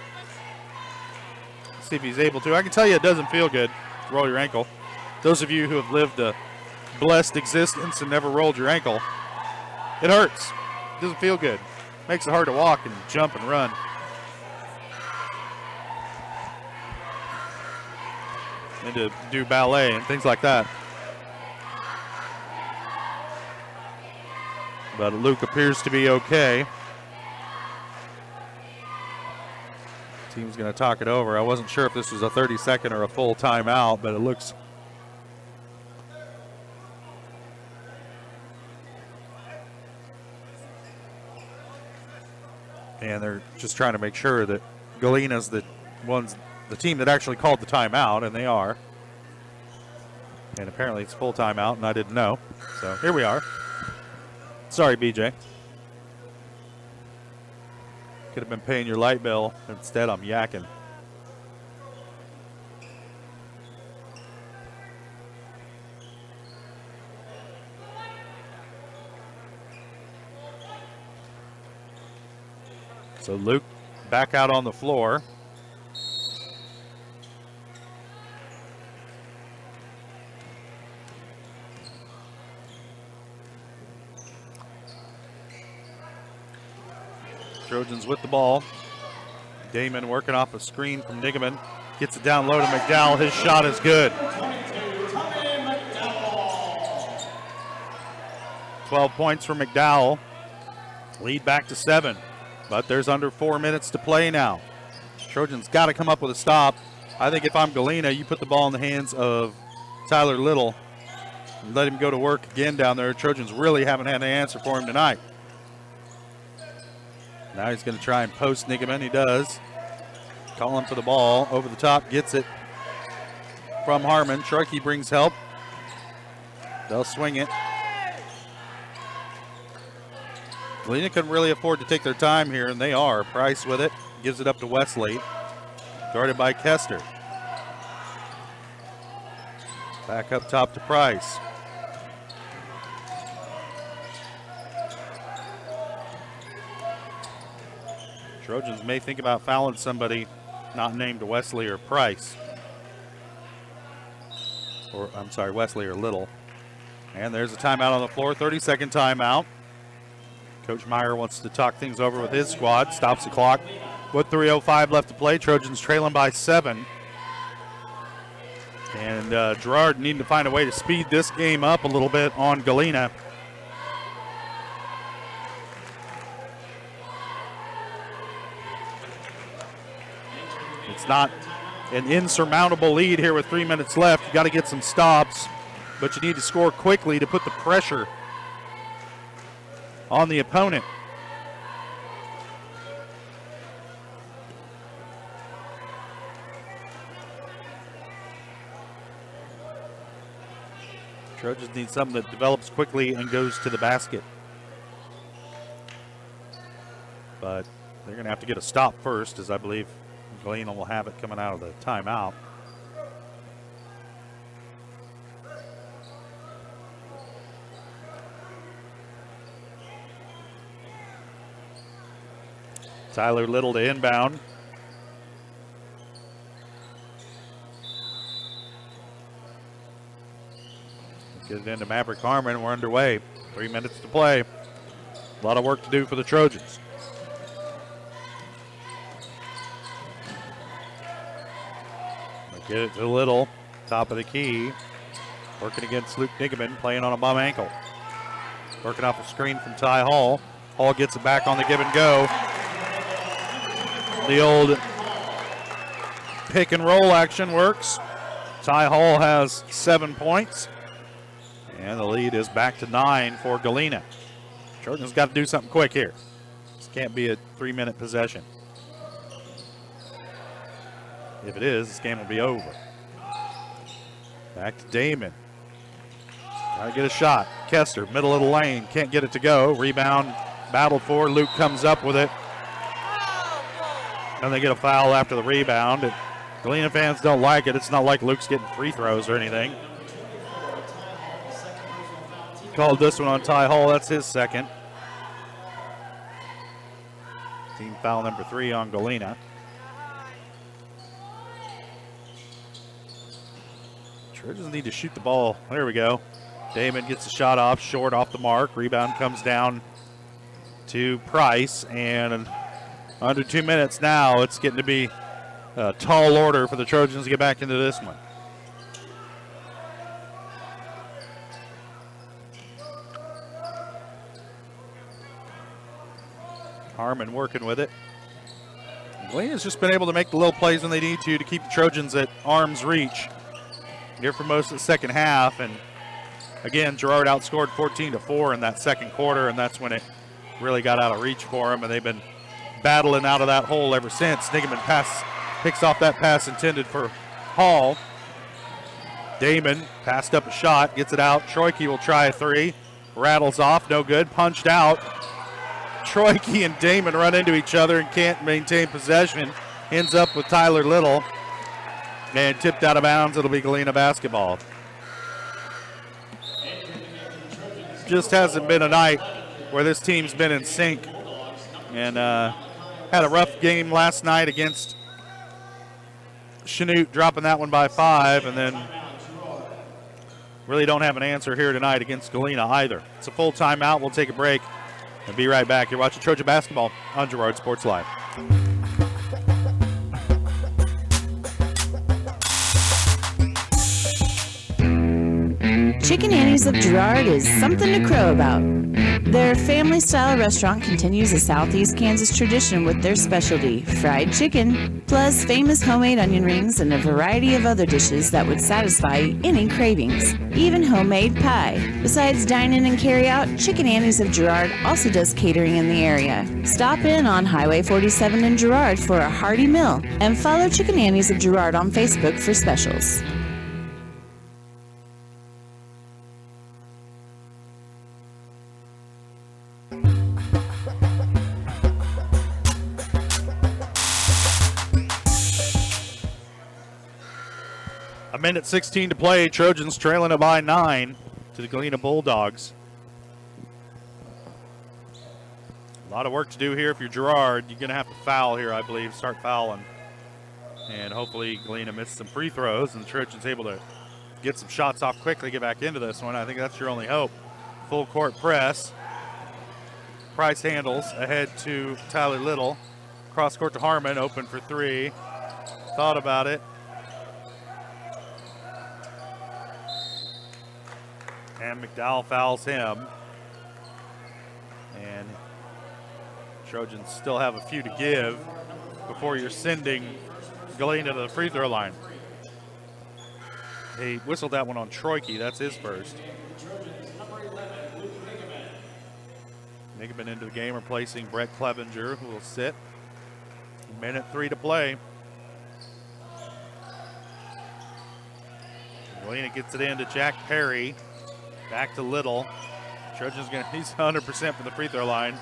S3: see if he's able to. I can tell you it doesn't feel good to roll your ankle. Those of you who have lived a blessed existence and never rolled your ankle, it hurts. It doesn't feel good. Makes it hard to walk and jump and run. And to do ballet and things like that. But Luke appears to be okay. Team's going to talk it over. I wasn't sure if this was a 30-second or a full timeout, but it looks. And they're just trying to make sure that Galena's the team that actually called the timeout, and they are. And apparently it's full timeout, and I didn't know. So here we are. Sorry, BJ. Could have been paying your light bill. Instead, I'm yakking. So Luke back out on the floor. Trojans with the ball. Damon working off a screen from Nigeman. Gets it down low to McDowell. His shot is good. 12 points for McDowell. Lead back to 7. But there's under 4 minutes to play now. Trojans got to come up with a stop. I think if I'm Galena, you put the ball in the hands of Tyler Little and let him go to work again down there. Trojans really haven't had an answer for him tonight. Now he's going to try and post Nigeman. He does. Calling for the ball. Over the top. Gets it from Harmon. Sharkey brings help. They'll swing it. Galena couldn't really afford to take their time here, and they are. Price with it. Gives it up to Wesley. Guarded by Kester. Back up top to Price. Trojans may think about fouling somebody not named Wesley or Price. Or, I'm sorry, Wesley or Little. And there's a timeout on the floor, 30-second timeout. Coach Meyer wants to talk things over with his squad. Stops the clock with 3:05 left to play. Trojans trailing by 7. And Girard needing to find a way to speed this game up a little bit on Galena. It's not an insurmountable lead here with 3 minutes left. You got to get some stops, but you need to score quickly to put the pressure on the opponent. Trojans need something that develops quickly and goes to the basket. But they're going to have to get a stop first, as I believe Galena will have it coming out of the timeout. Tyler Little to inbound. Get it into Maverick Harmon. We're underway. 3 minutes to play. A lot of work to do for the Trojans. Get it to Little. Top of the key. Working against Luke Nigeman, playing on a bum ankle. Working off a screen from Ty Hall. Hall gets it back on the give and go. The old pick and roll action works. Ty Hall has 7 points. And the lead is back to 9 for Galena. Trojans got to do something quick here. This can't be a 3-minute possession. If it is, this game will be over. Back to Damon. Try to get a shot. Kester, middle of the lane, can't get it to go. Rebound, battled for. Luke comes up with it. And they get a foul after the rebound. Galena fans don't like it. It's not like Luke's getting free throws or anything. He called this one on Ty Hall. That's his second. Team foul number 3 on Galena. Trojans need to shoot the ball. There we go. Damon gets the shot off, short off the mark. Rebound comes down to Price, and under 2 minutes now, it's getting to be a tall order for the Trojans to get back into this one. Harmon working with it. Galena's just been able to make the little plays when they need to keep the Trojans at arm's reach here for most of the second half. And again, Girard outscored 14-4 in that second quarter, and that's when it really got out of reach for them, and they've been battling out of that hole ever since. Snigeman picks off that pass intended for Hall. Damon passed up a shot, gets it out. Troike will try a three. Rattles off, no good, punched out. Troike and Damon run into each other and can't maintain possession. Ends up with Tyler Little, and tipped out of bounds. It'll be Galena basketball. Just hasn't been a night where this team's been in sync, and had a rough game last night against Chanute, dropping that one by 5, and then really don't have an answer here tonight against Galena either. It's a full timeout. We'll take a break and be right back. You're watching Trojan basketball on Girard Sports Live.
S9: Chicken Annie's of Girard is something to crow about. Their family-style restaurant continues a Southeast Kansas tradition with their specialty, fried chicken, plus famous homemade onion rings and a variety of other dishes that would satisfy any cravings, even homemade pie. Besides dine-in and carry-out, Chicken Annie's of Girard also does catering in the area. Stop in on Highway 47 in Girard for a hearty meal, and follow Chicken Annie's of Girard on Facebook for specials.
S3: A minute 16 to play. Trojans trailing it by 9 to the Galena Bulldogs. A lot of work to do here if you're Girard. You're going to have to foul here, I believe, start fouling. And hopefully Galena missed some free throws and the Trojans able to get some shots off quickly, get back into this one. I think that's your only hope. Full court press. Price handles ahead to Tyler Little. Cross court to Harmon, open for 3. Thought about it. And McDowell fouls him. And Trojans still have a few to give before you're sending Galena to the free throw line. He whistled that one on Troike. That's his first. Nigaman into the game, replacing Brett Clevenger, who will sit. Minute 3 to play. Galena gets it into Jack Perry. Back to Little. Trojans he's 100% from the free throw line.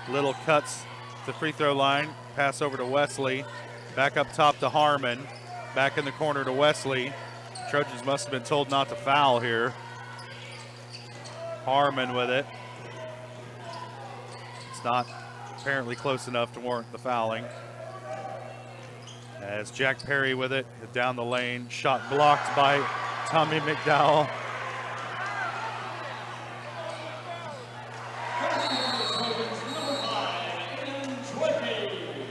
S3: Little cuts the free throw line. Pass over to Wesley. Back up top to Harmon. Back in the corner to Wesley. Trojans must have been told not to foul here. Harmon with it. It's not apparently close enough to warrant the fouling. As Jack Perry with it down the lane. Shot blocked by Tommy McDowell.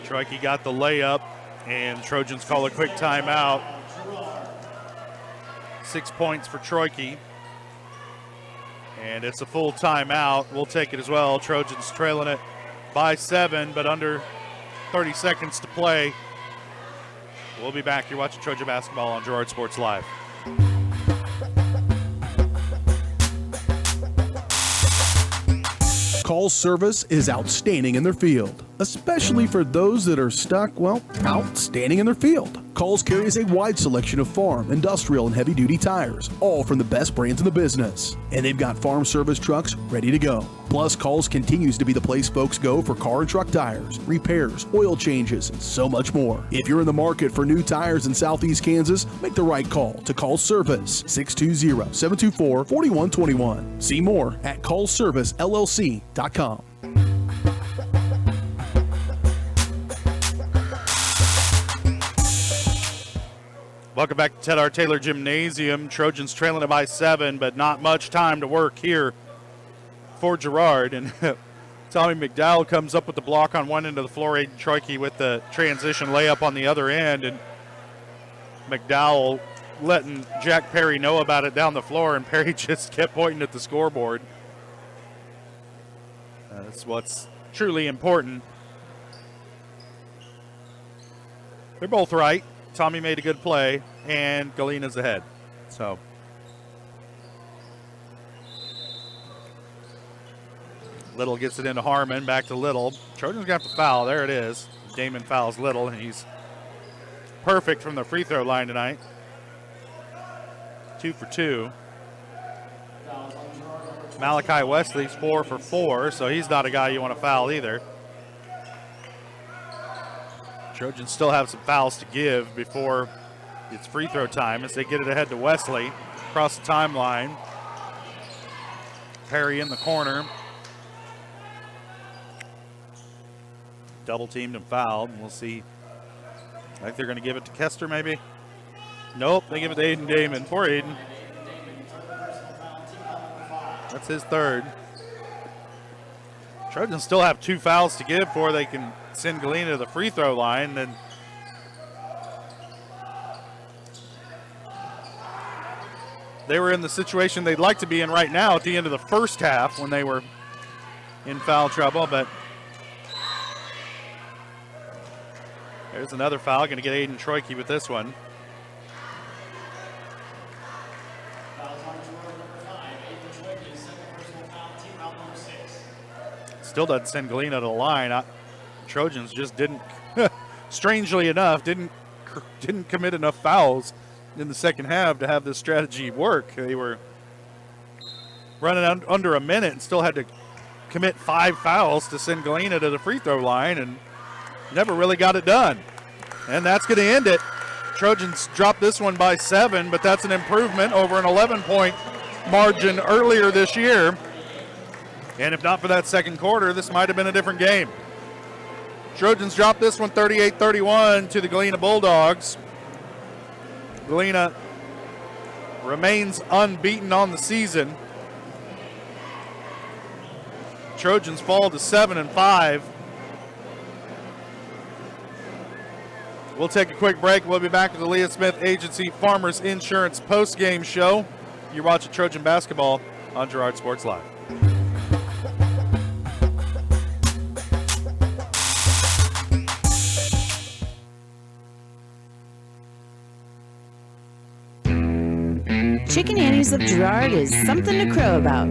S3: Troike got the layup, and Trojans call a quick timeout. 6 points for Troike. And it's a full timeout. We'll take it as well. Trojans trailing it by 7, but under 30 seconds to play. We'll be back. You're watching Trojan basketball on Girard Sports Live.
S1: Call service is outstanding in their field. especially for those that are stuck, well, out standing in their field. Coles carries a wide selection of farm, industrial, and heavy-duty tires, all from the best brands in the business. And they've got farm service trucks ready to go. Plus, Coles continues to be the place folks go for car and truck tires, repairs, oil changes, and so much more. If you're in the market for new tires in Southeast Kansas, make the right call to Coles Service, 620-724-4121. See more at ColesServiceLLC.com.
S3: Welcome back to Ted R. Taylor Gymnasium. Trojans trailing it by 7, but not much time to work here for Girard. And Tommy McDowell comes up with the block on one end of the floor. Aiden Troike with the transition layup on the other end. And McDowell letting Jack Perry know about it down the floor, and Perry just kept pointing at the scoreboard. That's what's truly important. They're both right. Tommy made a good play, and Galena's ahead. So Little gets it into Harmon, back to Little. Trojans got the foul. There it is. Damon fouls Little, and he's perfect from the free throw line tonight. 2 for 2. Malachi Wesley's 4 for 4, so he's not a guy you want to foul either. Trojans still have some fouls to give before it's free throw time as they get it ahead to Wesley across the timeline. Perry in the corner. Double teamed and fouled. We'll see. I think they're going to give it to Kester maybe. Nope, they give it to Aiden Damon. Poor Aiden. That's his third. Trojans still have 2 fouls to give before they can send Galena to the free throw line. And they were in the situation they'd like to be in right now at the end of the first half when they were in foul trouble. But there's another foul. Going to get Aiden Troike with this one. Still doesn't send Galena to the line. Trojans just didn't, strangely enough, didn't commit enough fouls in the second half to have this strategy work. They were running under a minute and still had to commit 5 fouls to send Galena to the free throw line, and never really got it done. And that's going to end it. Trojans dropped this one by 7, but that's an improvement over an 11-point margin earlier this year. And if not for that second quarter, this might have been a different game. Trojans dropped this one 38-31 to the Galena Bulldogs. Galena remains unbeaten on the season. Trojans fall to 7-5. We'll take a quick break. We'll be back with the Leah Smith Agency Farmers Insurance post-game show. You're watching Trojan basketball on Girard Sports Live.
S9: Chicken Annie's of Girard is something to crow about.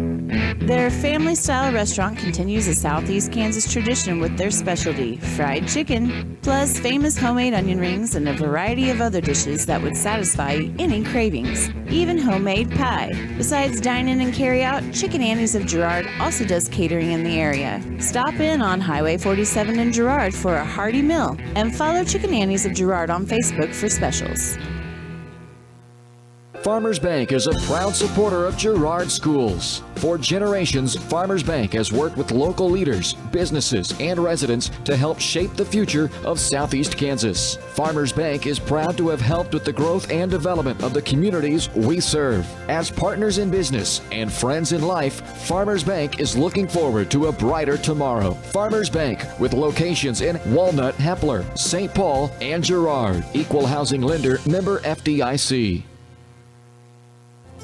S9: Their family-style restaurant continues a Southeast Kansas tradition with their specialty, fried chicken, plus famous homemade onion rings and a variety of other dishes that would satisfy any cravings, even homemade pie. Besides dine-in and carry-out, Chicken Annie's of Girard also does catering in the area. Stop in on Highway 47 in Girard for a hearty meal, and follow Chicken Annie's of Girard on Facebook for specials.
S10: Farmers Bank is a proud supporter of Girard schools. For generations, Farmers Bank has worked with local leaders, businesses, and residents to help shape the future of Southeast Kansas. Farmers Bank is proud to have helped with the growth and development of the communities we serve. As partners in business and friends in life, Farmers Bank is looking forward to a brighter tomorrow. Farmers Bank, with locations in Walnut, Hepler, St. Paul, and Girard. Equal housing lender, member FDIC.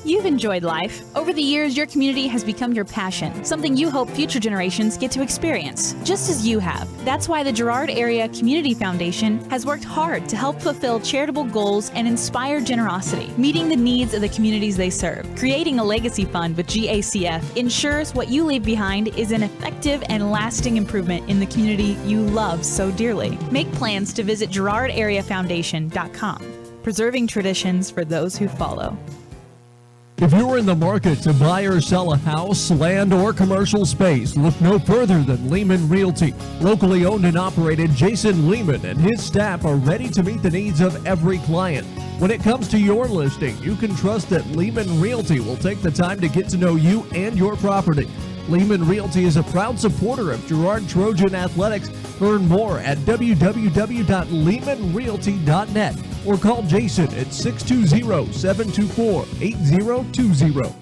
S19: You've enjoyed life. Over the years, your community has become your passion, something you hope future generations get to experience, just as you have. That's why the Girard Area Community Foundation has worked hard to help fulfill charitable goals and inspire generosity, meeting the needs of the communities they serve. Creating a legacy fund with GACF ensures what you leave behind is an effective and lasting improvement in the community you love so dearly. Make plans to visit GirardAreaFoundation.com, preserving traditions for those who follow.
S20: If you're in the market to buy or sell a house, land, or commercial space, look no further than Lehman Realty. Locally owned and operated, Jason Lehman and his staff are ready to meet the needs of every client. When it comes to your listing, you can trust that Lehman Realty will take the time to get to know you and your property. Lehman Realty is a proud supporter of Girard Trojan Athletics. Learn more at www.lehmanrealty.net or call Jason at 620-724-8020.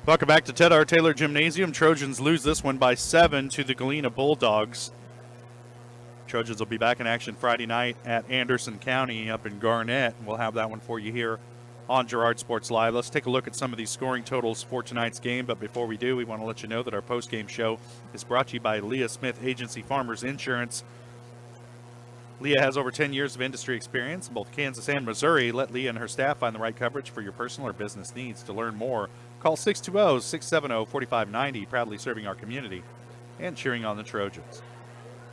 S3: Welcome back to Ted R. Taylor Gymnasium. Trojans lose this one by 7 to the Galena Bulldogs. Trojans will be back in action Friday night at Anderson County up in Garnett. We'll have that one for you here on Girard Sports Live. Let's take a look at some of these scoring totals for tonight's game. But before we do, we want to let you know that our post-game show is brought to you by Leah Smith Agency Farmers Insurance. Leah has over 10 years of industry experience in both Kansas and Missouri. Let Leah and her staff find the right coverage for your personal or business needs. To learn more, call 620-670-4590, proudly serving our community and cheering on the Trojans.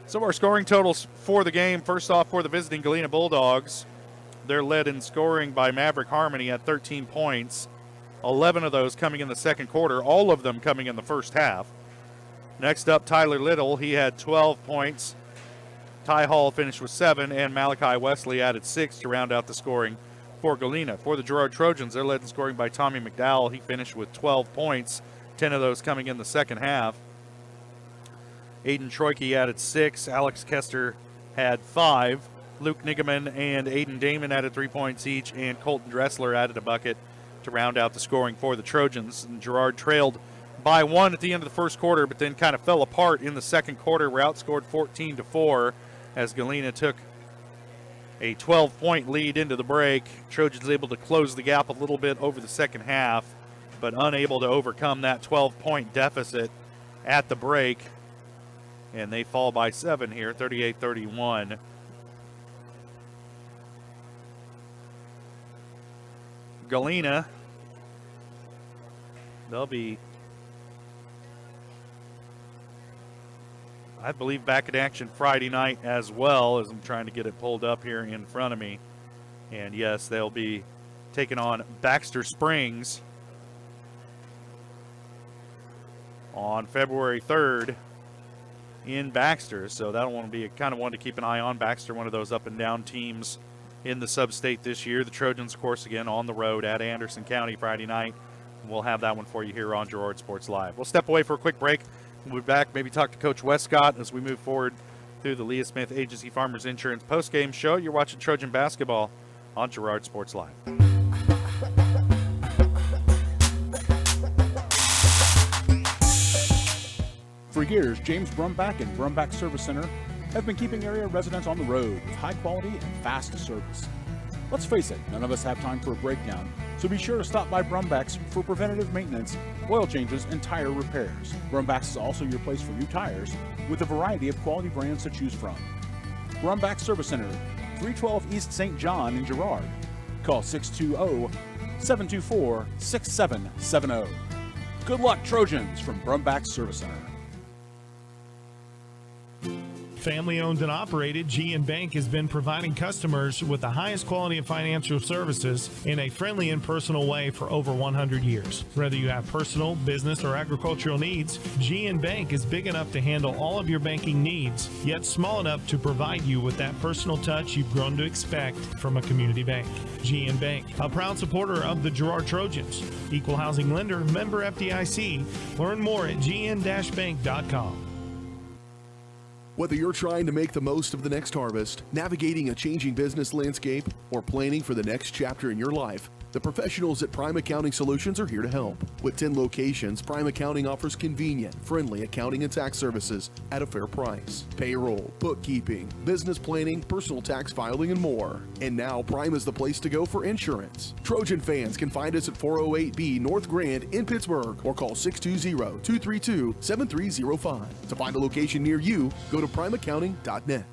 S3: So our scoring totals for the game, first off for the visiting Galena Bulldogs, they're led in scoring by Maverick Harmony at 13 points, 11 of those coming in the second quarter, all of them coming in the first half. Next up, Tyler Little, he had 12 points. Ty Hall finished with 7, and Malachi Wesley added 6 to round out the scoring for Galena. For the Girard Trojans, they're led in scoring by Tommy McDowell. He finished with 12 points, 10 of those coming in the second half. Aiden Troike added 6. Alex Kester had 5. Luke Nigaman and Aiden Damon added 3 points each, and Colton Dressler added a bucket to round out the scoring for the Trojans. And Girard trailed by 1 at the end of the first quarter, but then kind of fell apart in the second quarter. We're outscored 14-4 as Galena took a 12-point lead into the break. Trojans able to close the gap a little bit over the second half, but unable to overcome that 12-point deficit at the break. And they fall by 7 here, 38-31. Galena, they'll be, I believe, back in action Friday night as well, as I'm trying to get it pulled up here in front of me. And yes, they'll be taking on Baxter Springs on February 3rd. In Baxter, so that'll want to be kind of one to keep an eye on. Baxter, one of those up and down teams in the sub-state this year. The Trojans, of course, again on the road at Anderson County Friday night. We'll have that one for you here on Girard Sports Live. We'll step away for a quick break. We'll be back, maybe talk to Coach Westcott as we move forward through the Leah Smith Agency Farmers Insurance post-game show. You're watching Trojan basketball on Girard Sports Live.
S14: For years, James Brumbach and Brumbach Service Center have been keeping area residents on the road with high quality and fast service. Let's face it, none of us have time for a breakdown, so be sure to stop by Brumbach's for preventative maintenance, oil changes, and tire repairs. Brumbach's is also your place for new tires with a variety of quality brands to choose from. Brumbach Service Center, 312 East St. John in Girard. Call 620-724-6770. Good luck, Trojans, from Brumbach Service Center.
S17: Family owned and operated, G&N Bank has been providing customers with the highest quality of financial services in a friendly and personal way for over 100 years. Whether you have personal, business, or agricultural needs, G&N Bank is big enough to handle all of your banking needs, yet small enough to provide you with that personal touch you've grown to expect from a community bank. G&N Bank, a proud supporter of the Girard Trojans. Equal housing lender, member FDIC. Learn more at gn-bank.com.
S1: Whether you're trying to make the most of the next harvest, navigating a changing business landscape, or planning for the next chapter in your life, The professionals at Prime Accounting Solutions are here to help. With 10 locations, Prime Accounting offers convenient, friendly accounting and tax services at a fair price. Payroll, bookkeeping, business planning, personal tax filing, and more. And now Prime is the place to go for insurance. Trojan fans can find us at 408B North Grand in Pittsburgh or call 620-232-7305. To find a location near you, go to primeaccounting.net.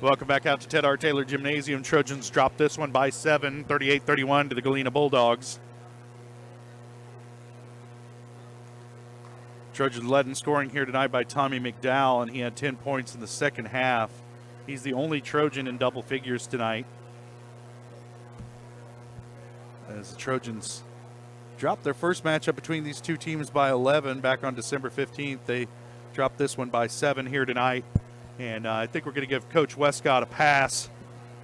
S3: Welcome back out to Ted R. Taylor Gymnasium. Trojans dropped this one by 7, 38-31 to the Galena Bulldogs. Trojans led in scoring here tonight by Tommy McDowell, and he had 10 points in the second half. He's the only Trojan in double figures tonight. As the Trojans dropped their first matchup between these two teams by 11 back on December 15th. They dropped this one by 7 here tonight. And I think we're going to give Coach Westcott a pass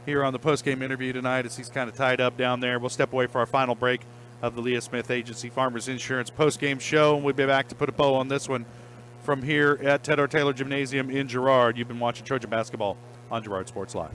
S3: here on the postgame interview tonight as he's kind of tied up down there. We'll step away for our final break of the Leah Smith Agency Farmers Insurance postgame show, and we'll be back to put a bow on this one from here at Ted R. Taylor Gymnasium in Girard. You've been watching Trojan basketball on Girard Sports Live.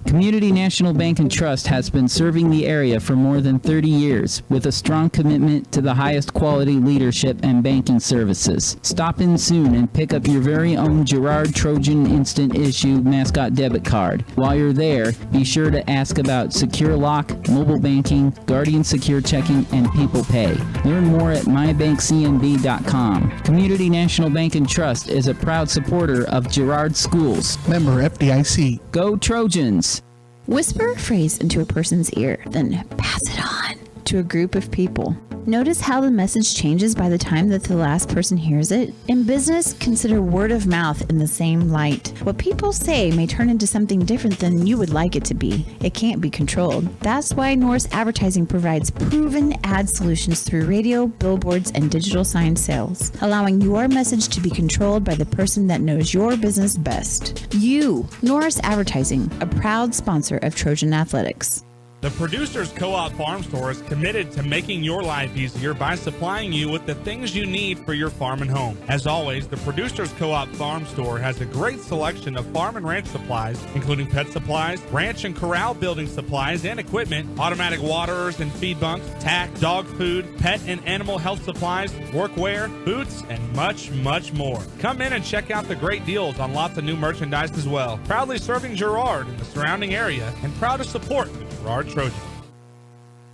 S6: Community National Bank and Trust has been serving the area for more than 30 years with a strong commitment to the highest quality leadership and banking services. Stop in soon and pick up your very own Girard Trojan Instant Issue mascot debit card. While you're there, be sure to ask about Secure Lock, mobile banking, Guardian Secure Checking, and People Pay. Learn more at mybankcnb.com. Community National Bank and Trust is a proud supporter of Girard Schools.
S1: Member FDIC.
S6: Go Trojans!
S9: Whisper a phrase into a person's ear, then pass it on to a group of people. Notice how the message changes by the time that the last person hears it? In business, consider word of mouth in the same light. What people say may turn into something different than you would like it to be. It can't be controlled. That's why Norris Advertising provides proven ad solutions through radio, billboards, and digital sign sales, allowing your message to be controlled by the person that knows your business best. You, Norris Advertising, a proud sponsor of Trojan Athletics.
S8: The Producers Co-op Farm Store is committed to making your life easier by supplying you with the things you need for your farm and home. As always, the Producers Co-op Farm Store has a great selection of farm and ranch supplies, including pet supplies, ranch and corral building supplies and equipment, automatic waterers and feed bunks, tack, dog food, pet and animal health supplies, workwear, boots, and much, much more. Come in and check out the great deals on lots of new merchandise as well. Proudly serving Girard and the surrounding area, and proud to support the Girard Trojans.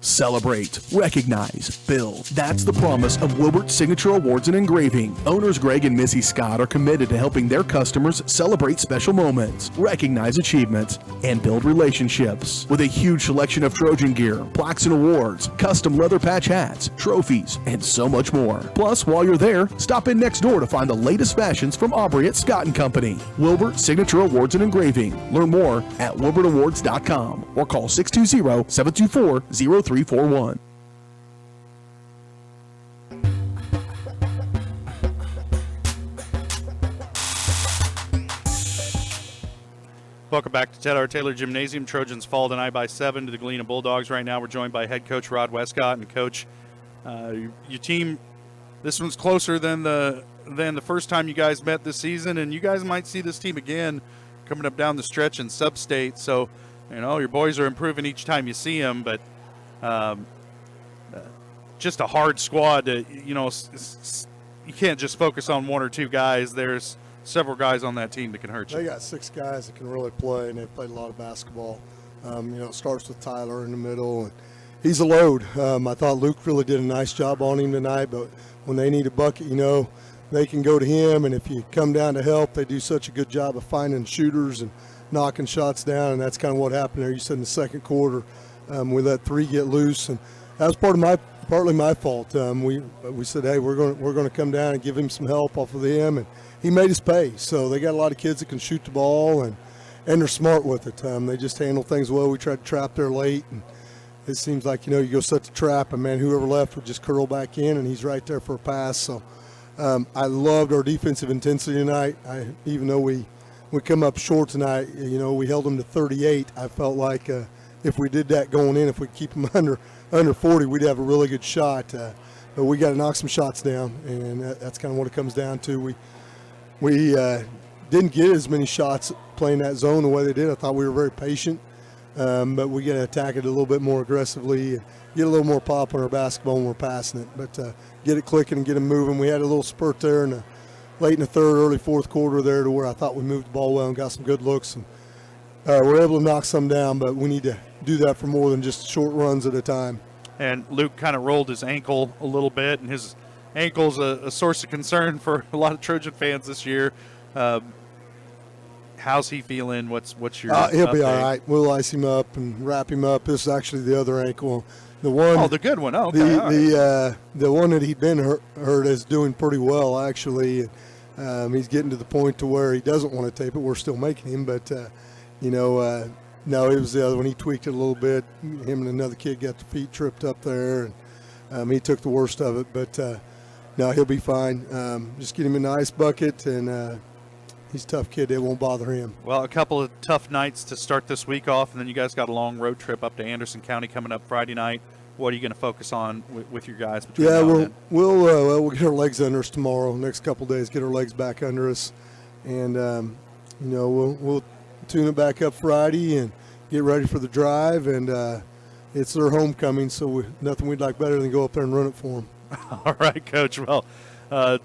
S1: Celebrate, recognize, build. That's the promise of Wilbert's Signature Awards and Engraving. Owners Greg and Missy Scott are committed to helping their customers celebrate special moments, recognize achievements, and build relationships. With a huge selection of Trojan gear, plaques and awards, custom leather patch hats, trophies, and so much more. Plus, while you're there, stop in next door to find the latest fashions from Aubrey at Scott & Company. Wilbert Signature Awards and Engraving. Learn more at wilbertawards.com or call 620-724-0341.
S3: Welcome back to Ted R. Taylor Gymnasium. Trojans fall tonight by 7 to the Galena Bulldogs. Right now we're joined by head coach Rod Westcott. And coach, your team, this one's closer than the first time you guys met this season, and you guys might see this team again coming up down the stretch in sub-state. So, you know, your boys are improving each time you see them, but just a hard squad to, you know, you can't just focus on one or two guys. There's several guys on that team that can hurt you.
S22: They got 6 guys that can really play, and they've played a lot of basketball. You know, it starts with Tyler in the middle, and he's a load. I thought Luke really did a nice job on him tonight, but when they need a bucket, you know, they can go to him, and if you come down to help, they do such a good job of finding shooters, and knocking shots down, and that's kind of what happened there. You said in the second quarter, we let 3 get loose, and that was partly my fault. We said, hey, we're going to come down and give him some help off of them, and he made us pay. So they got a lot of kids that can shoot the ball, and they're smart with it. They just handle things well. We tried to trap there late, and it seems like, you go set the trap, and man, whoever left would just curl back in, and he's right there for a pass. So I loved our defensive intensity tonight. Even though we come up short tonight, we held them to 38. I felt like if we did that going in, if we keep them under 40, we'd have a really good shot. But we got to knock some shots down, and that's kind of what it comes down to. We didn't get as many shots playing that zone the way they did. I thought we were very patient, but we got to attack it a little bit more aggressively, get a little more pop on our basketball when we're passing it, but get it clicking and get them moving. We had a little spurt there late in the third, early fourth quarter there to where I thought we moved the ball well and got some good looks, and we're able to knock some down, but we need to do that for more than just short runs at a time.
S3: And Luke kind of rolled his ankle a little bit, and his ankle's a source of concern for a lot of Trojan fans this year. How's he feeling? What's your
S22: he'll
S3: update?
S22: be all right. We'll ice him up and wrap him up. This is actually the other ankle. The one,
S3: the good one. Oh, okay.
S22: The one that he'd been hurt is doing pretty well, actually. He's getting to the point to where he doesn't want to tape it. We're still making him, but no, it was the other one. He tweaked it a little bit. Him and another kid got the feet tripped up there, and he took the worst of it. But no, he'll be fine. Just get him in the ice bucket, and he's a tough kid. It won't bother him.
S3: Well, a couple of tough nights to start this week off, and then you guys got a long road trip up to Anderson County coming up Friday night. What are you going to focus on with your guys?
S22: We'll get our legs under us tomorrow. Next couple of days, get our legs back under us, and we'll tune it back up Friday and get ready for the drive. And it's their homecoming, so nothing we'd like better than go up there and run it for them.
S3: All right, Coach. Well,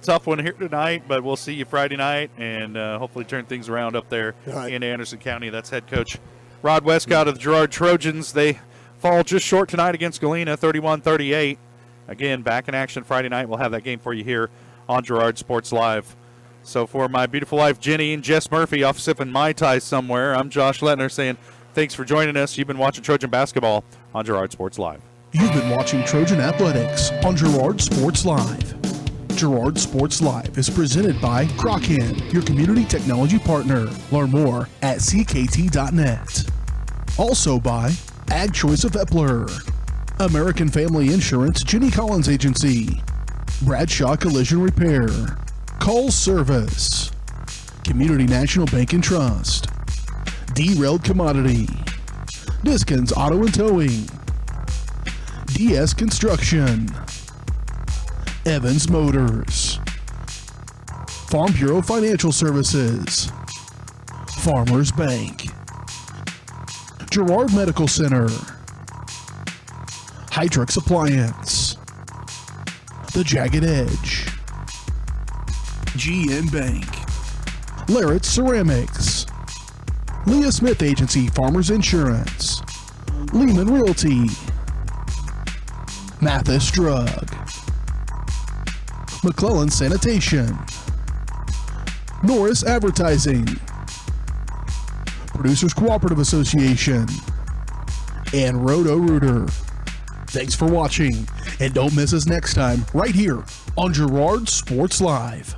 S3: tough one here tonight, but we'll see you Friday night and hopefully turn things around up there in Anderson County. That's head coach Rod Westcott of the Girard Trojans. They fall just short tonight against Galena, 31-38. Again, back in action Friday night. We'll have that game for you here on Girard Sports Live. So for my beautiful wife, Jenny, and Jess Murphy off sipping Mai Tai somewhere, I'm Josh Lettner saying thanks for joining us. You've been watching Trojan basketball on Girard Sports Live.
S1: You've been watching Trojan Athletics on Girard Sports Live. Girard Sports Live is presented by Crocken, your community technology partner. Learn more at ckt.net. Also by Ag Choice of Epler, American Family Insurance, Jenny Collins Agency, Bradshaw Collision Repair, Call Service, Community National Bank and Trust, Derailed Commodity, Diskins Auto and Towing, DS Construction, Evans Motors, Farm Bureau Financial Services, Farmers Bank, Girard Medical Center, Hydrix Appliance, The Jagged Edge, GN Bank, Larrett Ceramics, Leah Smith Agency Farmers Insurance, Lehman Realty, Mathis Drug, McClellan Sanitation, Norris Advertising, Producers Cooperative Association, and Roto-Rooter. Thanks for watching, and don't miss us next time right here on Girard Sports Live.